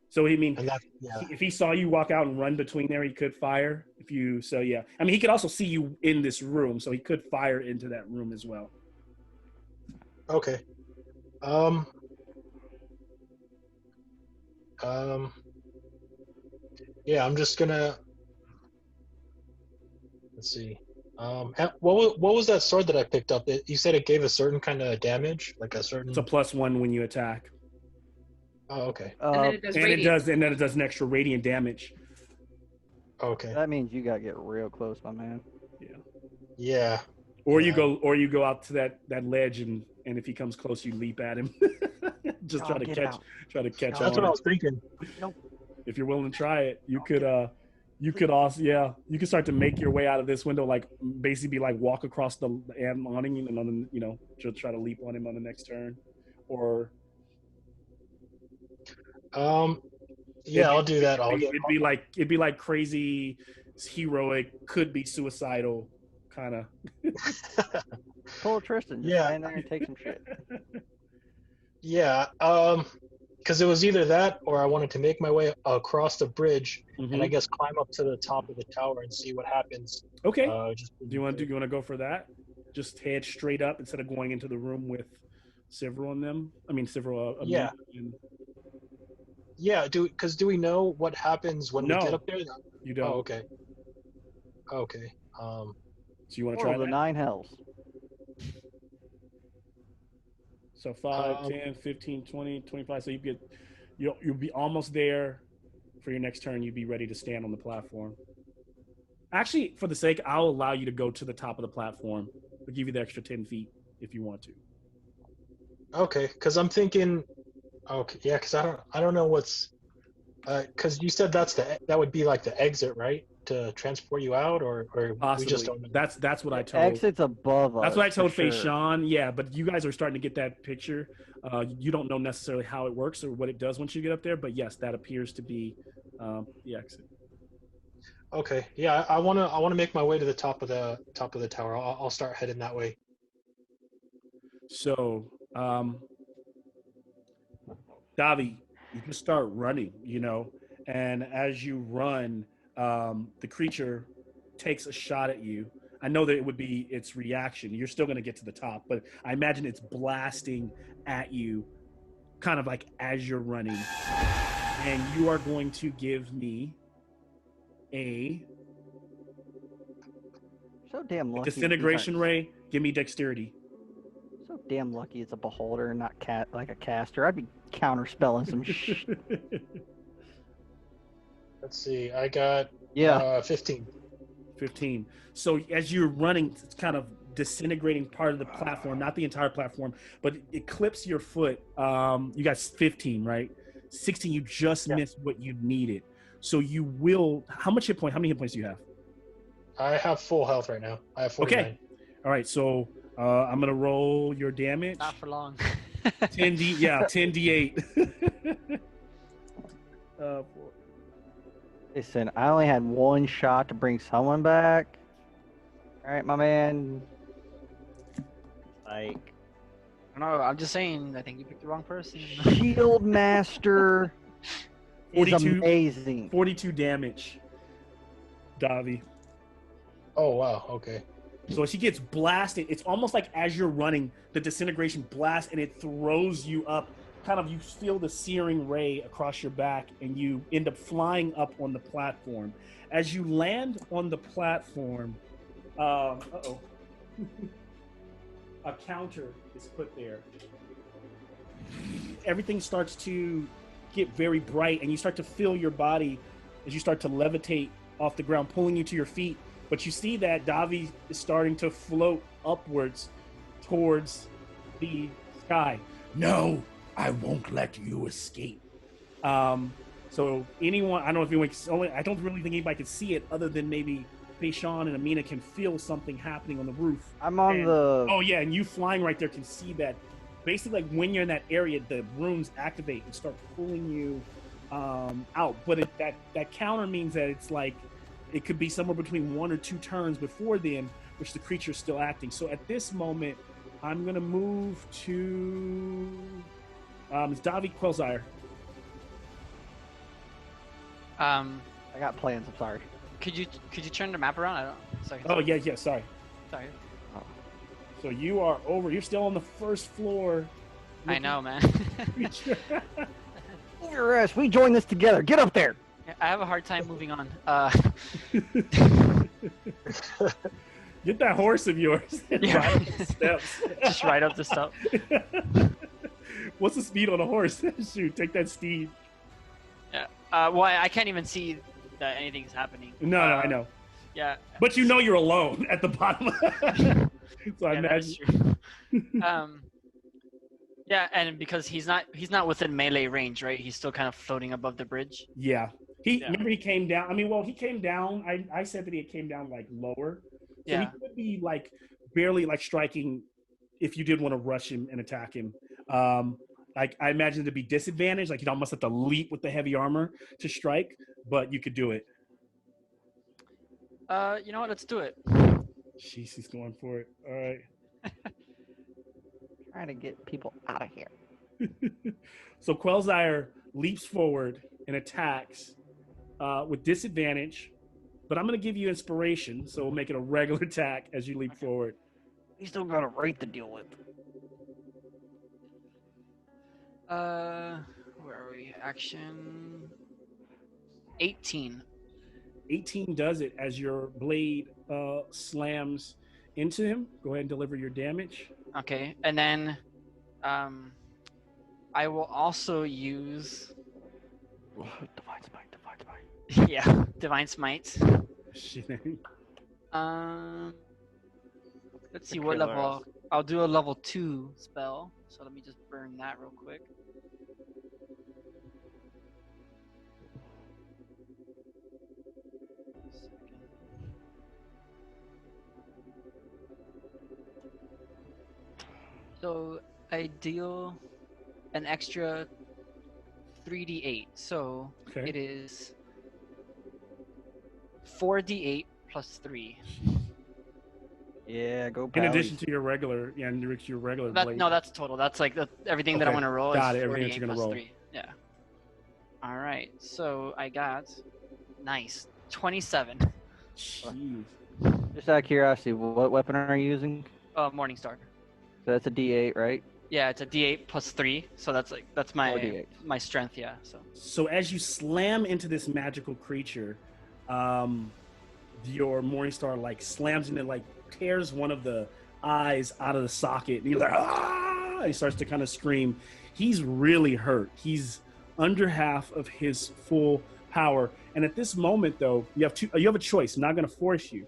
So if he saw you walk out and run between there, he could fire. Yeah. I mean, he could also see you in this room, so he could fire into that room as well. Okay. Yeah, I'm just gonna. Let's see. What was that sword that I picked up? You said it gave a certain kind of damage, like a certain. It's a +1 when you attack. Oh, okay. And then it does and radiant. then it does an extra radiant damage. Okay. That means you gotta get real close, my man. Yeah. Yeah. Or you go out to that ledge and if he comes close, you leap at him. Just try to catch That's on. what I was thinking. Nope. If you're willing to try it, you could also you could start to make your way out of this window, like basically like walk across the awning and on just try to leap on him on the next turn, or yeah, I'll do that. It'd be like crazy, heroic, could be suicidal, kind of. Pull Tristan. Just stand there and take some shit. Yeah. Because it was either that or I wanted to make my way across the bridge and I guess climb up to the top of the tower and see what happens. Okay. Do you want to go for that? Just head straight up instead of going into the room with several on them. I mean, several. Yeah. Yeah. Do we know what happens when we get up there? You don't. Oh, okay. Okay. So you want to Or try the that? 9 hells. So 5, Um, 10, 15, 20, 25. So you'll be almost there for your next turn. You'll be ready to stand on the platform. Actually, for the sake, I'll allow you to go to the top of the platform. I'll give you the extra 10 feet if you want to. okay, because I'm thinking. Okay, yeah, because I don't know what's. Because you said that would be like the exit, right? To transport you out, or we just Possibly. don't know. That's what I The told. exit's above us. That's what I for told Faye sure. Sean. Yeah, but you guys are starting to get that picture. You don't know necessarily how it works or what it does once you get up there, but yes, that appears to be the exit. Okay, yeah, I wanna make my way to the top of the tower. I'll start heading that way. So, Davi, you can start running, and as you run, the creature takes a shot at you. I know that it would be its reaction. You're still going to get to the top, but I imagine it's blasting at you, kind of like as you're running. And you are going to give me a So damn lucky. disintegration ray. Give me dexterity. So damn lucky it's a beholder and not like a caster. I'd be counterspelling some shit. Let's see, I got Yeah. 15. 15. So as you're running, it's kind of disintegrating part of the platform, not the entire platform, but it clips your foot. You got 15, right? 16, you just Yeah. missed what you needed. So you will. How many hit points do you have? I have full health right now. I have 49. Okay. All right. So I'm gonna roll your damage. Not for long. 10d. Yeah, 10d8. Listen, I only had one shot to bring someone back. All right, my man. Like, No, I'm just saying. I think you picked the wrong person. Shield Master is 42 amazing. 42 damage, Davi. Oh wow, okay. So she gets blasted. It's almost like as you're running, the disintegration blasts and it throws you up. Kind of, you feel the searing ray across your back, and you end up flying up on the platform. As you land on the platform, a counter is put there. Everything starts to get very bright, and you start to feel your body as you start to levitate off the ground, pulling you to your feet. But you see that Davi is starting to float upwards towards the sky. No, I won't let you escape. So anyone, I don't know if anyone, I don't really think anybody can see it other than maybe Sean and Amina can feel something happening on the roof. I'm on the. Oh yeah, and you flying right there can see that. Basically, like when you're in that area, the runes activate and start pulling you out. But that counter means that it's like it could be somewhere between 1 or 2 turns before then, which the creature's still acting. So at this moment, I'm gonna move to it's Davi Quelzire. I got plans. I'm sorry. Could you turn the map around? I don't. So I can Oh yeah, sorry. Sorry. So you are over. You're still on the first floor. I know, man. Move your ass. We join this together. Get up there. I have a hard time moving on. Get that horse of yours. Yeah. Ride up the steps. Just ride up the stuff. What's the speed on a horse? Shoot, take that steed. Yeah. Well, I can't even see that anything's happening. No, I know. Yeah. But you know you're alone at the bottom. So I that's imagine. true. Yeah, and because he's not within melee range, right? He's still kind of floating above the bridge. Yeah. Remember he came down. I mean, well, he came down. I said that he came down like lower. So he could be like barely like striking if you did want to rush him and attack him. Like I imagine it'd be disadvantaged. Like you'd almost have to leap with the heavy armor to strike, but you could do it. You know what? Let's do it. Jeez, he's going for it. All right. Trying to get people out of here. So Quelzire leaps forward and attacks with disadvantage, but I'm going to give you inspiration, so we'll make it a regular attack as you leap forward. We still got a right to deal with. Where are we? Action. 18. 18 does it as your blade slams into him. Go ahead and deliver your damage. Okay, and then I will also use Divine smite. yeah, divine smite. Shit. Let's see To what kill level. us. I'll do a level 2 spell. So let me just burn that real quick. So I deal an extra 3d8. So Okay. it is 4d8 plus 3. Yeah, go In Pally. addition to your regular, yeah, and your regular blade. No, that's total. That's like everything that I'm Okay, gonna roll got is it, everything that 4d8 you're gonna plus roll. 3. Yeah. All right. So I got nice 27. Jeez. Just out of curiosity, what weapon are you using? Morningstar. So that's a D8, right? Yeah, it's a D8 plus 3. So that's my 4d8. my strength. Yeah. So as you slam into this magical creature, your Morningstar like slams into like tears one of the eyes out of the socket, and he's like, ah! He starts to kind of scream. He's really hurt. He's under half of his full power, and at this moment, though, you have a choice. I'm not going to force you.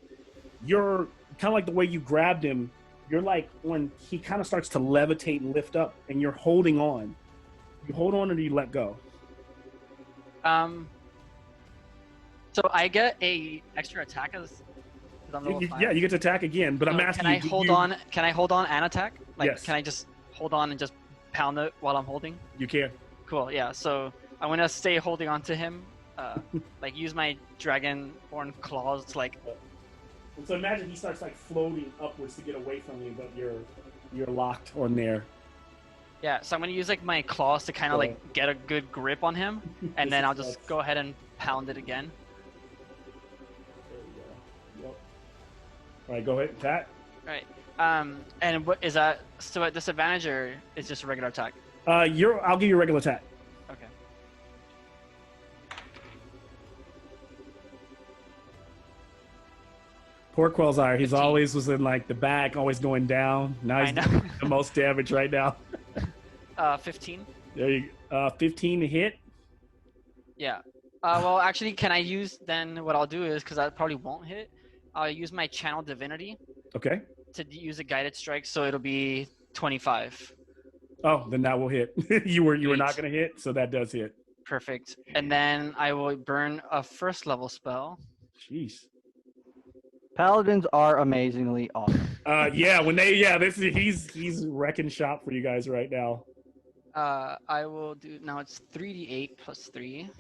You're kind of like the way you grabbed him. You're like when he kind of starts to levitate and lift up, and you're holding on. You hold on, or do you let go? So I get a extra attack as I'm level 5. Yeah, you get to attack again, but So I'm asking can you. I hold on? Can I hold on and attack? Like, Yes. Can I just hold on and just pound it while I'm holding? You can. Cool. Yeah. So I'm gonna stay holding on to him. Like use my dragonborn claws to like. And so imagine he starts like floating upwards to get away from you, but you're locked on there. Yeah. So I'm gonna use like my claws to kind of like get a good grip on him, and then I'll just go ahead and pound it again. There we go. Yep. All right, go ahead, attack. All right. And what is that? So at disadvantage or is just a regular attack? I'll give you a regular attack. Okay. Poor Quelzire, he's 15. always was in like the back, always going down. Now he's doing the most damage right now. 15. There you 15 to hit. Yeah. Well, actually, can I use then? What I'll do is because I probably won't hit. I'll use my channel divinity Okay. to use a guided strike, so it'll be 25. Oh, then that will hit. you were Sweet. not going to hit, so that does hit. Perfect. And then I will burn a first level spell. Jeez. Paladins are amazingly awesome. He's wrecking shop for you guys right now. I will do now. It's 3d8 plus 3,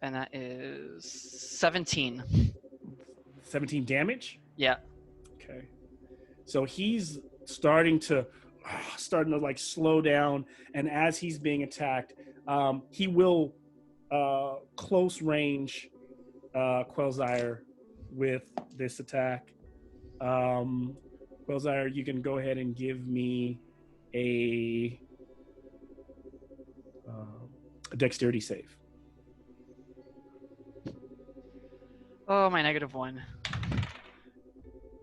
and that is 17. 17 damage. Yeah. Okay. So he's starting to like slow down, and as he's being attacked, he will close range Quelzire with this attack. Quelzire, you can go ahead and give me a dexterity save. Oh, my -1.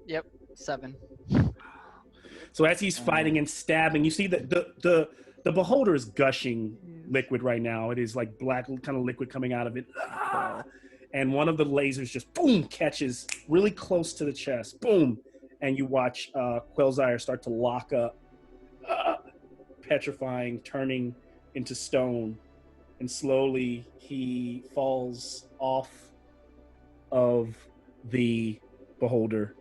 Yep, 7. So as he's fighting and stabbing, you see that the beholder is gushing liquid right now. It is like black kind of liquid coming out of it. And one of the lasers just boom catches really close to the chest. Boom. And you watch Quelzire start to lock up, petrifying, turning into stone. And slowly he falls off of the beholder.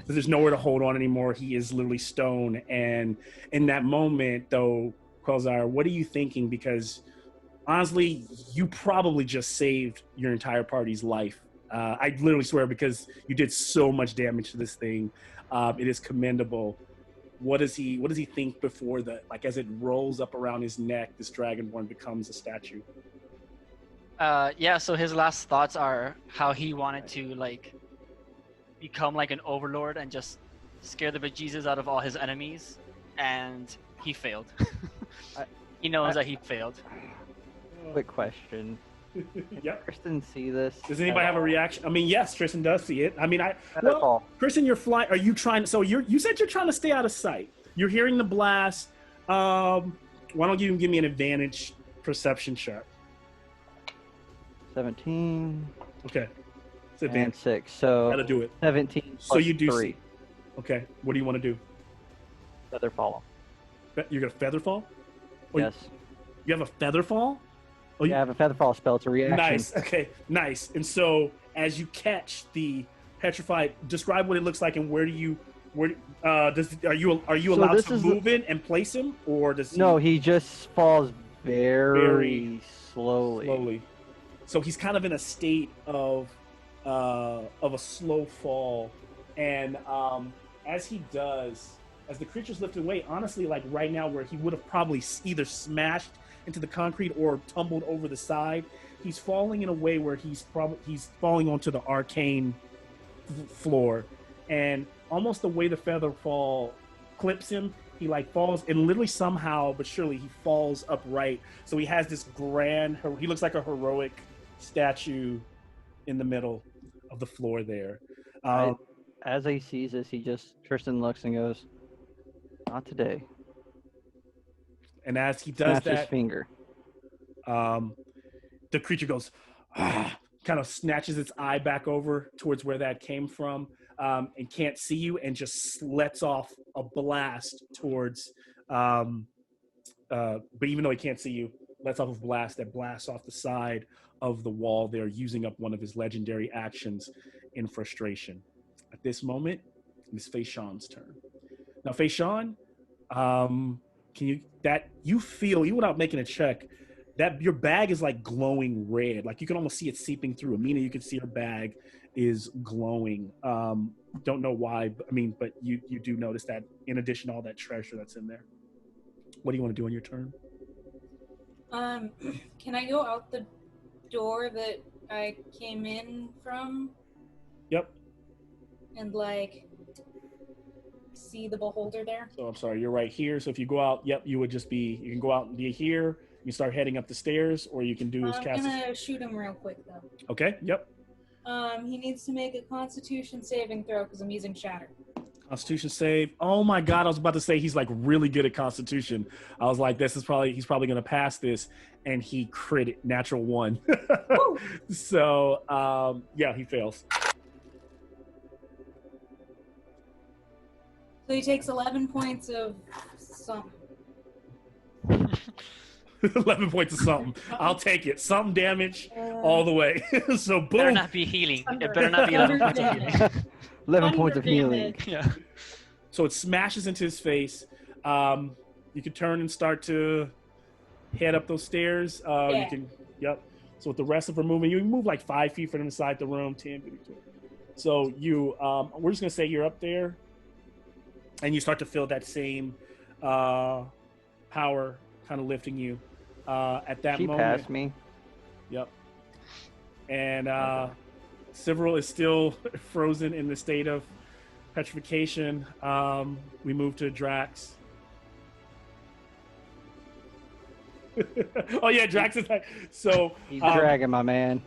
There's nowhere to hold on anymore. He is literally stone. And in that moment, though, Quelzire, what are you thinking? Because honestly, you probably just saved your entire party's life. I literally swear, because you did so much damage to this thing. It is commendable. What does he think before as it rolls up around his neck, this dragonborn becomes a statue? Yeah, so his last thoughts are how he wanted to like become like an overlord and just scare the bejesus out of all his enemies, and he failed. He knows that he failed. Quick question. Yep. Kristen see this? Does anybody have a reaction? I mean, yes, Tristan does see it. I mean, Featherfall. Kristen, you're flying. Are you trying? So you said you're trying to stay out of sight. You're hearing the blast. Why don't you give me an advantage perception check? 17 Okay. It's and advantage. 6. So Gotta do it. 17 So plus you do 3. see. Okay. What do you want to do? Feather fall. You're gonna feather fall? Oh, Yes. You have a feather fall? Oh, Yeah, I have a feather fall spell. It's a reaction. Nice. Okay. Nice. And so as you catch the petrified, describe what it looks like and where are you So allowed this to is move in and place him, or does No, he just falls very slowly. slowly? So he's kind of in a state of a slow fall, and as he does, as the creature's lifted away, honestly, like right now, where he would have probably either smashed into the concrete or tumbled over the side, he's falling in a way where he's falling onto the arcane floor, and almost the way the feather fall clips him, he like falls, and literally somehow but surely he falls upright. So he has this he looks like a heroic statue in the middle of the floor there. As he sees this, Tristan looks and goes, "Not today." And as he does Snaps his that, finger. the creature goes, kind of snatches its eye back over towards where that came from, and can't see you, and just lets off a blast towards, but even though he can't see you, lets off a blast that blasts off the side of the wall there, using up one of his legendary actions in frustration. At this moment, it's Faishan's turn. Now, Faishan, you feel, even without making a check, that your bag is like glowing red. Like you can almost see it seeping through. Amina, you can see her bag is glowing. Don't know why, but you do notice that in addition to all that treasure that's in there. What do you want to do on your turn? Can I go out the door that I came in from? Yep. And see the beholder there? So I'm sorry, you're right here. So if you go out, you can go out and be here. You can start heading up the stairs, or you can do his cast. I'm gonna shoot him real quick though. Okay, yep. He needs to make a Constitution saving throw because I'm using Shatter. Constitution save. Oh my God, I was about to say he's like really good at Constitution. I was like, he's probably gonna pass this, and he crit it, natural 1. So yeah, he fails. So he takes 11 points of something. 11 points of something. I'll take it. Something damage all the way. So boom. Better not be healing. It better not be 11 points of healing. 11 points of healing. Yeah. So it smashes into his face. You can turn and start to head up those stairs. You can. Yep. So with the rest of her movement, you can move like 5 feet from inside the room. 10, 15, 20. So you, we're just gonna say you're up there, and you start to feel that same power kind of lifting you. At that moment, She passed me. Yep. And Sivril is still frozen in the state of petrification. We move to Drax. Oh yeah, Drax is like, so He's dragging my man.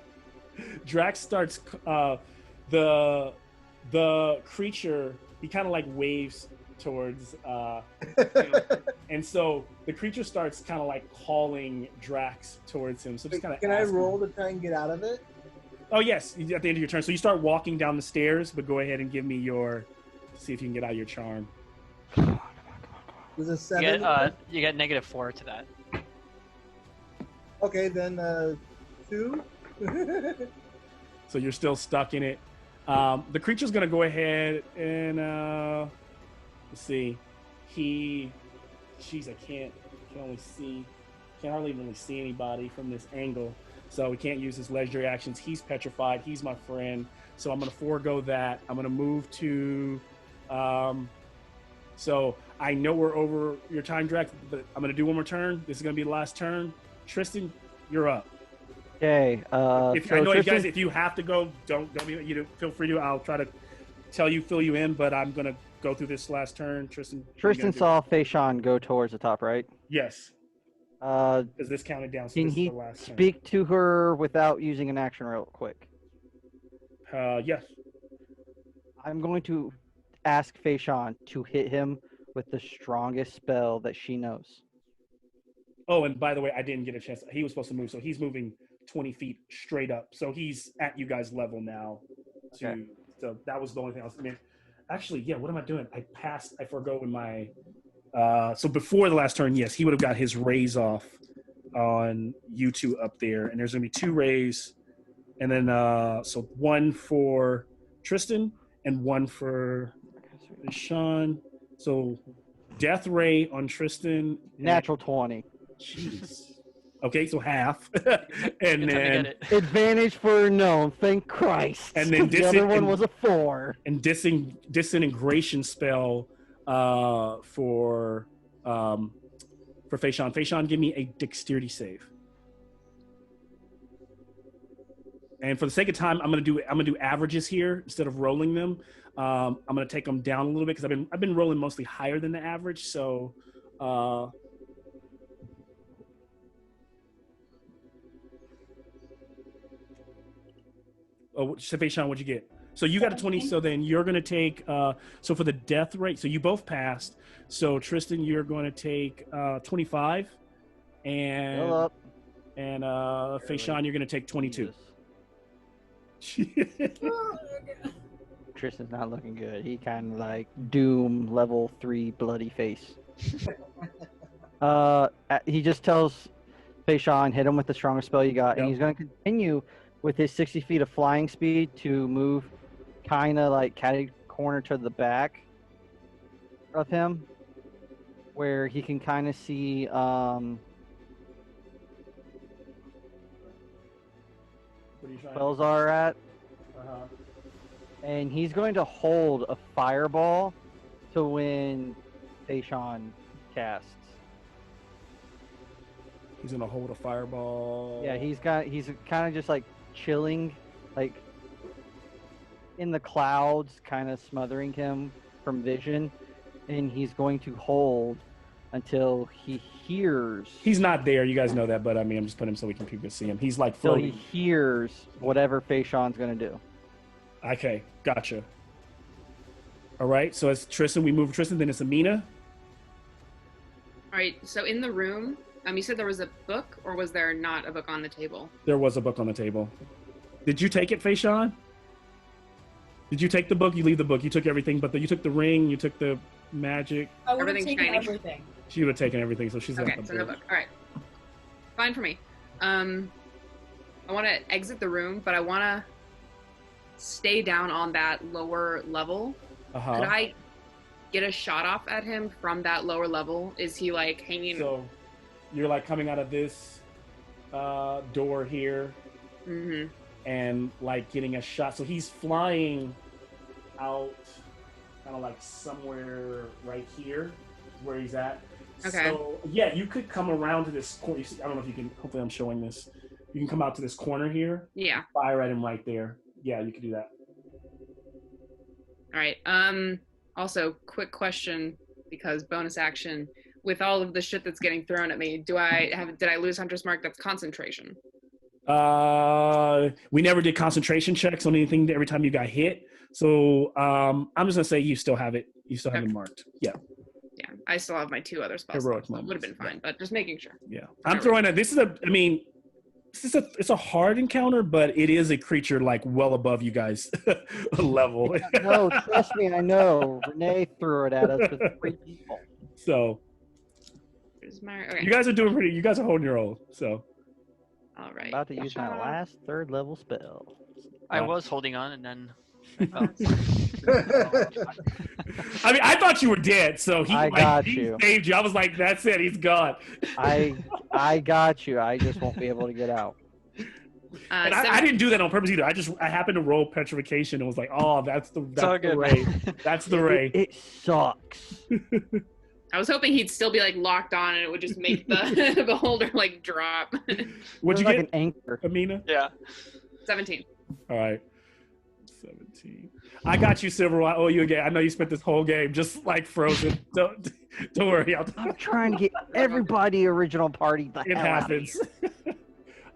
Drax starts the creature, he kind of like waves towards and so the creature starts kind of like calling Drax towards him. So just kind of Can I roll to try and get out of it? Oh yes, at the end of your turn. So you start walking down the stairs, but go ahead and give me see if you can get out of your charm. Was it 7? You get -4 to that. Okay, then 2. So you're still stuck in it. The creature's gonna go ahead and let's see. I can't hardly really see anybody from this angle. So we can't use his legendary actions. He's petrified. He's my friend. So I'm gonna forego that. I'm gonna move to so I know we're over your time, Drax, but I'm gonna do one more turn. This is gonna be the last turn. Tristan, you're up. Okay. I know Tristan, you guys, if you have to go, don't be, feel free to. I'll try to fill you in, but I'm gonna go through this last turn. Tristan saw Faishan go towards the top right. Yes. Because this counted down. So Can this is he the last turn. speak to her without using an action real quick? Yes. I'm going to ask Faishan to hit him with the strongest spell that she knows. Oh, and by the way, I didn't get a chance. He was supposed to move, so he's moving 20 feet straight up. So he's at you guys' level now. Okay. So that was the only thing I was. I mean, actually, yeah. What am I doing? I forgo in my. So before the last turn, yes, he would have got his raise off on you two up there, and there's gonna be 2 rays, and then so 1 for Tristan and 1 for Sean. So death ray on Tristan. Natural 20. Jeez. Okay, so half, and Good time to get then it. Advantage for gnome, thank Christ. And then the other one was a 4. and disintegration spell for Faishan. Faishan, give me a dexterity save. And for the sake of time, I'm gonna do averages here instead of rolling them. I'm gonna take them down a little bit because I've been rolling mostly higher than the average. So. Oh, Faishan, what'd you get? So you got a 20. So then you're going to take. So for the death rate, so you both passed. So Tristan, you're going to take 25, and Fill up. Faishan, you're going to take 22. Tristan's not looking good. He kind of like Doom level 3 bloody face. He just tells Faishan, hit him with the strongest spell you got, and he's going to continue with his 60 feet of flying speed to move kind of like catty corner to the back of him, where he can kind of see spells are at. And he's going to hold a fireball to when Faishan casts. He's gonna hold a fireball. Yeah, he's kind of just like chilling, like in the clouds, kind of smothering him from vision, and he's going to hold until he hears. He's not there, you guys know that, but I mean, I'm just putting him so people can see him. He's like floating. So he hears whatever Faishan's gonna do. Okay, gotcha. All right, so it's Tristan. We move Tristan, then it's Amina. All right, so in the room, you said there was a book, or was there not a book on the table? There was a book on the table. Did you take it, Faishan? Did you take the book? You leave the book. You took everything, but you took the ring. You took the magic. I would have Everything's taken shiny. everything. She would have taken everything, so she's Okay, got the so no book. book. All right, fine for me. I want to exit the room, but I want to stay down on that lower level. Uh-huh. Could I get a shot off at him from that lower level? Is he like hanging? So you're like coming out of this door here Mm-hmm. and like getting a shot. So he's flying out kind of like somewhere right here is where he's at. Okay. So yeah, you could come around to this corner. I don't know if you can, hopefully I'm showing this. You can come out to this corner here. Yeah. Fire at him right there. Yeah, you could do that. All right. Also, quick question, because bonus action. With all of the shit that's getting thrown at me, did I lose Hunter's Mark? That's concentration. We never did concentration checks on anything every time you got hit. So I'm just gonna say you still have it. You still have it marked. Yeah. Yeah, I still have my 2 other spells. Heroic So it would have been fine, but just making sure. Yeah. I'm throwing it. It's a hard encounter, but it is a creature like well above you guys level. No, trust me, I know. Renee threw it at us with 3 people. So okay. you guys are doing pretty. You guys are holding your own. So all right. About to use my last 3rd level spell. I was holding on, and then. I mean, I thought you were dead, so he saved you. I was like, that's it, he's gone. I got you. I just won't be able to get out. And I didn't do that on purpose either. I happened to roll petrification and was like, oh, that's the ray. That's the ray. It sucks. I was hoping he'd still be like locked on, and it would just make the beholder like drop. What'd you like get? An anchor. Amina? Yeah. 17. All right. 17. I got you, Silver. I owe you a game. I know you spent this whole game just like frozen. Don't worry. I'm trying to get everybody original party the It hell happens.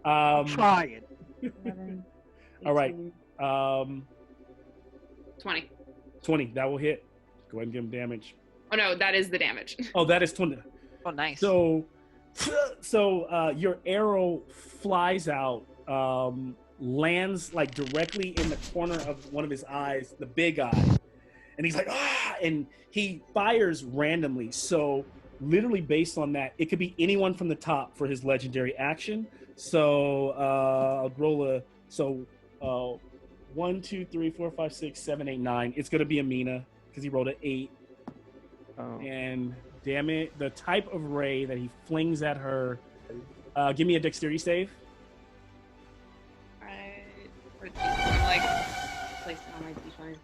out of here. Trying. 11, All right. 20. 20. That will hit. Go ahead and give him damage. Oh no, that is the damage. Oh, that is 20. Oh, nice. So your arrow flies out, lands like directly in the corner of one of his eyes, the big eye, and he's like, ah, and he fires randomly. So literally based on that, it could be anyone from the top for his legendary action. So I'll roll 1, 2, 3, 4, 5, 6, 7, 8, 9. It's gonna be Amina because he rolled an 8. Oh. And damn it, the type of ray that he flings at her. Give me a dexterity save. Right. I'm like placing on my d20.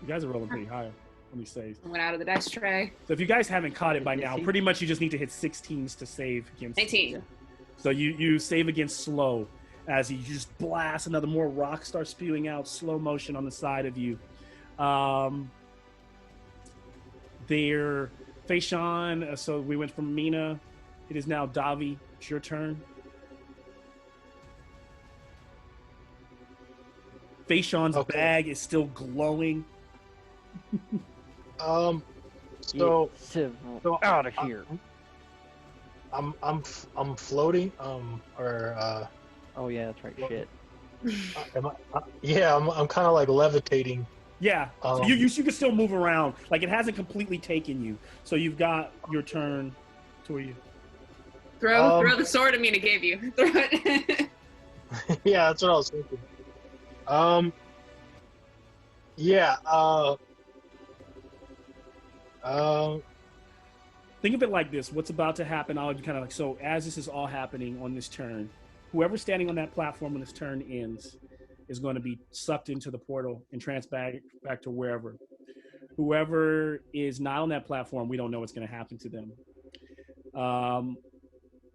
You guys are rolling pretty high on these saves. I went out of the dice tray. So if you guys haven't caught it by now, pretty much you just need to hit 16s to save against. 19. So you save against slow as he just blasts another more rock starts spewing out slow motion on the side of you. There, Faishan. So we went from Mina. It is now Davi. It's your turn. Faishan's bag is still glowing. So out of here. I'm floating. Oh yeah, that's right. Shit. I'm kind of like levitating. Yeah, so you can still move around. Like, it hasn't completely taken you. So you've got your turn. To you. Throw the sword Amina gave you. Throw it. Yeah, that's what I was thinking. Think of it like this. What's about to happen, I'll kind of like, so as this is all happening on this turn, whoever's standing on that platform when this turn ends is going to be sucked into the portal and transferred back to wherever. Whoever is not on that platform, we don't know what's going to happen to them.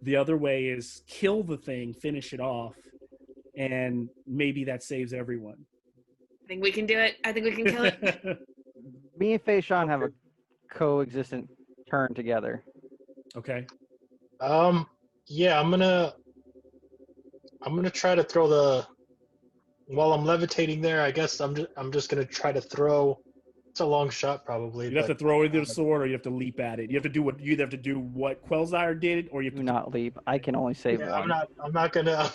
The other way is kill the thing, finish it off, and maybe that saves everyone. I think we can do it. I think we can kill it. Me and Faishan have a coexistent turn together. Okay. Yeah, I'm gonna try to throw the. While I'm levitating there, I guess I'm just gonna try to throw. It's a long shot, probably. You have to throw either the sword or you have to leap at it. You have to do what Quelzire did, or you have to do not leap. I can only save one. I'm not gonna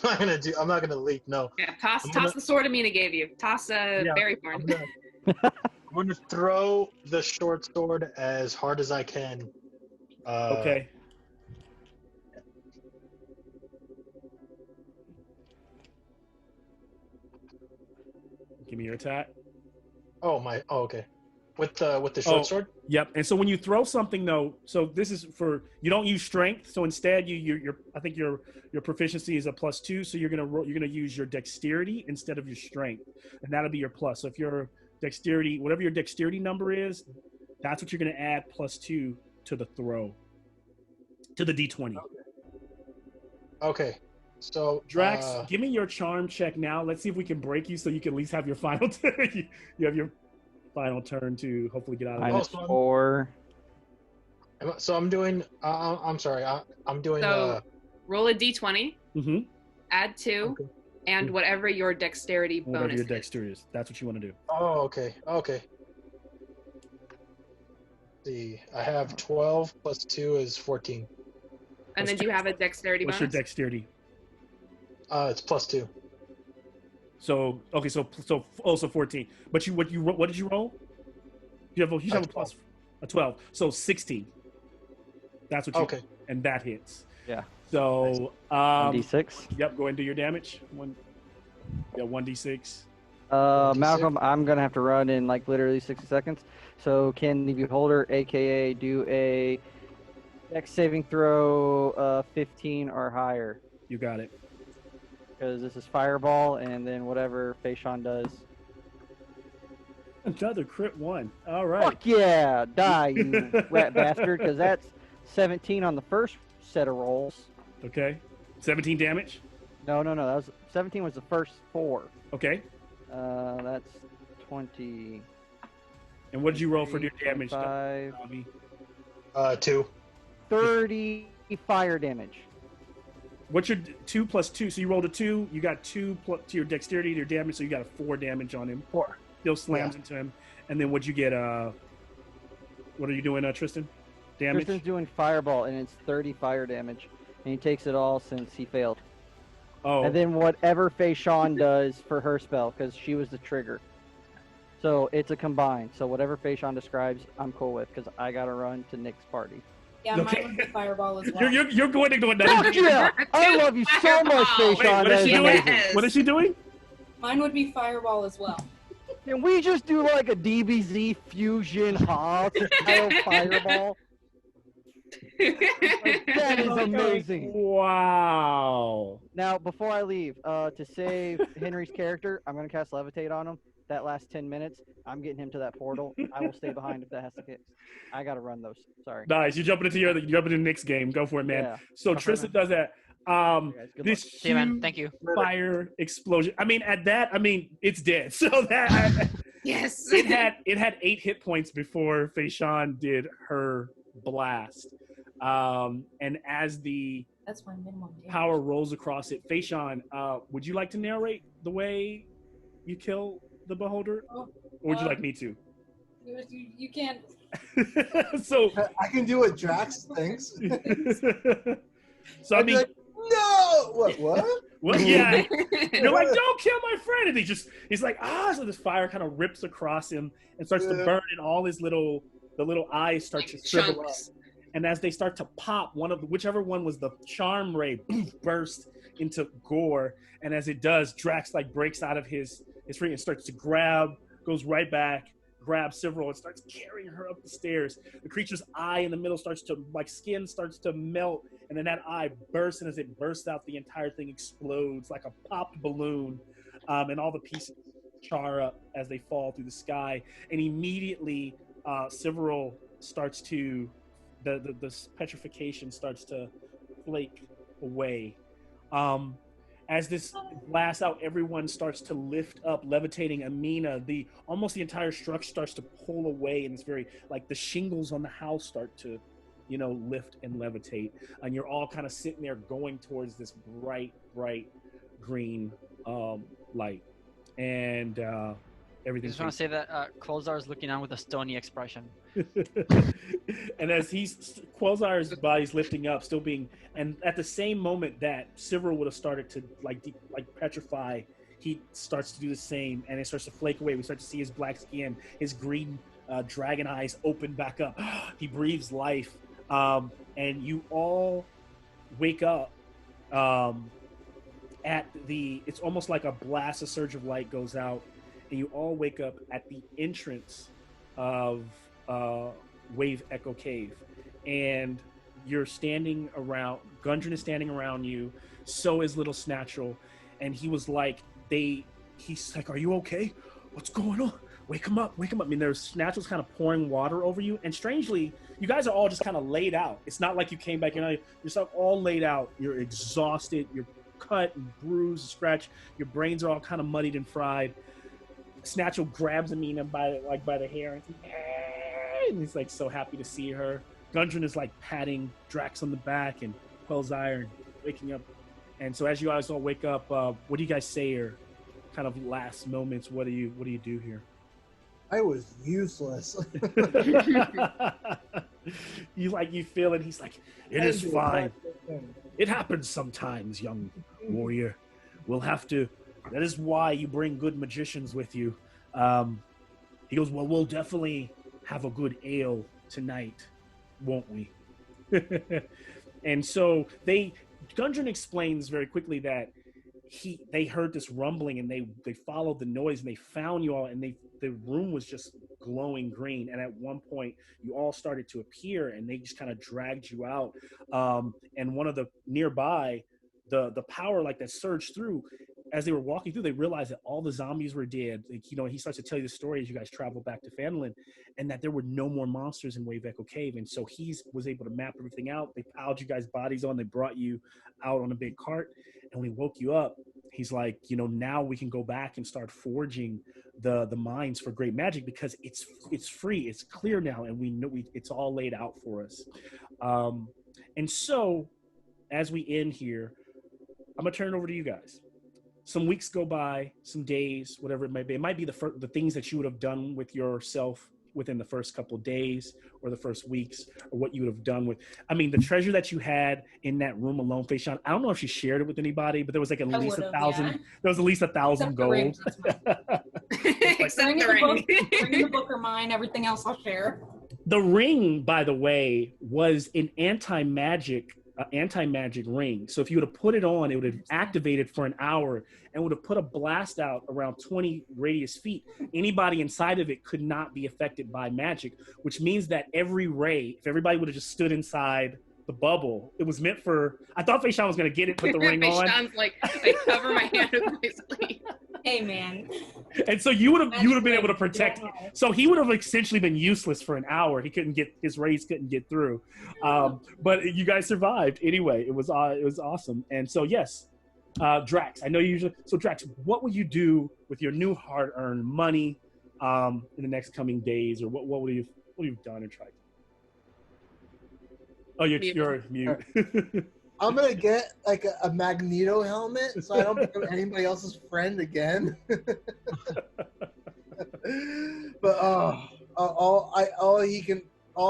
leap. No. Yeah, toss the sword Amina gave you. Toss a berry thorn. I'm gonna throw the short sword as hard as I can. Okay. Give me your attack. Okay. With the short sword? Yep. And so when you throw something though, so this is for, you don't use strength. So instead I think your proficiency is a +2. So you're gonna use your dexterity instead of your strength, and that'll be your plus. So if your dexterity, whatever your dexterity number is, that's what you're gonna add +2 to the throw, to the D20. Okay. So Drax, give me your charm check now. Let's see if we can break you so you can at least have your final turn. You have your final turn to hopefully get out of it. -4. So I'm doing. I'm sorry. I'm doing. So roll a d20. Mm-hmm. Add 2, and whatever your dexterity whatever bonus your dexterity is. That's what you want to do. Oh, okay. Okay. See, I have 12 + 2 is 14. And then do you have a dexterity bonus? What's your dexterity? It's +2. So okay, so 14. But what did you roll? You have a 12. So 16. That's what you. Okay. And that hits. Yeah. So 1d6. Yep. Go ahead and do your damage. 1d6. Malcolm, I'm gonna have to run in like literally 60 seconds. So can the beholder, aka, do a dex saving throw 15 or higher? You got it. Because this is fireball, and then whatever Faishan does. Another crit 1. All right. Fuck yeah! Die, you rat bastard, because that's 17 on the first set of rolls. Okay. 17 damage? No. That was 17 was the first 4. Okay. That's 20. And what did you roll for your 23, damage? 25, Bobby? 2. 30 fire damage. What's your 2 plus 2? So you rolled a 2. You got 2 plus to your dexterity to your damage, so you got a 4 damage on him. 4. Still slams into him. And then what'd you get? What are you doing, Tristan? Damage? Tristan's doing fireball, and it's 30 fire damage. And he takes it all since he failed. Oh. And then whatever Faye Sean does for her spell, because she was the trigger. So it's a combined. So whatever Faye Sean describes, I'm cool with, because I got to run to Nick's party. Yeah, Okay. mine would be fireball as well. You're going to go another. Fuck yeah! I love you so much, Faye Wait, Sean. what is she doing? Yes. What is she doing? Mine would be fireball as well. Can we just do like a DBZ fusion Hobbs style fireball? Like, that is amazing. Wow. Now, before I leave, to save Henry's character, I'm going to cast Levitate on him. That last 10 minutes, I'm getting him to that portal. I will stay behind if that has to get. I got to run those. Sorry. Nice. You jumping into the Knicks game. Go for it, man. Yeah. So Go for it, Tristan man. does that. Guys, good This luck. See you, man. huge Thank you. fire explosion. I mean, at that, it's dead. So that Yes. it had 8 hit points before Fayshawn did her blast. And as the That's my minimum damage. power rolls across it, Fayshawn, would you like to narrate the way you kill the beholder, or would you like me to? You can't. So I can do what Drax thinks. so I I'd be mean, like, no! What? well, yeah. You're like, don't kill my friend. And he's like, so this fire kind of rips across him and starts to Yeah. burn, and all the little eyes start to shrivel up. Chunks. And as they start to pop, whichever one was the charm ray bursts into gore. And as it does, Drax like breaks out of his ring and starts to goes right back, grabs Cyril, and starts carrying her up the stairs. The creature's eye in the middle skin starts to melt, and then that eye bursts, and as it bursts out, the entire thing explodes like a popped balloon, and all the pieces char up as they fall through the sky. And immediately, Cyril starts to, the petrification starts to flake away. As this blasts out, everyone starts to lift up, levitating Amina. Almost the entire structure starts to pull away, and it's very like the shingles on the house start to, lift and levitate. And you're all kind of sitting there going towards this bright green light, and I everything's. just want to say that Quasar is looking on with a stony expression. And as Quasar's body's lifting up, still being, and at the same moment that Cyril would have started to like petrify, he starts to do the same, and it starts to flake away. We start to see his black skin, his green dragon eyes open back up. He breathes life, and you all wake up. It's almost like a blast, a surge of light goes out, and you all wake up at the entrance of Wave Echo Cave, and you're standing around. Gundren is standing around you. So is Little Snatchel, and he's like, "Are you okay? What's going on? Wake him up! Wake him up!" I mean, there's Snatchel's kind of pouring water over you, and strangely, you guys are all just kind of laid out. It's not like you came back. You're all laid out. You're exhausted. You're cut and bruised, scratched. Your brains are all kind of muddied and fried. Snatchel grabs Amina by the hair, and he's like so happy to see her. Gundren is like patting Drax on the back, and Quelzire and waking up. And so as you guys all wake up, what do you guys say are kind of last moments? What do you do here? I was useless. You feel it. He's like, it is fine. It happens sometimes, young warrior. We'll have to. That is why you bring good magicians with you. He goes, well, we'll definitely have a good ale tonight, won't we? And so Gundren explains very quickly that they heard this rumbling, and they followed the noise, and they found you all, and the room was just glowing green. And at one point, you all started to appear, and they just kind of dragged you out. And one of the nearby, the power like that surged through. as they were walking through, they realized that all the zombies were dead. Like, he starts to tell you the story as you guys travel back to Phandelver, and that there were no more monsters in Wave Echo Cave. And so he was able to map everything out. They piled you guys' bodies on. They brought you out on a big cart. And when he woke you up, he's like, now we can go back and start forging the mines for great magic, because it's free, it's clear now, and we know it's all laid out for us. And so, as we end here, I'm gonna turn it over to you guys. Some weeks go by, some days, whatever it might be. It might be the things that you would have done with yourself within the first couple of days or the first weeks, or what you would have done with. I mean, the treasure that you had in that room alone, Faishan. I don't know if she shared it with anybody, but there was like at least 1,000. Yeah. There was at least 1,000 gold. Except the ring. Bring the book or mine. Everything else I'll share. The ring, by the way, was an anti-magic ring. So if you would have put it on, it would have activated for an hour and would have put a blast out around 20 radius feet. Anybody inside of it could not be affected by magic, which means that every ray, if everybody would have just stood inside the bubble, it was meant for. I thought Faishan was going to get it, put the ring on. Faishan's like, I cover my hand with my sleeve. Hey, man. And so you would have been able to protect it. So he would have essentially been useless for an hour. His rays couldn't get through. But you guys survived anyway. It was awesome. And so yes, Drax, I know you usually. So Drax, what will you do with your new hard-earned money in the next coming days, or what will you've done and tried? Oh, you're mute. I'm gonna get like a Magneto helmet so I don't become anybody else's friend again. But all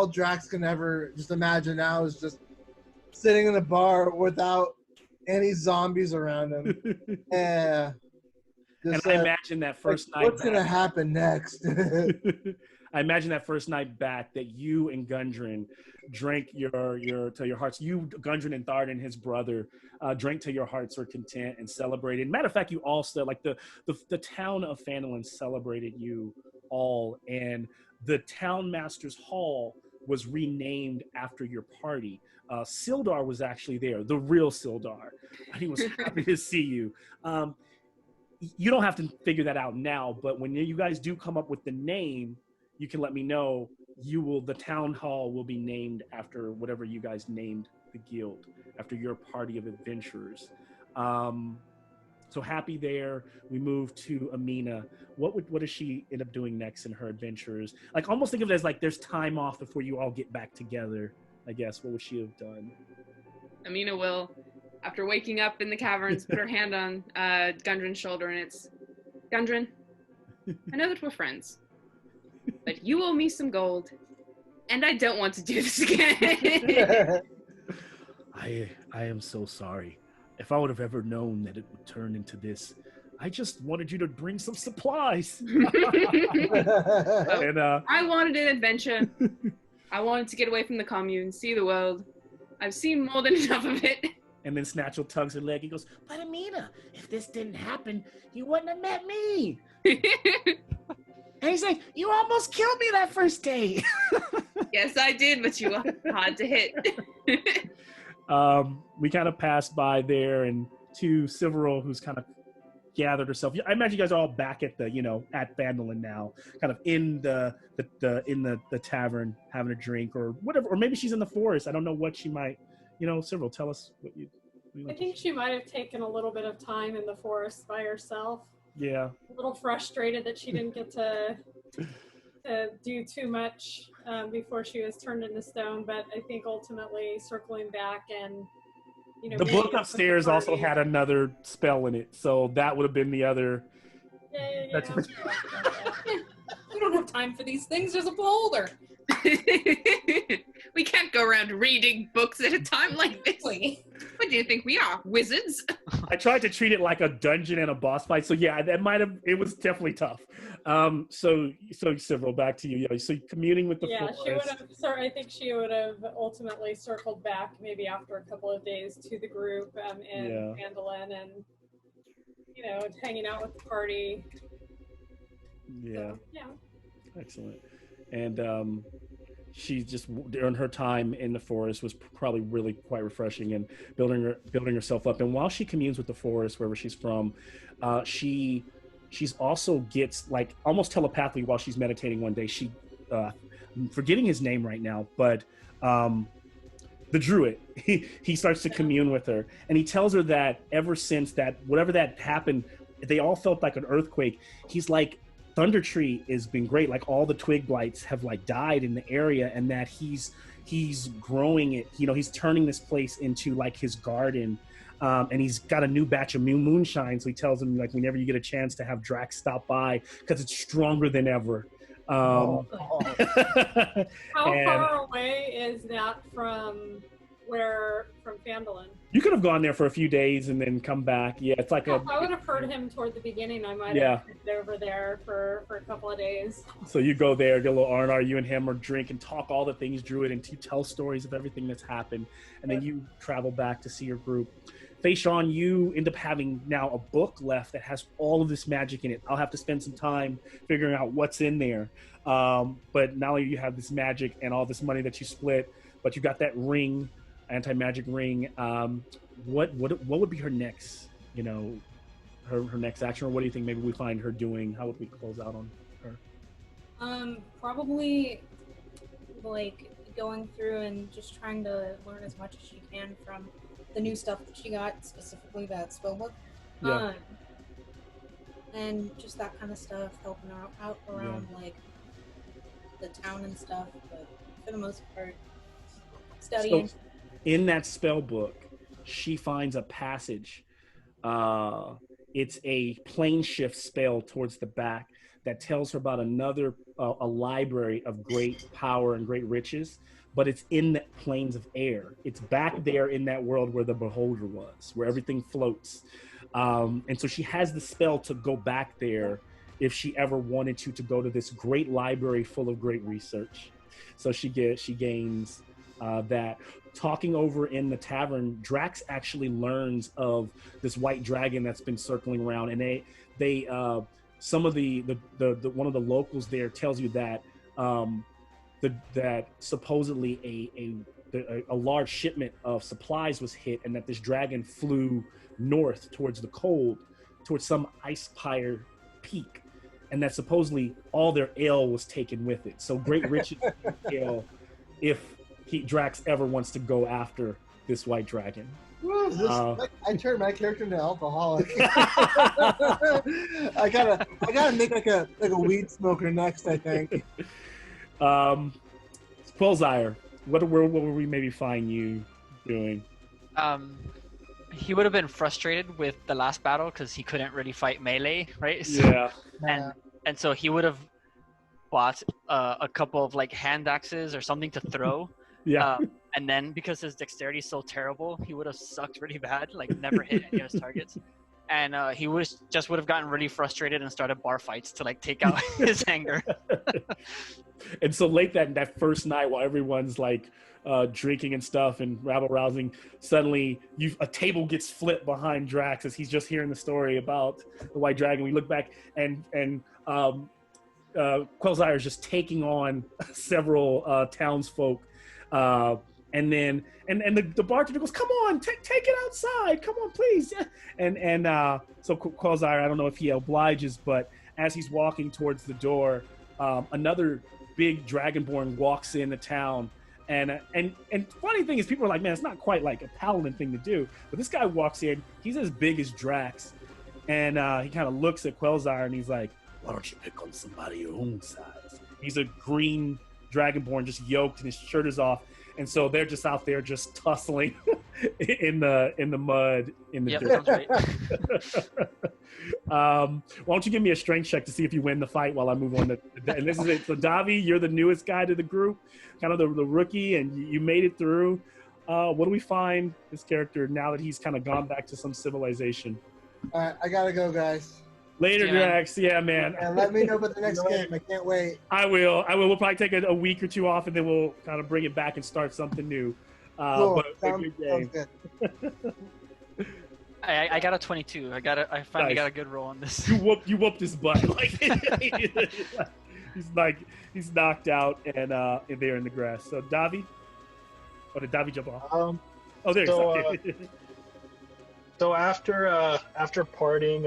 Drax can ever just imagine now is just sitting in a bar without any zombies around him. Yeah. And I imagine that first night. What's gonna happen next? I imagine that first night back that you and Gundren drank your till your hearts. You, Gundren, and Thardan, his brother, drank till your hearts were content and celebrated. Matter of fact, you all still like the town of Phandelver celebrated you all, and the town master's hall was renamed after your party. Sildar was actually there, the real Sildar. He was happy to see you. You don't have to figure that out now, but when you guys do come up with the name, you can let me know. The town hall will be named after whatever you guys named the guild, after your party of adventurers. So happy there. We move to Amina. What does she end up doing next in her adventures? Like, almost think of it as like there's time off before you all get back together, I guess. What would she have done? Amina will, after waking up in the caverns, put her hand on Gundren's shoulder, and it's, Gundren, I know that we're friends, but you owe me some gold, and I don't want to do this again. I am so sorry. If I would have ever known that it would turn into this, I just wanted you to bring some supplies. And, I wanted an adventure. I wanted to get away from the commune, see the world. I've seen more than enough of it. And then Snatchel tugs her leg. He goes, but Amina, if this didn't happen, you wouldn't have met me. And he's like, you almost killed me that first day. Yes, I did, but you were hard to hit. We kind of passed by there, and to Silverol, who's kind of gathered herself. I imagine you guys are all back at at Phandelver now, kind of in the tavern having a drink or whatever, or maybe she's in the forest. I don't know what she might. Silverol, tell us what you. I think she might have taken a little bit of time in the forest by herself. Yeah. A little frustrated that she didn't get to do too much before she was turned into stone, but I think ultimately circling back and the book upstairs also had another spell in it, so that would have been the other. Yeah. We don't have time for these things. There's a beholder. We can't go around reading books at a time like this. What do you think we are, wizards? I tried to treat it like a dungeon and a boss fight, so yeah, it was definitely tough. So Silverol, back to you. So communing with the forest. She would have. I think she would have ultimately circled back maybe after a couple of days to the group in Phandelver and hanging out with the party. Yeah. So, yeah. Excellent. And she just during her time in the forest was probably really quite refreshing and building herself up. And while she communes with the forest wherever she's from, she's also gets like almost telepathically while she's meditating one day. I'm forgetting his name right now, but the druid, he starts to commune with her, and he tells her that ever since that whatever that happened, they all felt like an earthquake. He's like, Thunder Tree has been great. Like all the twig blights have like died in the area, and that he's growing it. He's turning this place into like his garden, and he's got a new batch of moonshine. So he tells him like, whenever you get a chance to have Drax stop by, because it's stronger than ever. How And far away is that from Phandelver? you could have gone there for a few days and then come back. Yeah, it's like If I would have heard him toward the beginning, I might have been over there for a couple of days. So you go there, get a little R&R, you and him, or drink and talk all the things Druid, and you tell stories of everything that's happened, and then you travel back to see your group. Faishawn, you end up having now a book left that has all of this magic in it. I'll have to spend some time figuring out what's in there. But not only do you have this magic and all this money that you split, but you got that ring, anti-magic ring. What would be her next, her next action, or what do you think maybe we find her doing? How would we close out on her? Probably like going through and just trying to learn as much as she can from the new stuff that she got, specifically that spellbook. Yeah. And just that kind of stuff, helping her out around like the town and stuff, but for the most part, studying. So, in that spell book, she finds a passage. It's a plane shift spell towards the back that tells her about another a library of great power and great riches, but it's in the planes of air. It's back there in that world where the beholder was, where everything floats. And so she has the spell to go back there if she ever wanted to go to this great library full of great research. So she gains that. Talking over in the tavern, Drax actually learns of this white dragon that's been circling around, and they some of the one of the locals there tells you that that supposedly a large shipment of supplies was hit, and that this dragon flew north towards the cold, towards some ice pyre peak, and that supposedly all their ale was taken with it. So great riches ale if Drax ever wants to go after this white dragon. I turned my character into alcoholic. I gotta make like a weed smoker next, I think. Quillzire, what will we maybe find you doing? He would have been frustrated with the last battle because he couldn't really fight melee, right? So, Yeah. And so he would have bought a couple of like hand axes or something to throw. Yeah. And then because his dexterity is so terrible, he would have sucked really bad, like never hit any of his targets. And he would have gotten really frustrated and started bar fights to like take out his anger. And so late that first night, while everyone's like drinking and stuff and rabble rousing, suddenly a table gets flipped behind Drax as he's just hearing the story about the white dragon. We look back and Quillzire is just taking on several townsfolk. And then the bartender goes, "Come on, take it outside. Come on, please." And so Quillzire, I don't know if he obliges, but as he's walking towards the door, another big dragonborn walks into town. And funny thing is, people are like, "Man, it's not quite like a paladin thing to do." But this guy walks in. He's as big as Drax, and he kind of looks at Quillzire and he's like, "Why don't you pick on somebody your own size?" He's a green dragonborn, just yoked, and his shirt is off. And so they're just out there just tussling in the mud in the dirt. Sounds right. Why don't you give me a strength check to see if you win the fight while I move on to and this is it. So Davi, you're the newest guy to the group, kind of the rookie, and you made it through. What do we find this character now that he's kind of gone back to some civilization? All right, I gotta go, guys. Later, Drax. Yeah, man. And let me know about the next game. I can't wait. I will. We'll probably take a week or two off, and then we'll kind of bring it back and start something new. Cool. But Sounds good. I got a 22. I finally got a good roll on this. You whooped his butt. Like, he's knocked out and there in the grass. So Davi, did Davi jump off? Oh, there he is. So, Okay. so after partying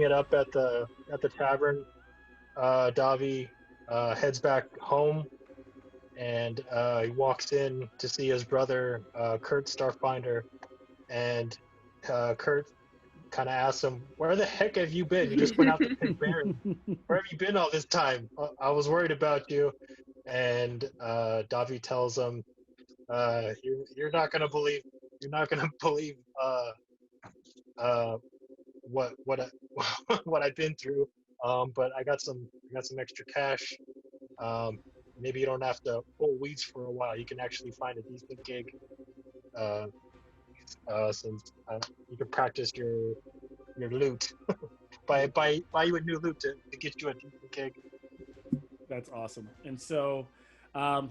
it up at the tavern, Davi heads back home, and he walks in to see his brother Kurt Starfinder, and Kurt kind of asks him, "Where the heck have you been? You just went out to pick berries. Where have you been all this time? I was worried about you." And Davi tells him, "You're not gonna believe. You're not gonna believe what what I've been through. But I got some extra cash. Maybe you don't have to pull weeds for a while. You can actually find a decent gig. Uh, since you can practice your loot." buy you a new loot to get you a decent gig. That's awesome. And so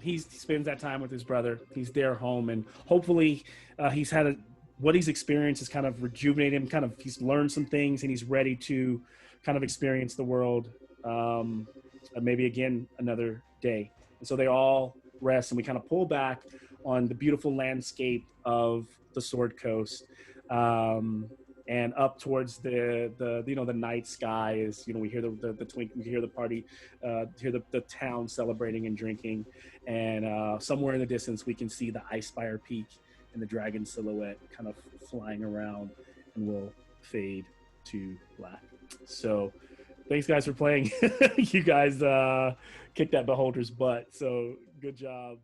he spends that time with his brother. He's there home, and hopefully he's had what he's experienced has kind of rejuvenated him. Kind of he's learned some things, and he's ready to kind of experience the world maybe again another day. And so they all rest, and we kind of pull back on the beautiful landscape of the Sword Coast. And up towards the night sky is, we hear the twink, we hear the party, hear the town celebrating and drinking, and somewhere in the distance we can see the Ice Spire Peak and the dragon silhouette kind of flying around, and will fade to black. So thanks guys for playing. You guys kicked that beholder's butt, so good job.